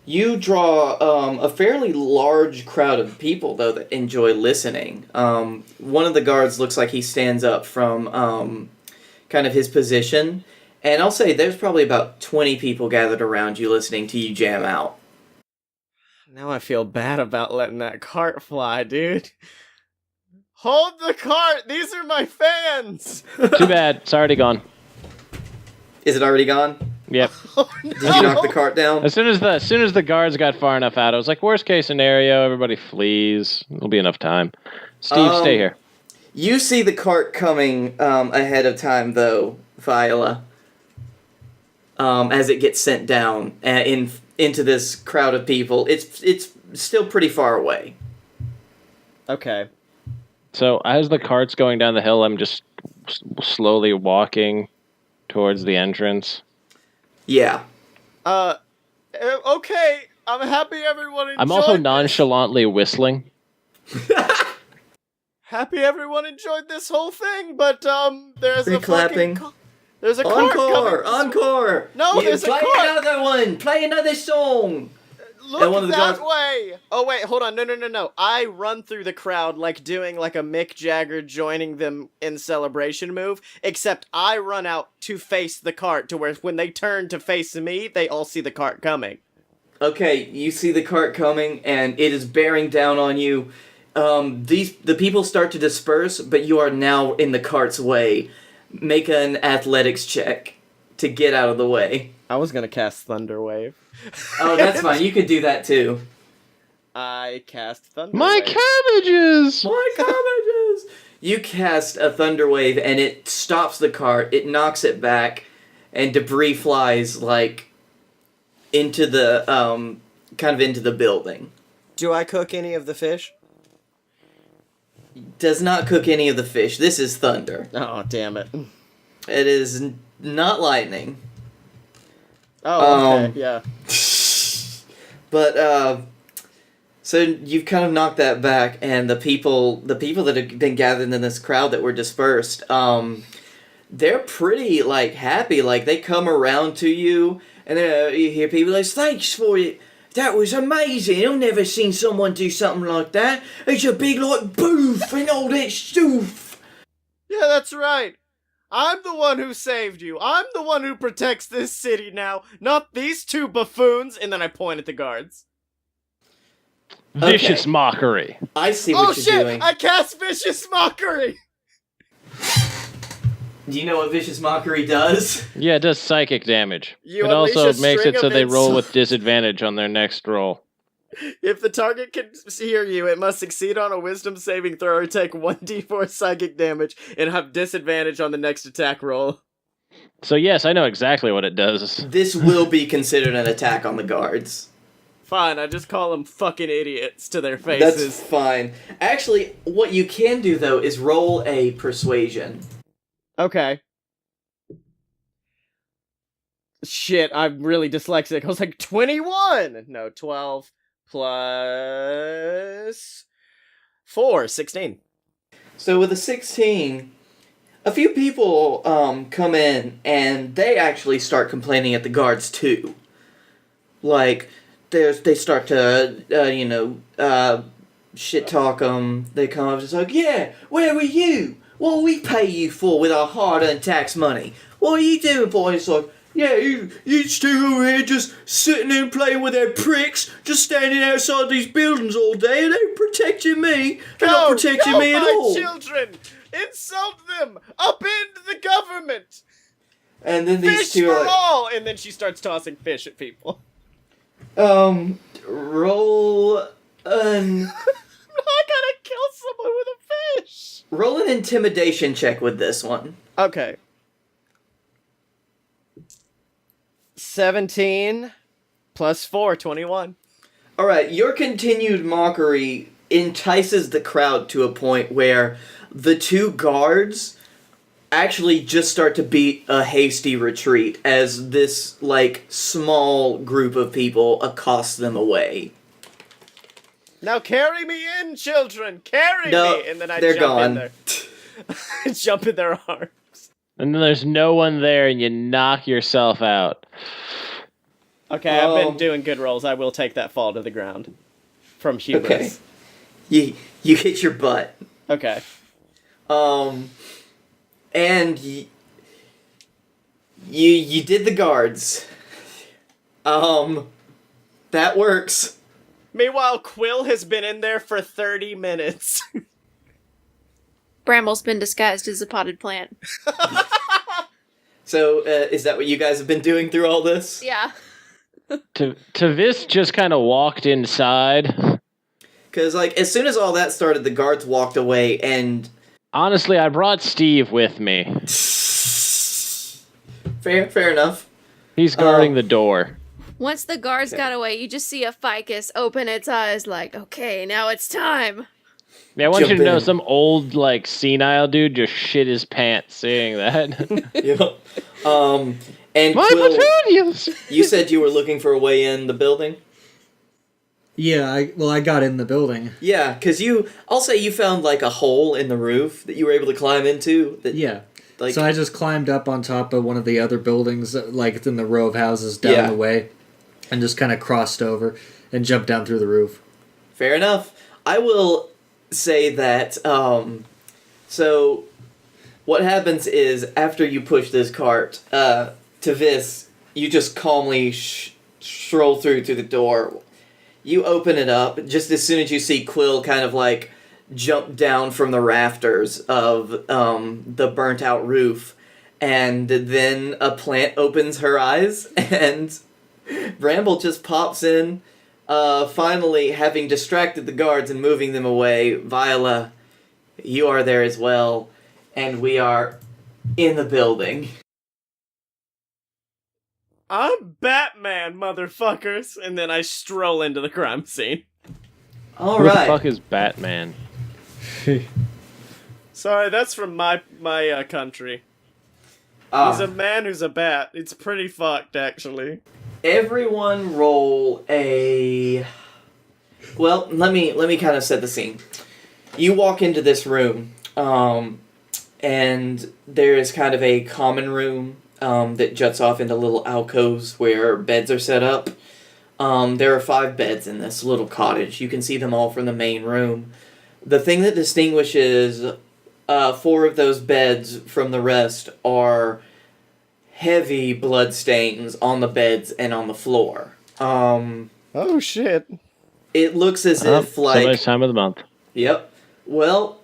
A: you draw a fairly large crowd of people though that enjoy listening. One of the guards looks like he stands up from kind of his position, and I'll say there's probably about 20 people gathered around you listening to you jam out.
B: Now I feel bad about letting that cart fly, dude. Hold the cart! These are my fans!
C: Too bad. It's already gone.
A: Is it already gone?
C: Yep.
B: Oh,
A: Did you knock the cart down?
C: As soon as the guards got far enough out, I was like, worst case scenario, everybody flees. There'll be enough time. Steve, stay here.
A: You see the cart coming ahead of time, though, Viola, as it gets sent down into this crowd of people. It's still pretty far away.
B: Okay.
C: So as the cart's going down the hill, I'm just slowly walking towards the entrance.
A: Yeah.
B: Okay. I'm happy everyone enjoyed
C: I'm also
B: this.
C: nonchalantly whistling.
B: Happy everyone enjoyed this whole thing, but there's
A: Are you
B: a
A: clapping?
B: there's a cart
A: Encore!
B: coming.
A: Encore!
B: No,
A: You
B: there's a
A: play
B: cart!
A: another one! Play another song!
B: Look
A: And one of the
B: that
A: guards-
B: way! Oh wait, hold on, no. I run through the crowd like doing like a Mick Jagger joining them in celebration move, except I run out to face the cart to where when they turn to face me, they all see the cart coming.
A: Okay, you see the cart coming, and it is bearing down on you. The people start to disperse, but you are now in the cart's way. Make an athletics check to get out of the way.
B: I was gonna cast Thunder Wave.
A: Oh, that's fine. You could do that too.
B: I cast Thunder
C: My
B: Wave.
C: cabbages!
A: My cabbages! You cast a thunder wave, and it stops the cart. It knocks it back, and debris flies like into the kind of into the building.
B: Do I cook any of the fish?
A: Does not cook any of the fish. This is thunder.
B: Oh, damn it.
A: It is not lightning.
B: Oh, okay, yeah.
A: But so you've kind of knocked that back, and the people that have been gathered in this crowd that were dispersed, they're pretty like happy. Like they come around to you, and you hear people like, "Thanks for it. That was amazing. I've never seen someone do something like that. It's a big like booth and all that stuff."
B: Yeah, that's right. I'm the one who saved you. I'm the one who protects this city now, not these two buffoons. And then I point at the guards.
C: Vicious mockery.
A: I see
B: Oh
A: what you're
B: shit!
A: doing.
B: I cast Vicious Mockery!
A: Do you know what vicious mockery does?
C: Yeah, it does psychic damage.
B: You
C: It
B: unleash
C: also
B: a
C: makes
B: string
C: it so
B: of
C: they roll
B: insults.
C: with disadvantage on their next roll.
B: If the target can hear you, it must succeed on a wisdom saving throw or take 1d4 psychic damage and have disadvantage on the next attack roll.
C: So yes, I know exactly what it does.
A: This will be considered an attack on the guards.
B: Fine, I just call them fucking idiots to their
A: That's
B: faces.
A: fine. Actually, what you can do though is roll a persuasion.
B: Okay. Shit, I'm really dyslexic. I was like, 21! No, 12 plus 4, 16.
A: So with a 16, a few people come in and they actually start complaining at the guards too. Like, they start to, shit talk them. They come up just like, yeah, where were you? What do we pay you for with our hard-earned tax money? What are you doing, boy? It's like, yeah, you two over here just sitting there playing with their pricks, just standing outside these buildings all day, and they're protecting me. They're not protecting me at all.
B: Children! Insult them! Upend the government!
A: And then these
B: Fish
A: two
B: for
A: are like,
B: all! And then she starts tossing fish at people.
A: roll an
B: I gotta kill someone with a fish!
A: roll an intimidation check with this one.
B: Okay. 17 plus 4, 21.
A: All right, your continued mockery entices the crowd to a point where the two guards actually just start to beat a hasty retreat as this like small group of people accost them away.
B: Now carry me in, children! Carry
A: No,
B: me! And then I
A: they're
B: jump in
A: gone.
B: there. Jump in their arms.
C: And then there's no one there, and you knock yourself out.
B: Okay, I've been doing good rolls. I will take that fall to the ground. From hubris.
A: Okay. You hit your butt.
B: Okay.
A: And you did the guards. That works.
B: Meanwhile, Quill has been in there for 30 minutes.
F: Bramble's been disguised as a potted plant.
A: So, is that what you guys have been doing through all this?
F: Yeah.
C: Taviss just kind of walked inside.
A: Because, like, as soon as all that started, the guards walked away, and...
C: Honestly, I brought Steve with me.
A: Fair enough.
C: He's guarding the door.
F: Once the guards got away, you just see a ficus open its eyes like, okay, now it's time.
C: Yeah, I want you to know
A: in.
C: some old, like, senile dude just shit his pants saying that.
A: Yep. And
C: My
A: Quill,
C: petunias!
A: you said you were looking for a way in the building?
E: Yeah, I got in the building.
A: Yeah, because I'll say you found, like, a hole in the roof that you were able to climb into.
E: Yeah.
A: Like,
E: So I just climbed up on top of one of the other buildings, like in the row of houses down the way, and just kind of crossed over and jumped down through the roof.
A: Fair enough. I will say that, so what happens is after you push this cart, Taviss, you just calmly stroll through to the door. You open it up just as soon as you see Quill kind of like jump down from the rafters of the burnt out roof, and then a plant opens her eyes and Bramble just pops in, finally having distracted the guards and moving them away. Viola, you are there as well, and we are in the building.
B: I'm Batman, motherfuckers! And then I stroll into the crime scene.
C: Who the fuck is Batman?
B: Sorry, that's from my country. He's a man who's a bat. It's pretty fucked, actually.
A: Everyone roll a... Well, let me kind of set the scene. You walk into this room, and there is kind of a common room that juts off into little alcoves where beds are set up. There are 5 beds in this little cottage. You can see them all from the main room. The thing that distinguishes 4 of those beds from the rest are heavy blood stains on the beds and on the floor.
B: Oh shit.
A: It looks as if like...
C: Somebody's time of the month.
A: Yep. Well,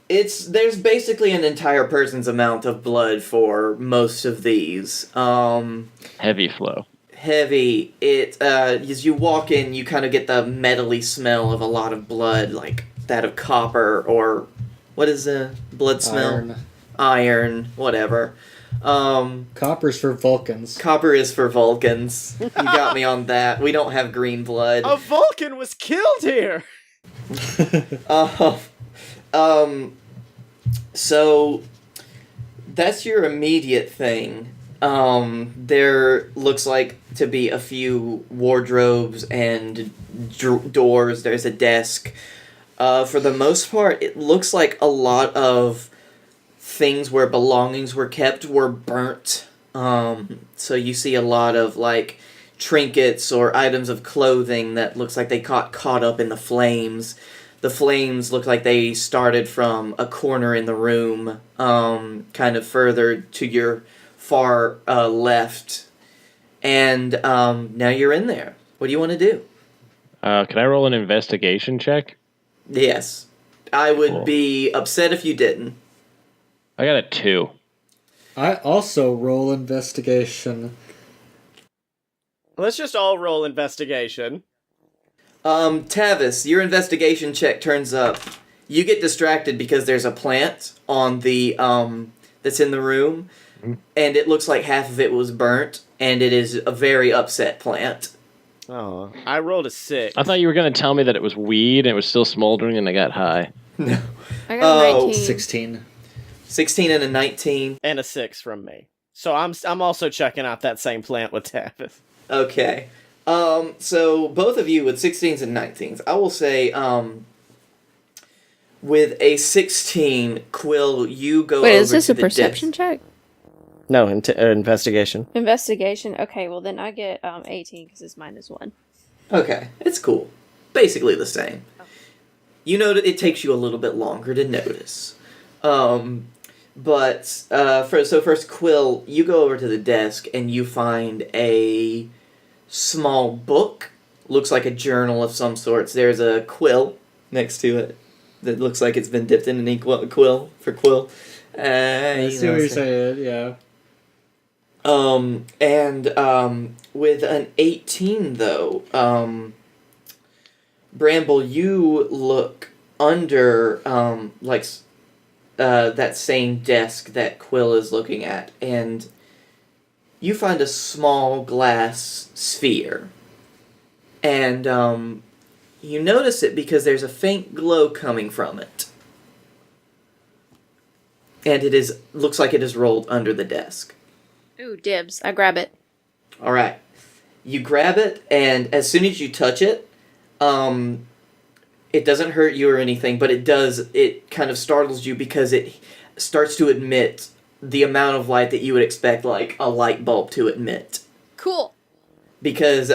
A: there's basically an entire person's amount of blood for most of these.
C: Heavy flow.
A: Heavy. As you walk in, you kind of get the metally smell of a lot of blood, like that of copper, or what is the blood smell? Iron, whatever.
E: Copper's for Vulcans.
A: Copper is for Vulcans. You got me on that. We don't have green blood.
B: A Vulcan was killed here!
A: So that's your immediate thing. There looks like to be a few wardrobes and doors. There's a desk. For the most part, it looks like a lot of things where belongings were kept were burnt. So you see a lot of like trinkets or items of clothing that looks like they got caught up in the flames. The flames look like they started from a corner in the room, kind of further to your far left. And now you're in there. What do you want to do?
C: Can I roll an investigation check?
A: Yes. I would be upset if you didn't.
C: I got a 2.
E: I also roll investigation.
B: Let's just all roll investigation.
A: Taviss, your investigation check turns up. You get distracted because there's a plant on the, that's in the room, and it looks like half of it was burnt, and it is a very upset plant.
B: Oh, I rolled a 6.
C: I thought you were going to tell me that it was weed and it was still smoldering and I got high.
A: No.
F: I got 19.
E: 16.
A: 16 and a 19.
B: And a 6 from me. So I'm also checking out that same plant with Taviss.
A: Okay. So both of you with 16s and 19s. I will say, with a 16, Quill, you go
F: Wait,
A: over
F: is this
A: to
F: a
A: the
F: perception
A: desk.
F: check?
B: No, investigation.
F: Investigation. Okay, well then I get 18 because it's -1.
A: Okay, it's cool. Basically the same. You know that it takes you a little bit longer to notice. First, Quill, you go over to the desk and you find a small book. Looks like a journal of some sorts. There's a quill next to it that looks like it's been dipped in an ink quill for Quill.
E: I see what you're saying, yeah.
A: With an 18 though, Bramble, you look under that same desk that Quill is looking at, and you find a small glass sphere. And you notice it because there's a faint glow coming from it. And looks like it is rolled under the desk.
F: Ooh, dibs. I grab it.
A: Alright. You grab it, and as soon as you touch it, it doesn't hurt you or anything, but it kind of startles you because it starts to emit the amount of light that you would expect, like, a light bulb to emit.
F: Cool.
A: Because,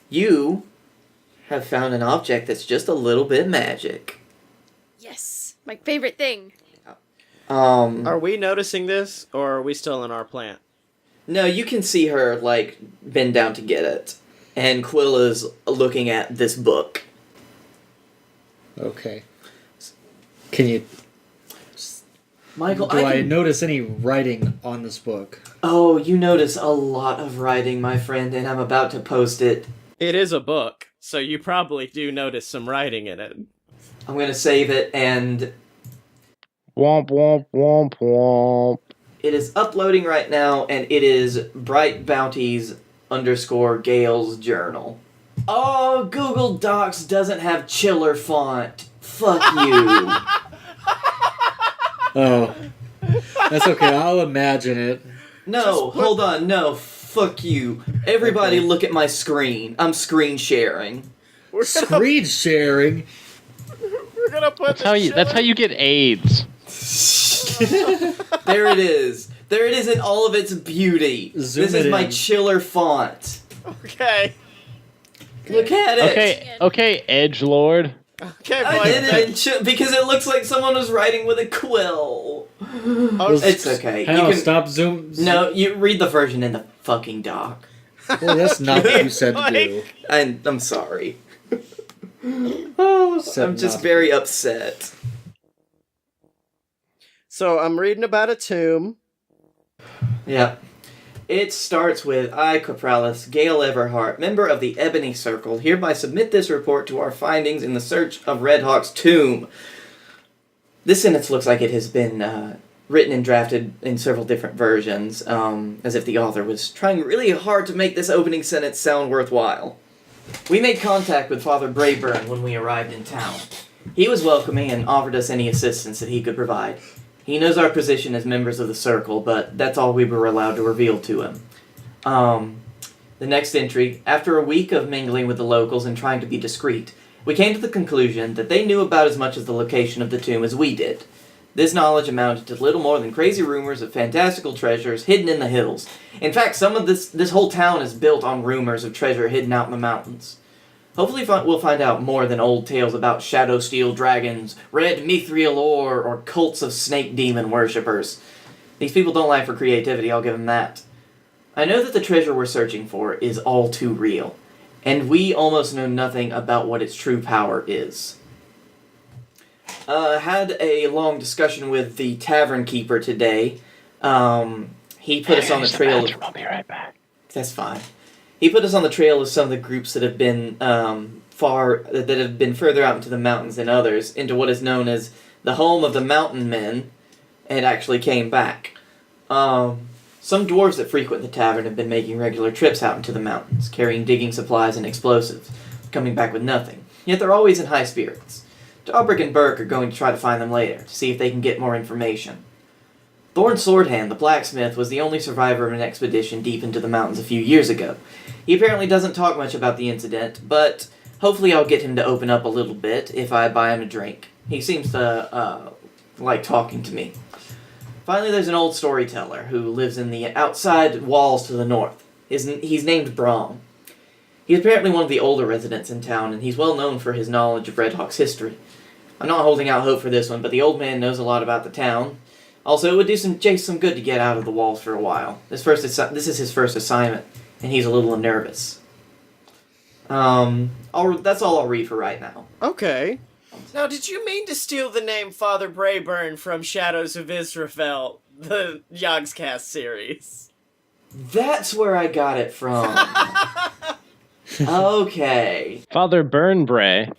A: you have found an object that's just a little bit magic.
F: Yes. My favorite thing.
B: Are we noticing this, or are we still in our plant?
A: No, you can see her, like, bend down to get it. And Quill is looking at this book.
E: Okay. Can you...
A: Michael,
E: Do I notice any writing on this book?
A: Oh, you notice a lot of writing, my friend, and I'm about to post it.
B: It is a book, so you probably do notice some writing in it.
A: I'm gonna save it, and...
C: Womp, womp, womp, womp.
A: It is uploading right now, and it is Bright Bounties _ Gale's journal. Oh, Google Docs doesn't have chiller font. Fuck you.
E: Oh. That's okay, I'll imagine it.
A: No, hold on, no. Fuck you. Everybody look at my screen. I'm screen sharing.
E: Screen sharing?
B: We're gonna put
C: That's how you get AIDS.
A: There it is. There it is in all of its beauty.
E: Zoom
A: This is
E: it
A: my
E: in.
A: chiller font.
B: Okay.
A: Look at it.
C: Okay, Edgelord.
B: Okay, boy.
A: I did it because it looks like someone was writing with a quill. It's okay.
E: Hell, stop zoom.
A: No, you read the version in the fucking doc.
E: Well, that's not what you said to do.
A: I'm sorry. I'm just very upset.
B: So I'm reading about a tomb.
A: Yeah. It starts with, I, Capralis, Gale Everhart, member of the Ebony Circle, hereby submit this report to our findings in the search of Redhawk's tomb. This sentence looks like it has been written and drafted in several different versions, as if the author was trying really hard to make this opening sentence sound worthwhile. We made contact with Father Brayburn when we arrived in town. He was welcoming and offered us any assistance that he could provide. He knows our position as members of the Circle, but that's all we were allowed to reveal to him. The next entry, after a week of mingling with the locals and trying to be discreet, we came to the conclusion that they knew about as much of the location of the tomb as we did. This knowledge amounted to little more than crazy rumors of fantastical treasures hidden in the hills. In fact, some of this whole town is built on rumors of treasure hidden out in the mountains. Hopefully we'll find out more than old tales about shadow steel dragons, red mithril ore, or cults of snake demon worshippers. These people don't lack for creativity, I'll give them that. I know that the treasure we're searching for is all too real, and we almost know nothing about what its true power is. Had a long discussion with the tavern keeper today. He put us on the trail.
C: I'll be right back.
A: That's fine. He put us on the trail of some of the groups that have been further out into the mountains than others, into what is known as the home of the mountain men, and actually came back. Some dwarves that frequent the tavern have been making regular trips out into the mountains, carrying digging supplies and explosives, coming back with nothing. Yet they're always in high spirits. Dalbrick and Burke are going to try to find them later, to see if they can get more information. Thorn Swordhand, the blacksmith, was the only survivor of an expedition deep into the mountains a few years ago. He apparently doesn't talk much about the incident, but hopefully I'll get him to open up a little bit if I buy him a drink. He seems to like talking to me. Finally, there's an old storyteller who lives in the outside walls to the north. He's named Brom. He's apparently one of the older residents in town, and he's well known for his knowledge of Red Hawk's history. I'm not holding out hope for this one, but the old man knows a lot about the town. Also, it would do Jace some good to get out of the walls for a while. This is his first assignment, and he's a little nervous. That's all I'll read for right now.
B: Okay. Now, did you mean to steal the name Father Brayburn from Shadows of Israfel, the Yogscast series?
A: That's where I got it from. Okay.
C: Father Burnbray.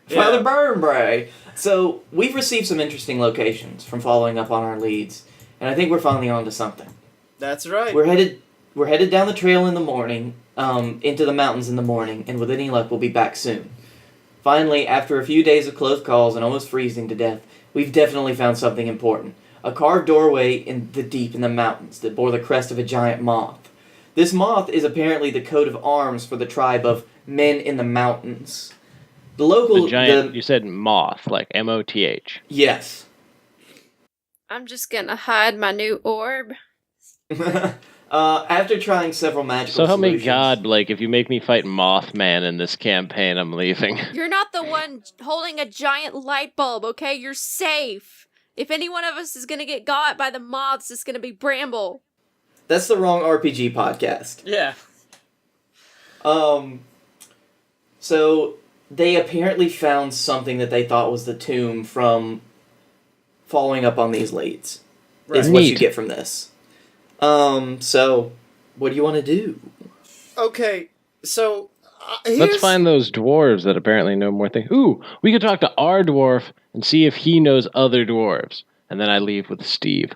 A: Father Burnbray. So, we've received some interesting locations from following up on our leads, and I think we're finally on to something.
B: That's right.
A: We're headed down the trail in the morning, into the mountains in the morning, and with any luck, we'll be back soon. Finally, after a few days of close calls and almost freezing to death, we've definitely found something important. A carved doorway in the mountains that bore the crest of a giant moth. This moth is apparently the coat of arms for the tribe of Men in the Mountains. The local...
C: you said moth, like M-O-T-H.
A: Yes.
F: I'm just gonna hide my new orb.
A: After trying several magical
C: So help me
A: solutions-
C: God, Blake, if you make me fight Mothman in this campaign, I'm leaving.
F: You're not the one holding a giant light bulb, okay? You're safe. If any one of us is gonna get got by the moths, it's gonna be Bramble.
A: That's the wrong RPG podcast.
B: Yeah.
A: So they apparently found something that they thought was the tomb from following up on these leads.
B: Right.
A: Is what you
C: Neat.
A: get from this. So what do you want to do?
B: Okay, so...
C: Let's find those dwarves that apparently know more things. Ooh, we could talk to our dwarf and see if he knows other dwarves. And then I leave with Steve.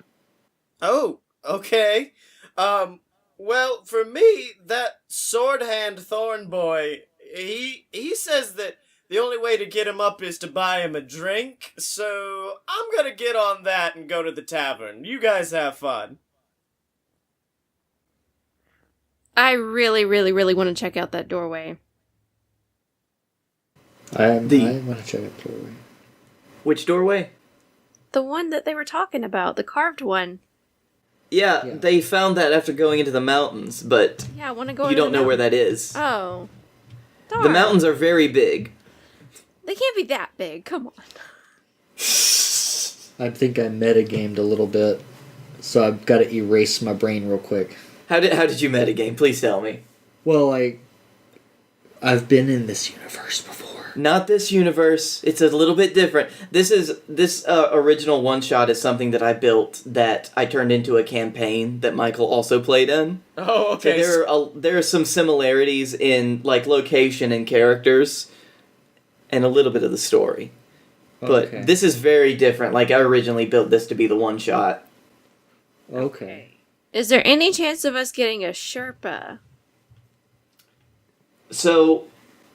B: Oh, okay. Well, for me, that sword hand thorn boy, he says that the only way to get him up is to buy him a drink, so I'm gonna get on that and go to the tavern. You guys have fun.
F: I really, really, really want to check out that doorway.
E: I want to check out the doorway.
A: Which doorway?
F: The one that they were talking about, the carved one.
A: Yeah, they found that after going into the mountains, but
F: Yeah, I want to go.
A: you don't know where that is.
F: Oh, darn.
A: The mountains are very big.
F: They can't be that big. Come on.
E: I think I metagamed a little bit, so I've got to erase my brain real quick.
A: How did you metagame? Please tell me.
E: Well, I've been in this universe before.
A: Not this universe. It's a little bit different. This original one-shot is something that I built that I turned into a campaign that Michael also played in.
B: Oh, okay.
A: So there are some similarities in location and characters and a little bit of the story. But
E: Okay.
A: this is very different. I originally built this to be the one-shot.
E: Okay.
F: Is there any chance of us getting a Sherpa?
A: So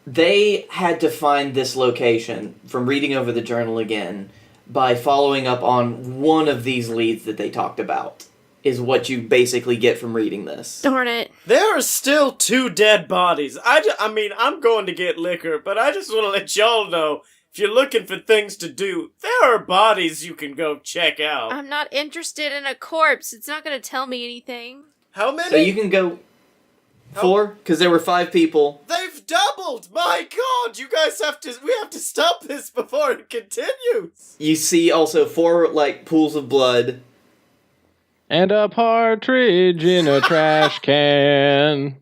A: they had to find this location from reading over the journal again by following up on one of these leads that they talked about, is what you basically get from reading this.
F: Darn it.
B: There are still 2 dead bodies. I mean, I'm going to get liquor, but I just want to let y'all know, if you're looking for things to do, there are bodies you can go check out.
F: I'm not interested in a corpse. It's not going to tell me anything.
B: How many?
A: So you can go 4, because there were 5 people.
B: They've doubled! My God, you guys we have to stop this before it continues!
A: You see also 4, pools of blood.
C: And a partridge in a trash can.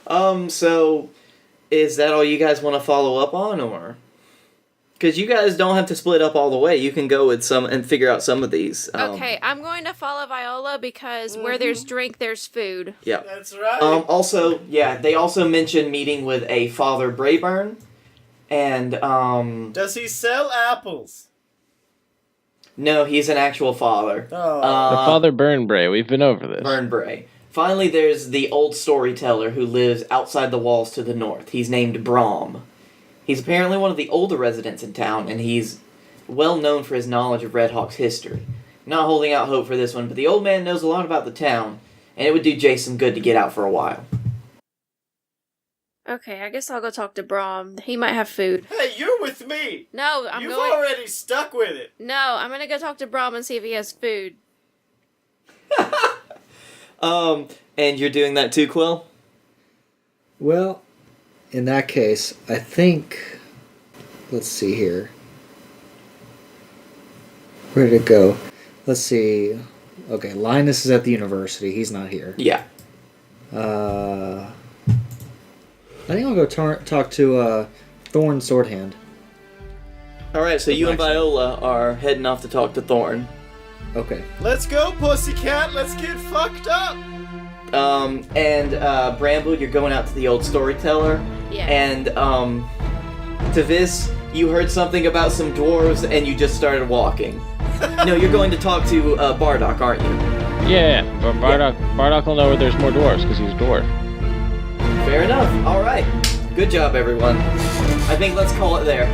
A: So is that all you guys want to follow up on, or? Because you guys don't have to split up all the way. You can go with some and figure out some of these.
F: Okay, I'm going to follow Viola because where there's drink, there's food.
A: Yeah.
B: That's right.
A: Also, they also mentioned meeting with a Father Brayburn, and,
B: Does he sell apples?
A: no, he's an actual father.
B: Oh.
C: Father Burnbray, we've been over this.
A: Burnbray. Finally, there's the old storyteller who lives outside the walls to the north. He's named Brom. He's apparently one of the older residents in town, and he's well known for his knowledge of Red Hawk's history. Not holding out hope for this one, but the old man knows a lot about the town, and it would do Jace some good to get out for a while.
F: Okay, I guess I'll go talk to Brom. He might have food.
B: Hey, you're with me.
F: No,
B: You've already stuck with it.
F: No, I'm gonna go talk to Brom and see if he has food.
A: And you're doing that too, Quill?
E: Well, in that case, I think... Let's see here. Where did it go? Let's see. Okay, Linus is at the university. He's not here.
A: Yeah.
E: I think I'll go talk to Thorn Swordhand.
A: Alright, so you and Viola are heading off to talk to Thorn.
E: Okay.
B: Let's go, pussycat. Let's get fucked up.
A: And Bramble, you're going out to the old storyteller.
F: Yeah.
A: And, Taviss, you heard something about some dwarves and you just started walking. No, you're going to talk to Bardock, aren't you?
C: Yeah, but Bardock will know where there's more dwarves because he's a dwarf.
A: Fair enough. Alright. Good job, everyone. I think let's call it there.